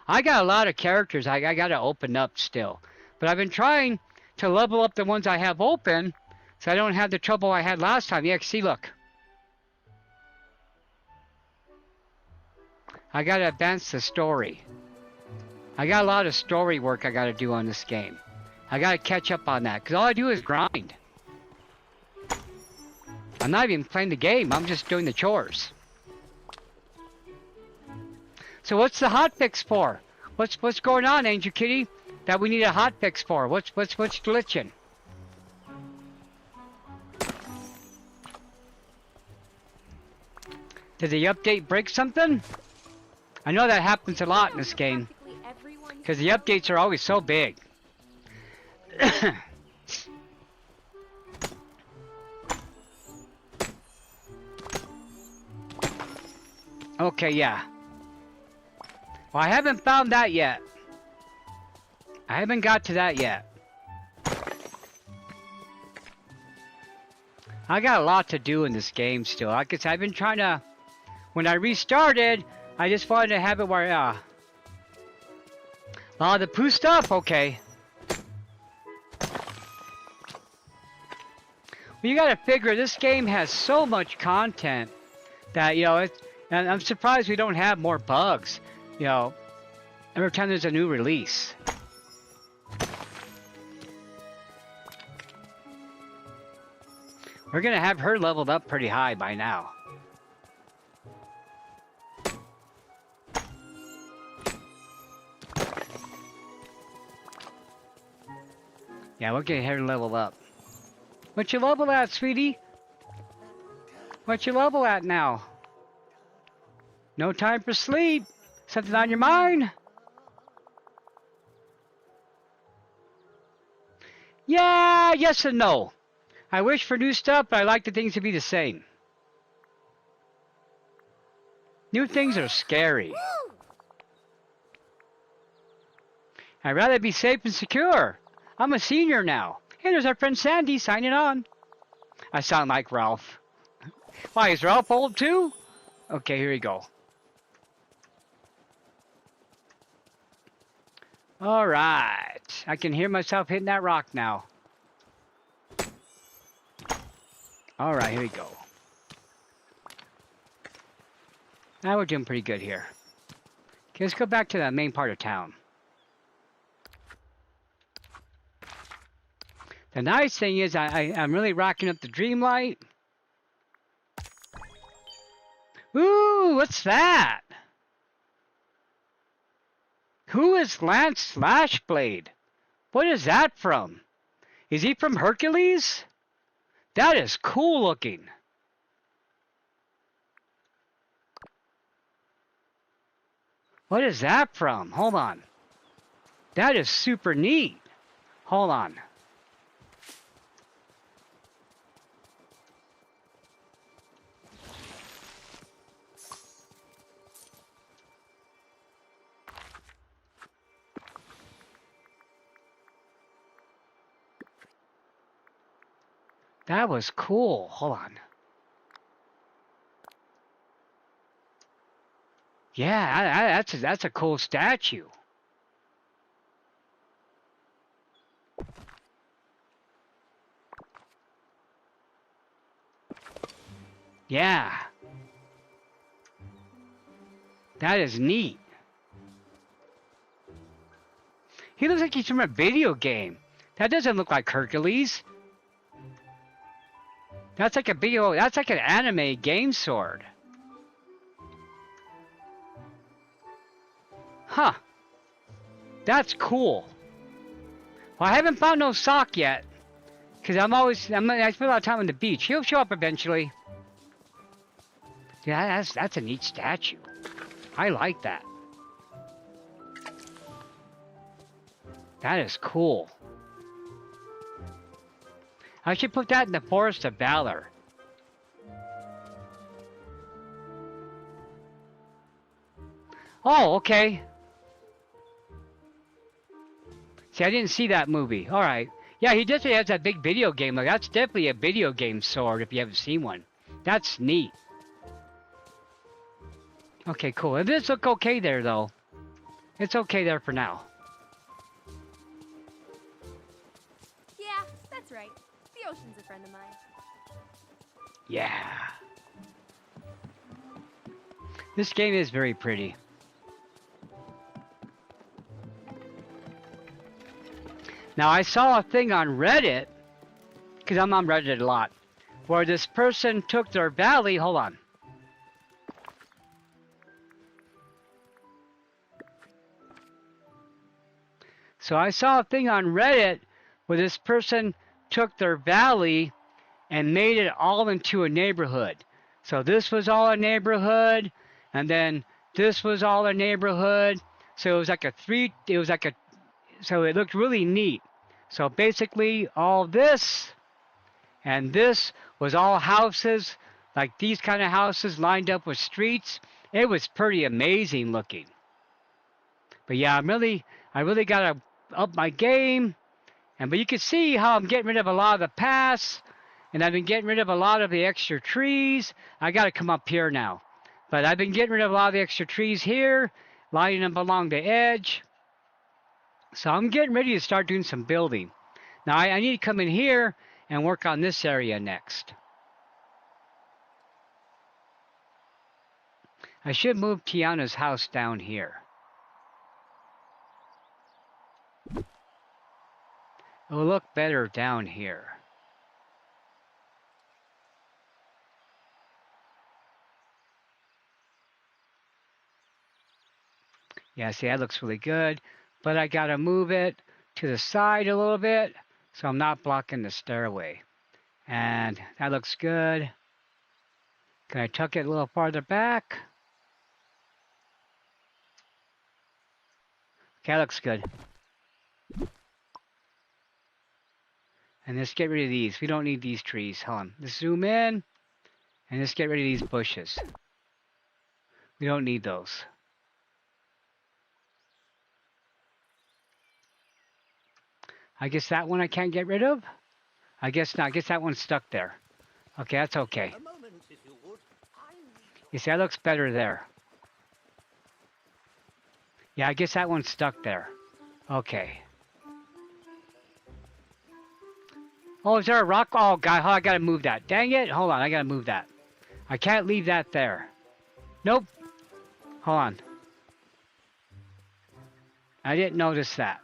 I got a lot of characters I gotta open up still. But I've been trying to level up the ones I have open so I don't have the trouble I had last time. Yeah, see, look. I gotta advance the story. I got a lot of story work I gotta do on this game. I gotta catch up on that, because all I do is grind. I'm not even playing the game, I'm just doing the chores. So what's the hotfix for? What's going on, Angel Kitty? That we need a hotfix for? What's glitching? Did the update break something? I know that happens a lot in this game. Because the updates are always so big. Okay, yeah. Well, I haven't found that yet. I haven't got to that yet. I got a lot to do in this game still. Like I said, I've been trying to when I restarted, I just wanted to have it where, the poo stuff, okay. Well, you gotta figure this game has so much content that, you know, and I'm surprised we don't have more bugs, you know, every time there's a new release. We're gonna have her leveled up pretty high by now. Yeah, we'll get her leveled up. What you level at, sweetie? What you level at now? No time for sleep. Something on your mind? Yeah, yes and no. I wish for new stuff, but I like the things to be the same. New things are scary. I'd rather be safe and secure. I'm a senior now. Hey, there's our friend Sandy signing on. I sound like Ralph. Why, is Ralph old too? Okay, here we go. Alright. I can hear myself hitting that rock now. Alright, here we go. Now we're doing pretty good here. Okay, let's go back to the main part of town. The nice thing is I'm really rocking up the Dreamlight. Ooh, what's that? Who is Lance Slashblade? What is that from? Is he from Hercules? That is cool looking. What is that from? Hold on. That is super neat. Hold on. That was cool. Hold on. Yeah, that's a cool statue. Yeah. That is neat. He looks like he's from a video game. That doesn't look like Hercules. That's like a video, that's like an anime game sword. Huh. That's cool. Well, I haven't found no sock yet. Because I spend a lot of time on the beach. He'll show up eventually. Yeah, that's a neat statue. I like that. That is cool. I should put that in the Forest of Valor. Oh, okay. See, I didn't see that movie. Alright. Yeah, he definitely has that big video game. Like, that's definitely a video game sword if you haven't seen one. That's neat. Okay, cool. It does look okay there, though. It's okay there for now. Yeah, that's right. The ocean's a friend of mine. Yeah. This game is very pretty. Now, I saw a thing on Reddit, because I'm on Reddit a lot, where this person took their valley, hold on. So I saw a thing on Reddit where this person took their valley and made it all into a neighborhood. So this was all a neighborhood, and then this was all a neighborhood. So it was like so it looked really neat. So basically all this and this was all houses, like these kind of houses lined up with streets. It was pretty amazing looking. But yeah, I really gotta up my game. But you can see how I'm getting rid of a lot of the paths, and I've been getting rid of a lot of the extra trees. I gotta come up here now. But I've been getting rid of a lot of the extra trees here, lining them along the edge. So I'm getting ready to start doing some building. Now I need to come in here and work on this area next. I should move Tiana's house down here. It will look better down here. Yeah, see, that looks really good. But I got to move it to the side a little bit so I'm not blocking the stairway. And that looks good. Can I tuck it a little farther back? Okay, that looks good. And let's get rid of these. We don't need these trees. Hold on. Let's zoom in. And let's get rid of these bushes. We don't need those. I guess that one I can't get rid of? I guess not. I guess that one's stuck there. Okay, that's okay. A moment, if you would. You see, that looks better there. Yeah, I guess that one's stuck there. Okay. Oh, is there a rock? Oh, God, I gotta move that. Dang it. Hold on, I gotta move that. I can't leave that there. Nope. Hold on. I didn't notice that.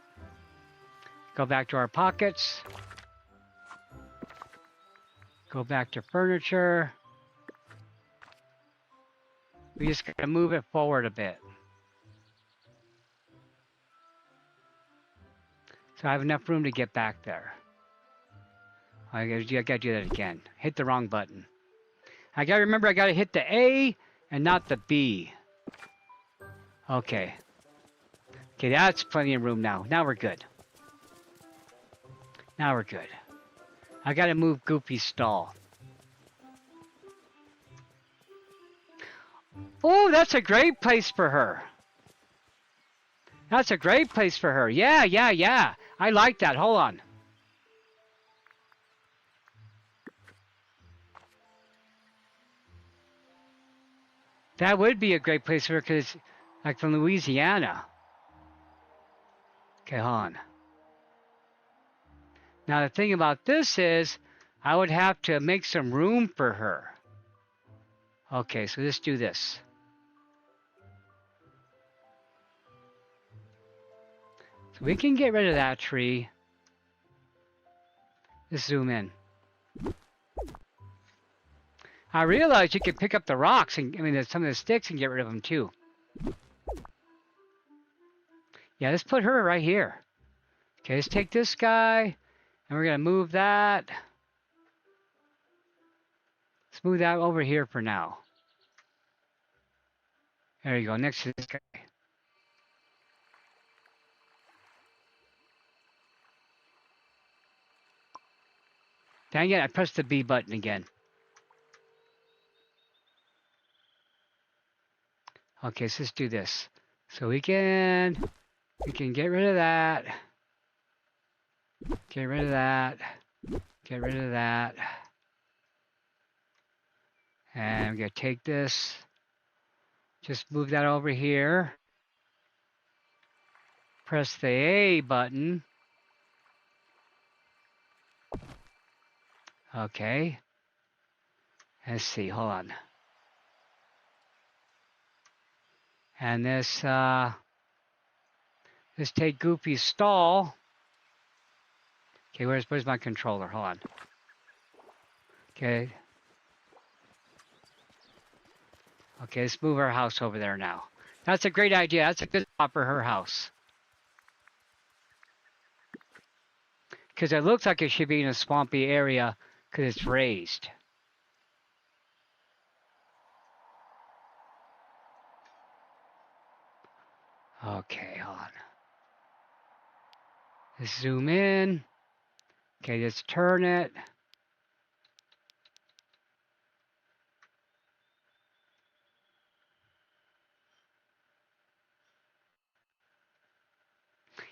Go back to our pockets. Go back to furniture. We just gotta move it forward a bit. So I have enough room to get back there. I gotta do that again. Hit the wrong button. I gotta remember I gotta hit the A and not the B. Okay. Okay, that's plenty of room now. Now we're good. Now we're good. I gotta move Goofy's stall. Oh, that's a great place for her. That's a great place for her. Yeah, yeah, yeah. I like that. Hold on. That would be a great place for her because it's like from Louisiana. Okay, hold on. Now the thing about this is I would have to make some room for her. Okay, so let's do this. So we can get rid of that tree. Let's zoom in. I realized you can pick up the rocks and some of the sticks and get rid of them too. Yeah, let's put her right here. Okay, let's take this guy and we're gonna move that. Let's move that over here for now. There you go, next to this guy. Dang it, I pressed the B button again. Okay, so let's do this. So we can get rid of that. Get rid of that. Get rid of that. And I'm gonna take this. Just move that over here. Press the A button. Okay. Let's see, hold on. And this, let's take Goofy's stall. Okay, where's my controller? Hold on. Okay. Okay, let's move our house over there now. That's a great idea. That's a good spot for her house. Because it looks like it should be in a swampy area because it's raised. Okay, hold on. Let's zoom in. Okay, let's turn it.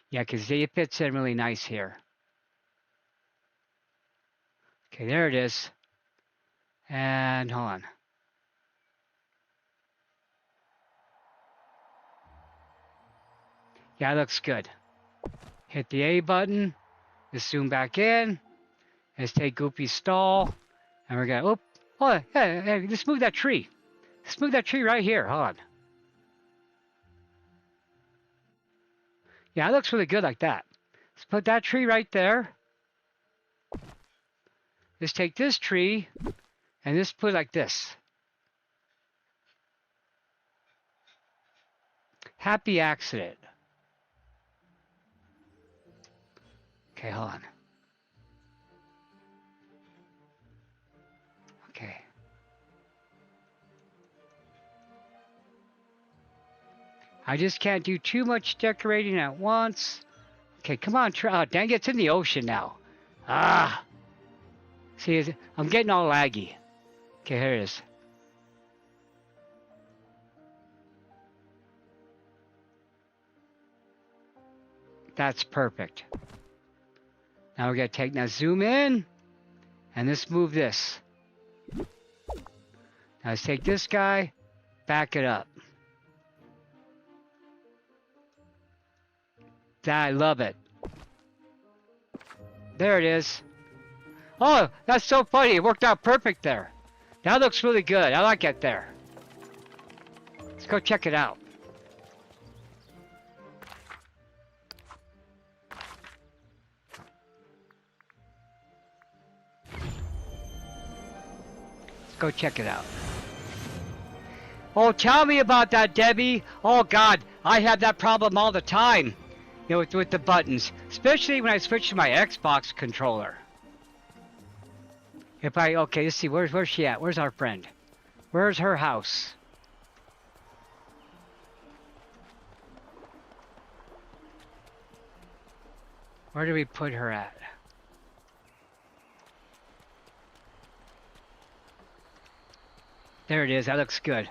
Yeah, because it fits in really nice here. Okay, there it is. And hold on. Yeah, it looks good. Hit the A button. Let's zoom back in. Let's take Goopy's stall. And we're gonna, oh, yeah, let's move that tree. Let's move that tree right here. Hold on. Yeah, it looks really good like that. Let's put that tree right there. Let's take this tree and let's put it like this. Happy accident. Okay, hold on. Okay. I just can't do too much decorating at once. Okay, come on. Oh, dang, it's in the ocean now. Ah. See, I'm getting all laggy. Okay, here it is. That's perfect. Now we're going to take, now zoom in, and let's move this. Now let's take this guy, back it up. I love it. There it is. Oh, that's so funny. It worked out perfect there. That looks really good. I like it there. Let's go check it out. Let's go check it out. Oh, tell me about that, Debbie. Oh, God. I have that problem all the time. You know, with the buttons. Especially when I switch to my Xbox controller. Okay, let's see, where's she at? Where's our friend? Where's her house? Where do we put her at? There it is, that looks good.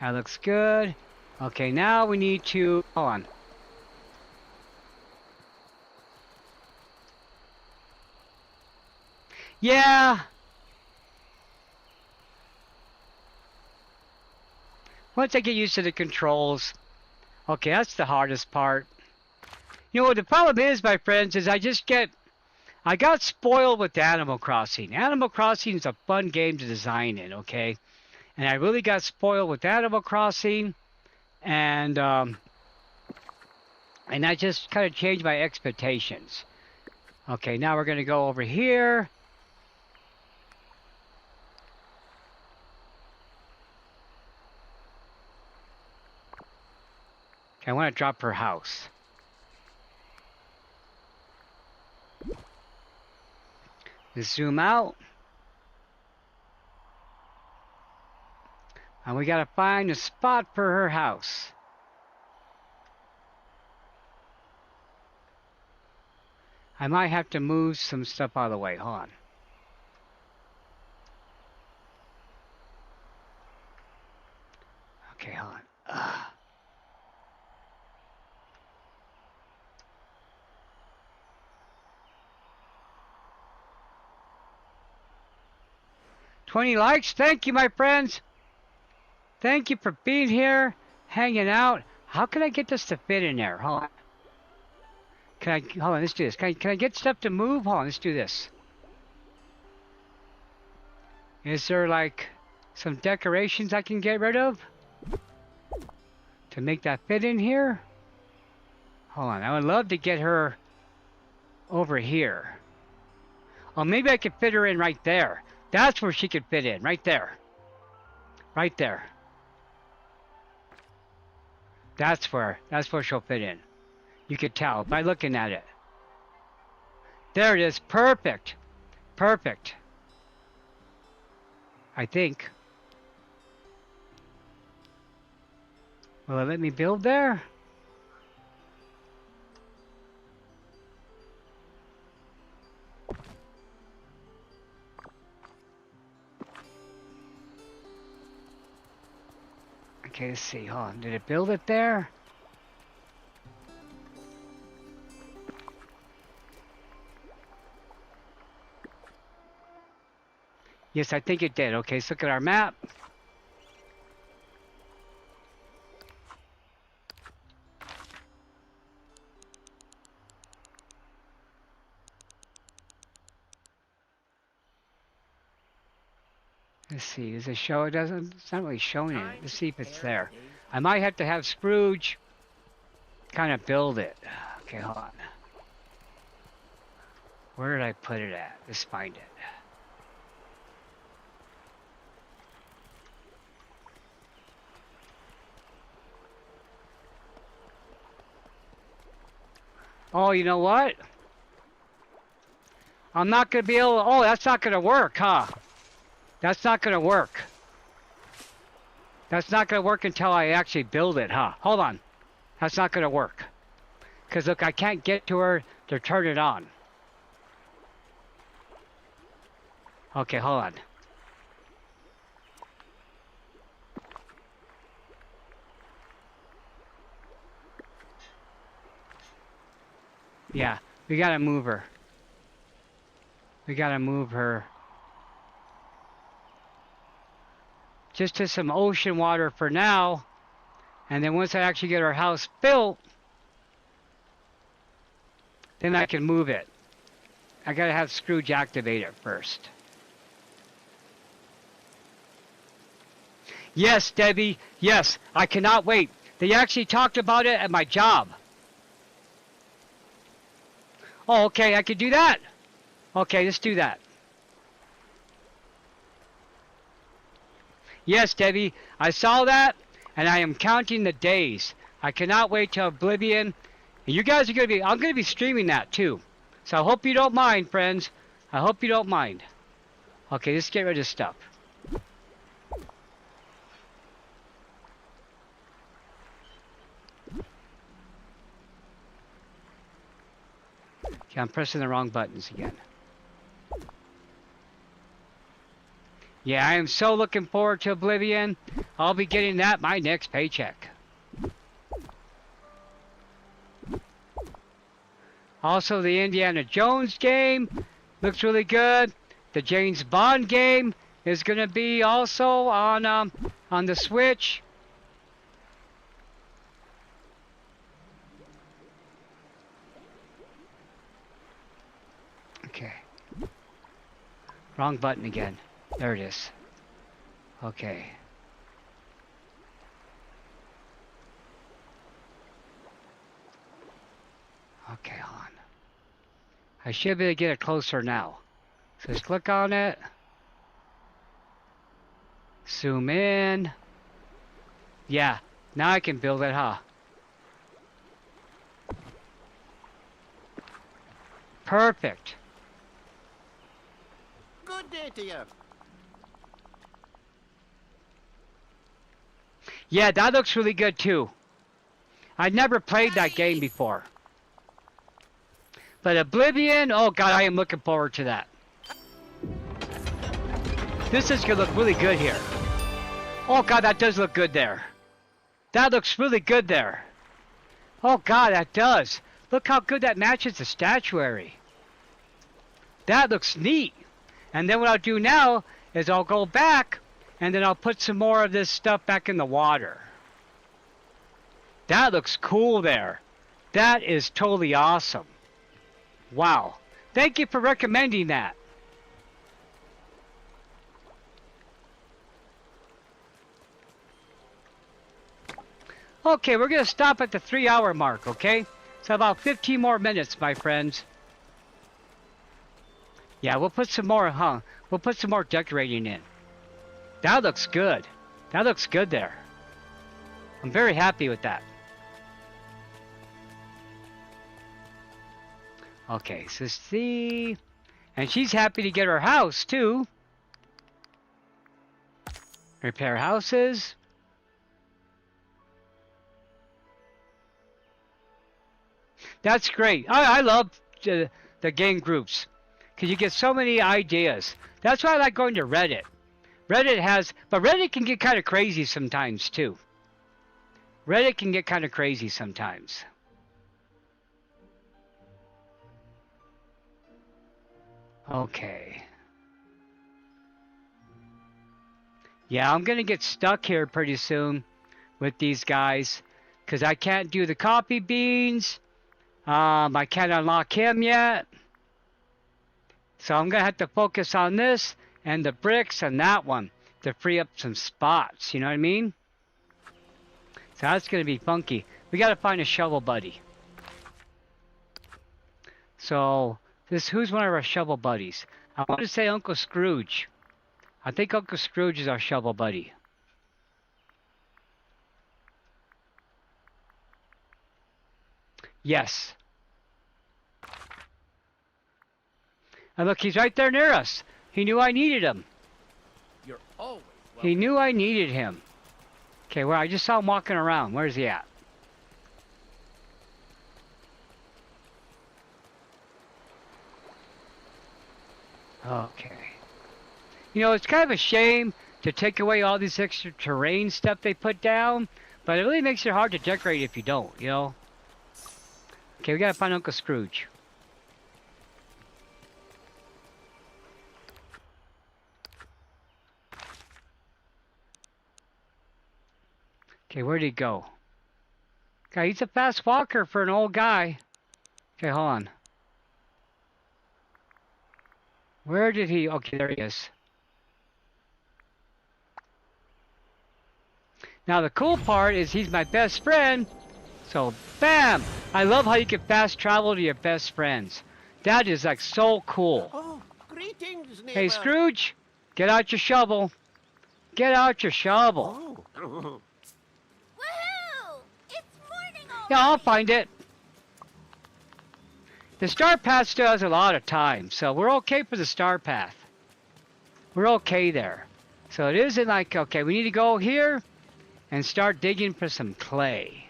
That looks good. Okay, now we need to, hold on. Yeah. Once I get used to the controls. Okay, that's the hardest part. You know what the problem is, my friends, is I got spoiled with Animal Crossing. Animal Crossing is a fun game to design in, okay? And I really got spoiled with Animal Crossing. And I just kind of changed my expectations. Okay, now we're going to go over here. Okay, I want to drop her house. Let's zoom out. And we got to find a spot for her house. I might have to move some stuff out of the way. Hold on. Okay, hold on. 20 likes. Thank you, my friends. Thank you for being here, hanging out. How can I get this to fit in there? Hold on. Hold on, let's do this. Can I get stuff to move? Hold on, let's do this. Is there like some decorations I can get rid of to make that fit in here? Hold on, I would love to get her over here. Oh, maybe I could fit her in right there. That's where she could fit in, right there. Right there. That's where she'll fit in. You could tell by looking at it. There it is, perfect. Perfect. I think. Will it let me build there? Okay, let's see. Hold on. Did it build it there? Yes, I think it did. Okay, let's look at our map. Let's see, does it show? It doesn't. It's not really showing it. Let's see if it's there. I might have to have Scrooge kind of build it. Okay, hold on. Where did I put it at? Let's find it. Oh, you know what? I'm not going to be able to... Oh, that's not going to work, huh? That's not going to work. That's not going to work until I actually build it, huh? Hold on. That's not going to work. Because, look, I can't get to her to turn it on. Okay, hold on. Yeah, we got to move her. We got to move her. Just to some ocean water for now. And then once I actually get our house built, then I can move it. I gotta have Scrooge activate it first. Yes, Debbie, yes, I cannot wait. They actually talked about it at my job. Oh, okay, I could do that. Okay, let's do that. Yes, Debbie, I saw that, and I am counting the days. I cannot wait till Oblivion. And you guys are going to be, I'm going to be streaming that too. So I hope you don't mind, friends. I hope you don't mind. Okay, let's get rid of stuff. Okay, I'm pressing the wrong buttons again. Yeah, I am so looking forward to Oblivion. I'll be getting that my next paycheck. Also, the Indiana Jones game looks really good. The James Bond game is going to be also on the Switch. Okay. Wrong button again. There it is. Okay. Okay, hold on. I should be able to get it closer now. So just click on it. Zoom in. Yeah, now I can build it, huh? Perfect. Good day to you. Yeah, that looks really good too. I'd never played that game before. But Oblivion, oh god, I am looking forward to that. This is gonna look really good here. Oh god, that does look good there. That looks really good there. Oh god, that does. Look how good that matches the statuary. That looks neat. And then what I'll do now is I'll go back and then I'll put some more of this stuff back in the water. That looks cool there. That is totally awesome. Wow. Thank you for recommending that. Okay, we're going to stop at the 3-hour mark, okay? So about 15 more minutes, my friends. Yeah, we'll put some more, we'll put some more decorating in. That looks good. That looks good there. I'm very happy with that. Okay, so see, and she's happy to get her house too. Repair houses. That's great. I love the game groups because you get so many ideas. That's why I like going to Reddit. Reddit has, but Reddit can get kind of crazy sometimes too. Reddit can get kind of crazy sometimes. Okay. Yeah, I'm going to get stuck here pretty soon with these guys because I can't do the coffee beans. I can't unlock him yet. So I'm going to have to focus on this and the bricks and that one. to free up some spots, you know what I mean? So that's gonna be funky. We gotta find a shovel buddy. So who's one of our shovel buddies? I want to say Uncle Scrooge. I think Uncle Scrooge is our shovel buddy. Yes. And look, he's right there near us. He knew I needed him. You're always welcome. He knew I needed him. Okay, well, I just saw him walking around. Where's he at? Okay. You know, it's kind of a shame to take away all this extra terrain stuff they put down, but it really makes it hard to decorate if you don't, you know? Okay, we gotta find Uncle Scrooge. Okay, where'd he go? Okay, he's a fast walker for an old guy. Okay, hold on. Where did he... Okay, there he is. Now, the cool part is he's my best friend. So, bam! I love how you can fast travel to your best friends. That is, like, so cool. Oh, greetings, neighbor. Hey, Scrooge! Get out your shovel. Get out your shovel. Oh. Woohoo! It's morning already. Yeah, I'll find it. The star path still has a lot of time, so we're okay for the star path. We're okay there. So it isn't like, okay, we need to go here and start digging for some clay.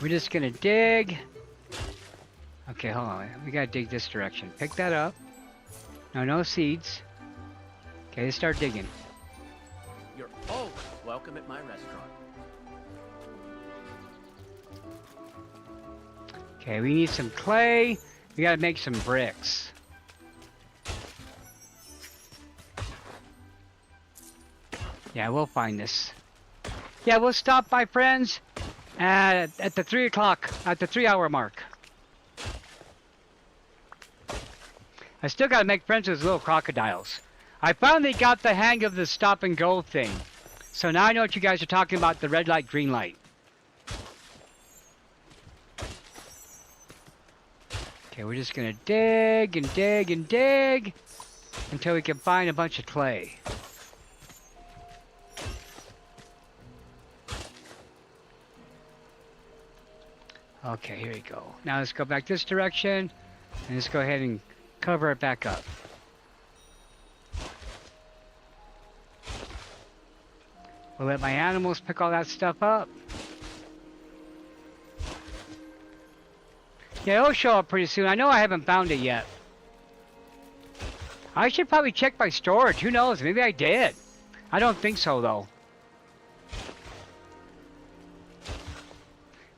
We're just gonna dig. Okay, hold on. We gotta dig this direction. Pick that up. No seeds. Okay, let's start digging. You're always welcome at my restaurant. Okay, we need some clay. We gotta make some bricks. Yeah, we'll find this. Yeah, we'll stop by, friends, at the 3 o'clock, at the 3 hour mark. I still gotta make friends with little crocodiles. I finally got the hang of the stop and go thing. So now I know what you guys are talking about, the red light, green light. Okay, we're just gonna dig and dig and dig until we can find a bunch of clay. Okay, here we go. Now let's go back this direction and let's go ahead and cover it back up. We'll let my animals pick all that stuff up. Yeah, it'll show up pretty soon. I know I haven't found it yet. I should probably check my storage. Who knows? Maybe I did. I don't think so, though.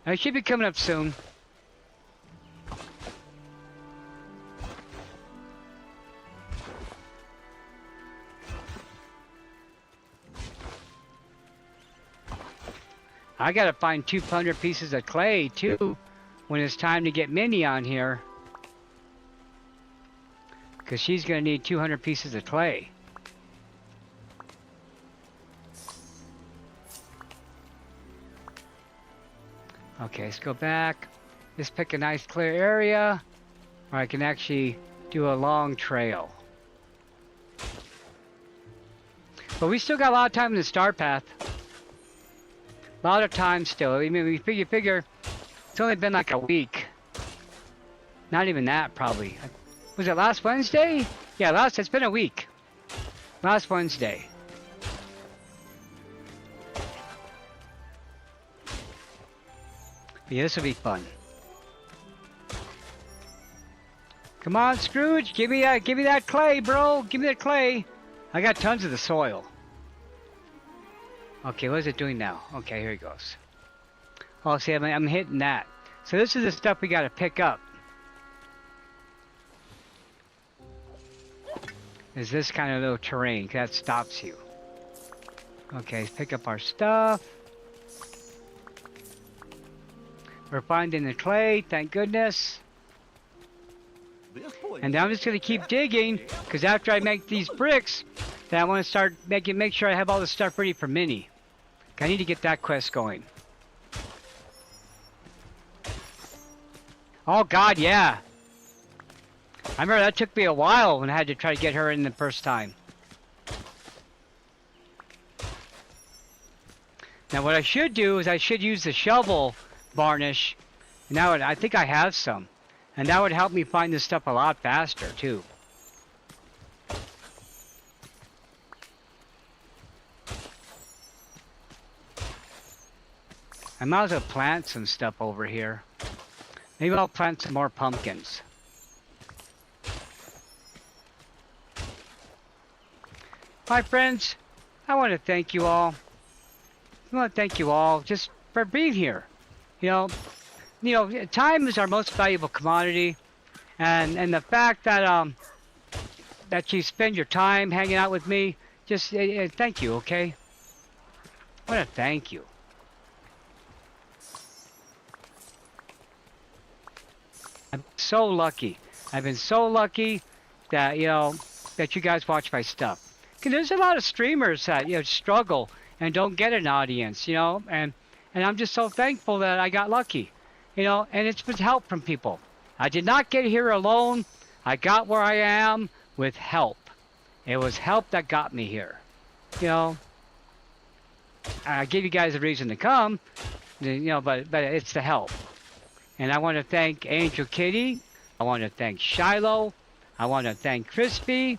It should be coming up soon. I gotta find 200 pieces of clay, too, when it's time to get Minnie on here. Because she's gonna need 200 pieces of clay. Okay, let's go back. Let's pick a nice clear area where I can actually do a long trail. But we still got a lot of time in the star path. A lot of time still. I mean, we figure it's only been like a week. Not even that, probably. Was it last Wednesday? Yeah, it's been a week. Last Wednesday. Yeah, this will be fun. Come on, Scrooge, give me that clay, bro. Give me that clay. I got tons of the soil. Okay, what is it doing now? Okay, here it goes. Oh, see, I'm hitting that. So this is the stuff we got to pick up. Is this kind of little terrain that stops you? Okay, let's pick up our stuff. We're finding the clay, thank goodness. This place. And now I'm just gonna keep digging, because after I make these bricks, then I want to start make sure I have all the stuff ready for Minnie. I need to get that quest going. Oh God, yeah. I remember that took me a while when I had to try to get her in the first time. Now what I should do is I should use the shovel varnish. Now I think I have some. And that would help me find this stuff a lot faster too. I might as well plant some stuff over here. Maybe I'll plant some more pumpkins. My friends, I want to thank you all. I want to thank you all just for being here. You know, time is our most valuable commodity, and the fact that that you spend your time hanging out with me, just thank you, okay? I want to thank you. I'm so lucky. I've been so lucky that that you guys watch my stuff. 'Cause there's a lot of streamers that struggle and don't get an audience, and I'm just so thankful that I got lucky, and it's with help from people. I did not get here alone. I got where I am with help. It was help that got me here. I gave you guys a reason to come, but it's the help. And I want to thank Angel Kitty. I want to thank Shiloh. I want to thank Crispy.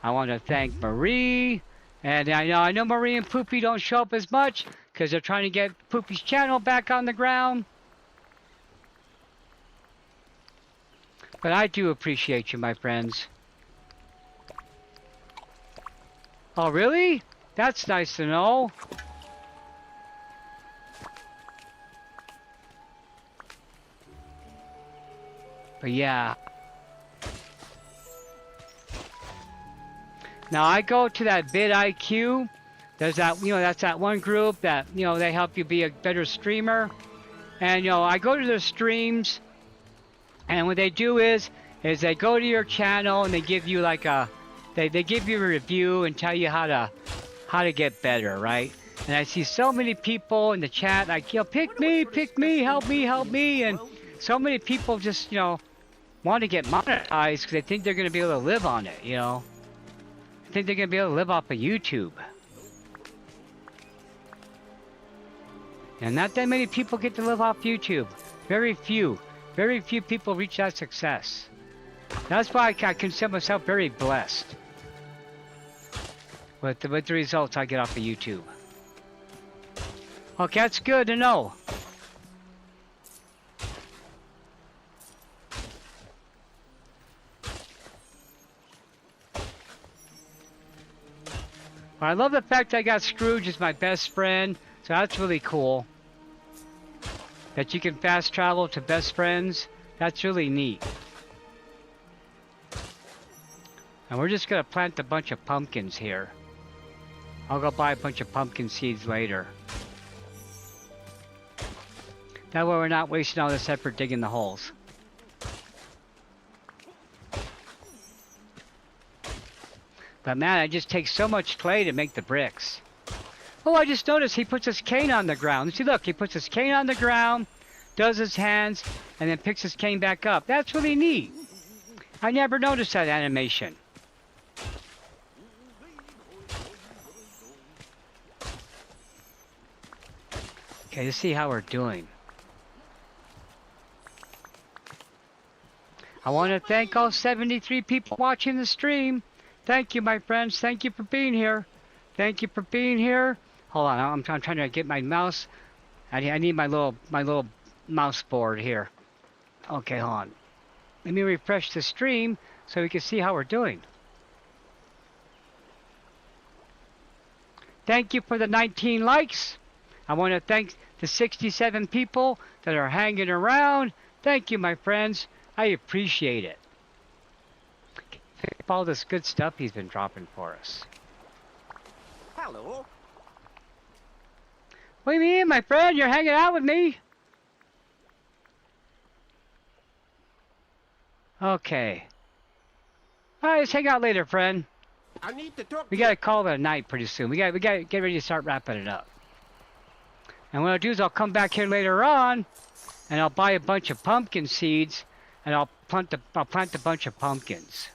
I want to thank Marie. And I know Marie and Poopy don't show up as much because they're trying to get Poopy's channel back on the ground. But I do appreciate you, my friends. Oh, really? That's nice to know. But yeah. Now I go to that vidIQ. There's that, that's that one group that, they help you be a better streamer. And, I go to their streams. And what they do is they go to your channel and they give you like they give you a review and tell you how to get better, right? And I see so many people in the chat like, pick me, help me. And so many people just, want to get monetized because they think they're going to be able to live on it, I think they're going to be able to live off of YouTube. And not that many people get to live off YouTube. Very few. Very few people reach that success. That's why I consider myself very blessed with the results I get off of YouTube. Okay, that's good to know. I love the fact I got Scrooge as my best friend, so that's really cool. That you can fast travel to best friends, that's really neat. And we're just gonna plant a bunch of pumpkins here. I'll go buy a bunch of pumpkin seeds later. That way we're not wasting all this effort digging the holes. But man, it just takes so much clay to make the bricks. Oh, I just noticed he puts his cane on the ground. See, look, he puts his cane on the ground, does his hands, and then picks his cane back up. That's really neat. I never noticed that animation. Okay, let's see how we're doing. I want to thank all 73 people watching the stream. Thank you, my friends. Thank you for being here. Thank you for being here. Hold on, I'm trying to get my mouse. I need my little mouse board here. Okay, hold on. Let me refresh the stream so we can see how we're doing. Thank you for the 19 likes. I want to thank the 67 people that are hanging around. Thank you, my friends. I appreciate it. Pick up all this good stuff he's been dropping for us. Hello. What do you mean, my friend? You're hanging out with me? Okay. Alright, let's hang out later, friend. I need to talk We to gotta call it a night pretty soon. We gotta get ready to start wrapping it up. And what I'll do is I'll come back here later on, and I'll buy a bunch of pumpkin seeds, and I'll plant a bunch of pumpkins.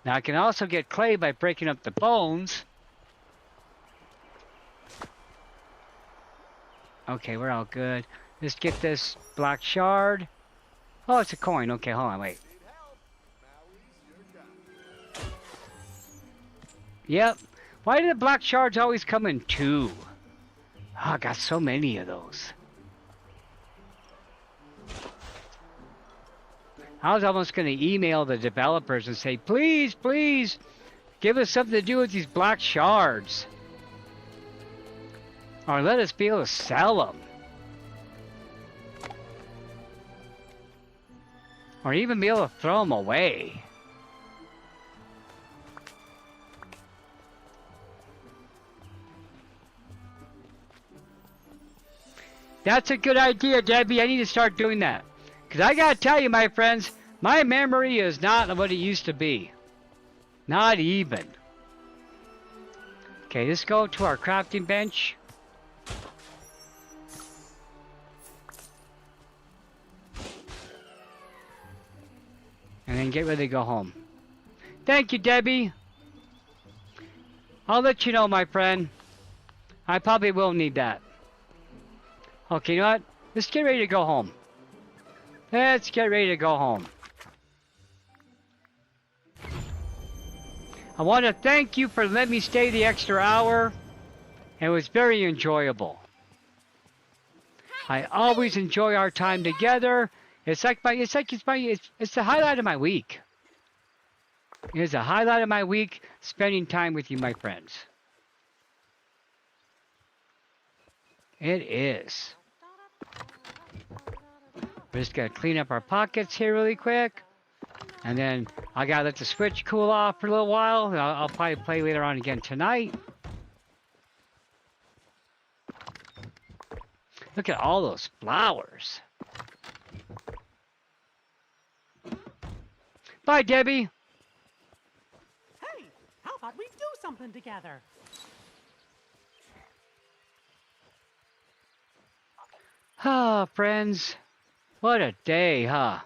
Now I can also get clay by breaking up the bones. Okay, we're all good. Let's get this black shard. Oh, it's a coin. Okay, hold on, wait. Yep. Why do the black shards always come in two? Oh, I got so many of those. I was almost going to email the developers and say, please, please, give us something to do with these black shards. Or let us be able to sell them. Or even be able to throw them away. That's a good idea, Debbie. I need to start doing that. Because I got to tell you, my friends, my memory is not what it used to be. Not even. Okay, let's go to our crafting bench. And then get ready to go home. Thank you, Debbie. I'll let you know, my friend. I probably will need that. Okay, you know what? Let's get ready to go home. Let's get ready to go home. I want to thank you for letting me stay the extra hour. It was very enjoyable. I always enjoy our time together. It's the highlight of my week. It's the highlight of my week, spending time with you, my friends. It is. We're just gonna clean up our pockets here really quick. And then I gotta let the Switch cool off for a little while. I'll probably play later on again tonight. Look at all those flowers. Bye, Debbie. Hey, how about we do something together? Ah, friends. What a day, huh?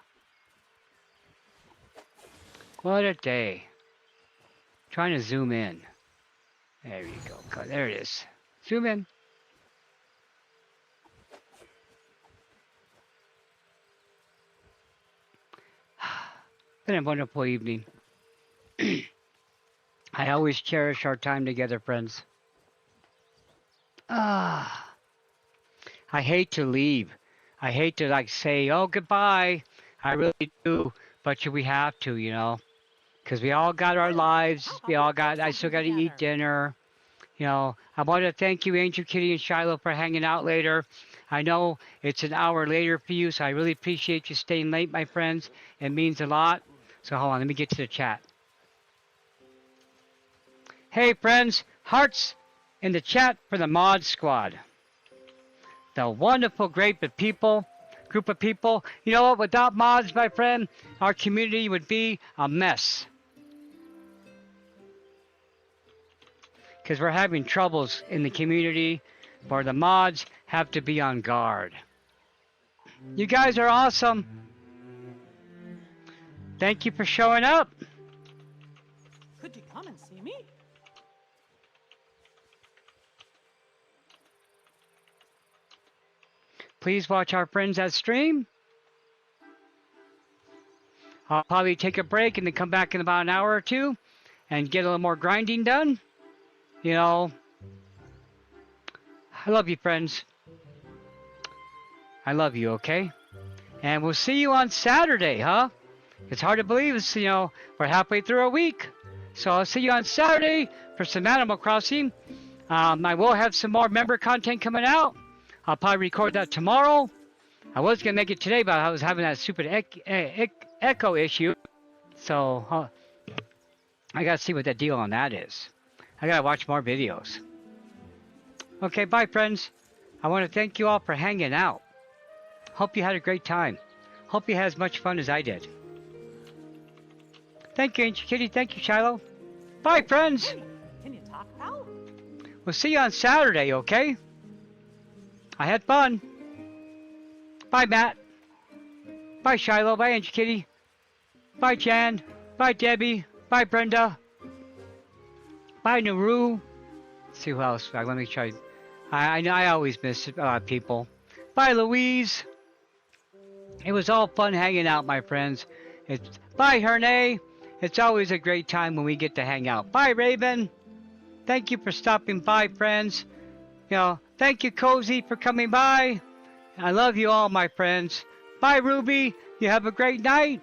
What a day. Trying to zoom in. There you go. There it is. Zoom in. Been a wonderful evening. I always cherish our time together, friends. I hate to leave. I hate to say, oh, goodbye. I really do. But we have to, you know. Because we all got our lives. I still got to eat dinner. You know, I want to thank you, Angel Kitty and Shiloh, for hanging out later. I know it's an hour later for you, so I really appreciate you staying late, my friends. It means a lot. So hold on, let me get to the chat. Hey, friends, hearts in the chat for the Mod Squad. The wonderful group of people. You know what? Without mods, my friend, our community would be a mess. Because we're having troubles in the community, where the mods have to be on guard. You guys are awesome. Thank you for showing up. Could you come and see me? Please watch our friends at stream. I'll probably take a break and then come back in about an hour or two and get a little more grinding done. You know, I love you, friends. I love you, okay? And we'll see you on Saturday, huh? It's hard to believe, you know, we're halfway through a week. So I'll see you on Saturday for some Animal Crossing. I will have some more member content coming out. I'll probably record that tomorrow. I was going to make it today, but I was having that stupid echo issue. So I got to see what the deal on that is. I got to watch more videos. Okay, bye, friends. I want to thank you all for hanging out. Hope you had a great time. Hope you had as much fun as I did. Thank you, Ancient Kitty. Thank you, Shiloh. Bye, friends. Hey, can you talk, pal? We'll see you on Saturday, okay? I had fun. Bye, Matt. Bye, Shiloh. Bye, Ancient Kitty. Bye, Jan. Bye, Debbie. Bye, Brenda. Bye, Naru. Let's see who else. Let me try. I always miss people. Bye, Louise. It was all fun hanging out, my friends. Bye, Hernay. It's always a great time when we get to hang out. Bye, Raven. Thank you for stopping by, friends. Thank you, Cozy, for coming by. I love you all, my friends. Bye, Ruby. You have a great night.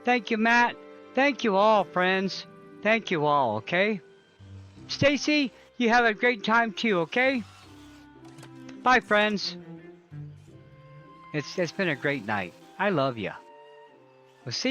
Thank you, Matt. Thank you all, friends. Thank you all, okay? Stacy, you have a great time too, okay? Bye, friends. It's been a great night. I love you. We'll see you.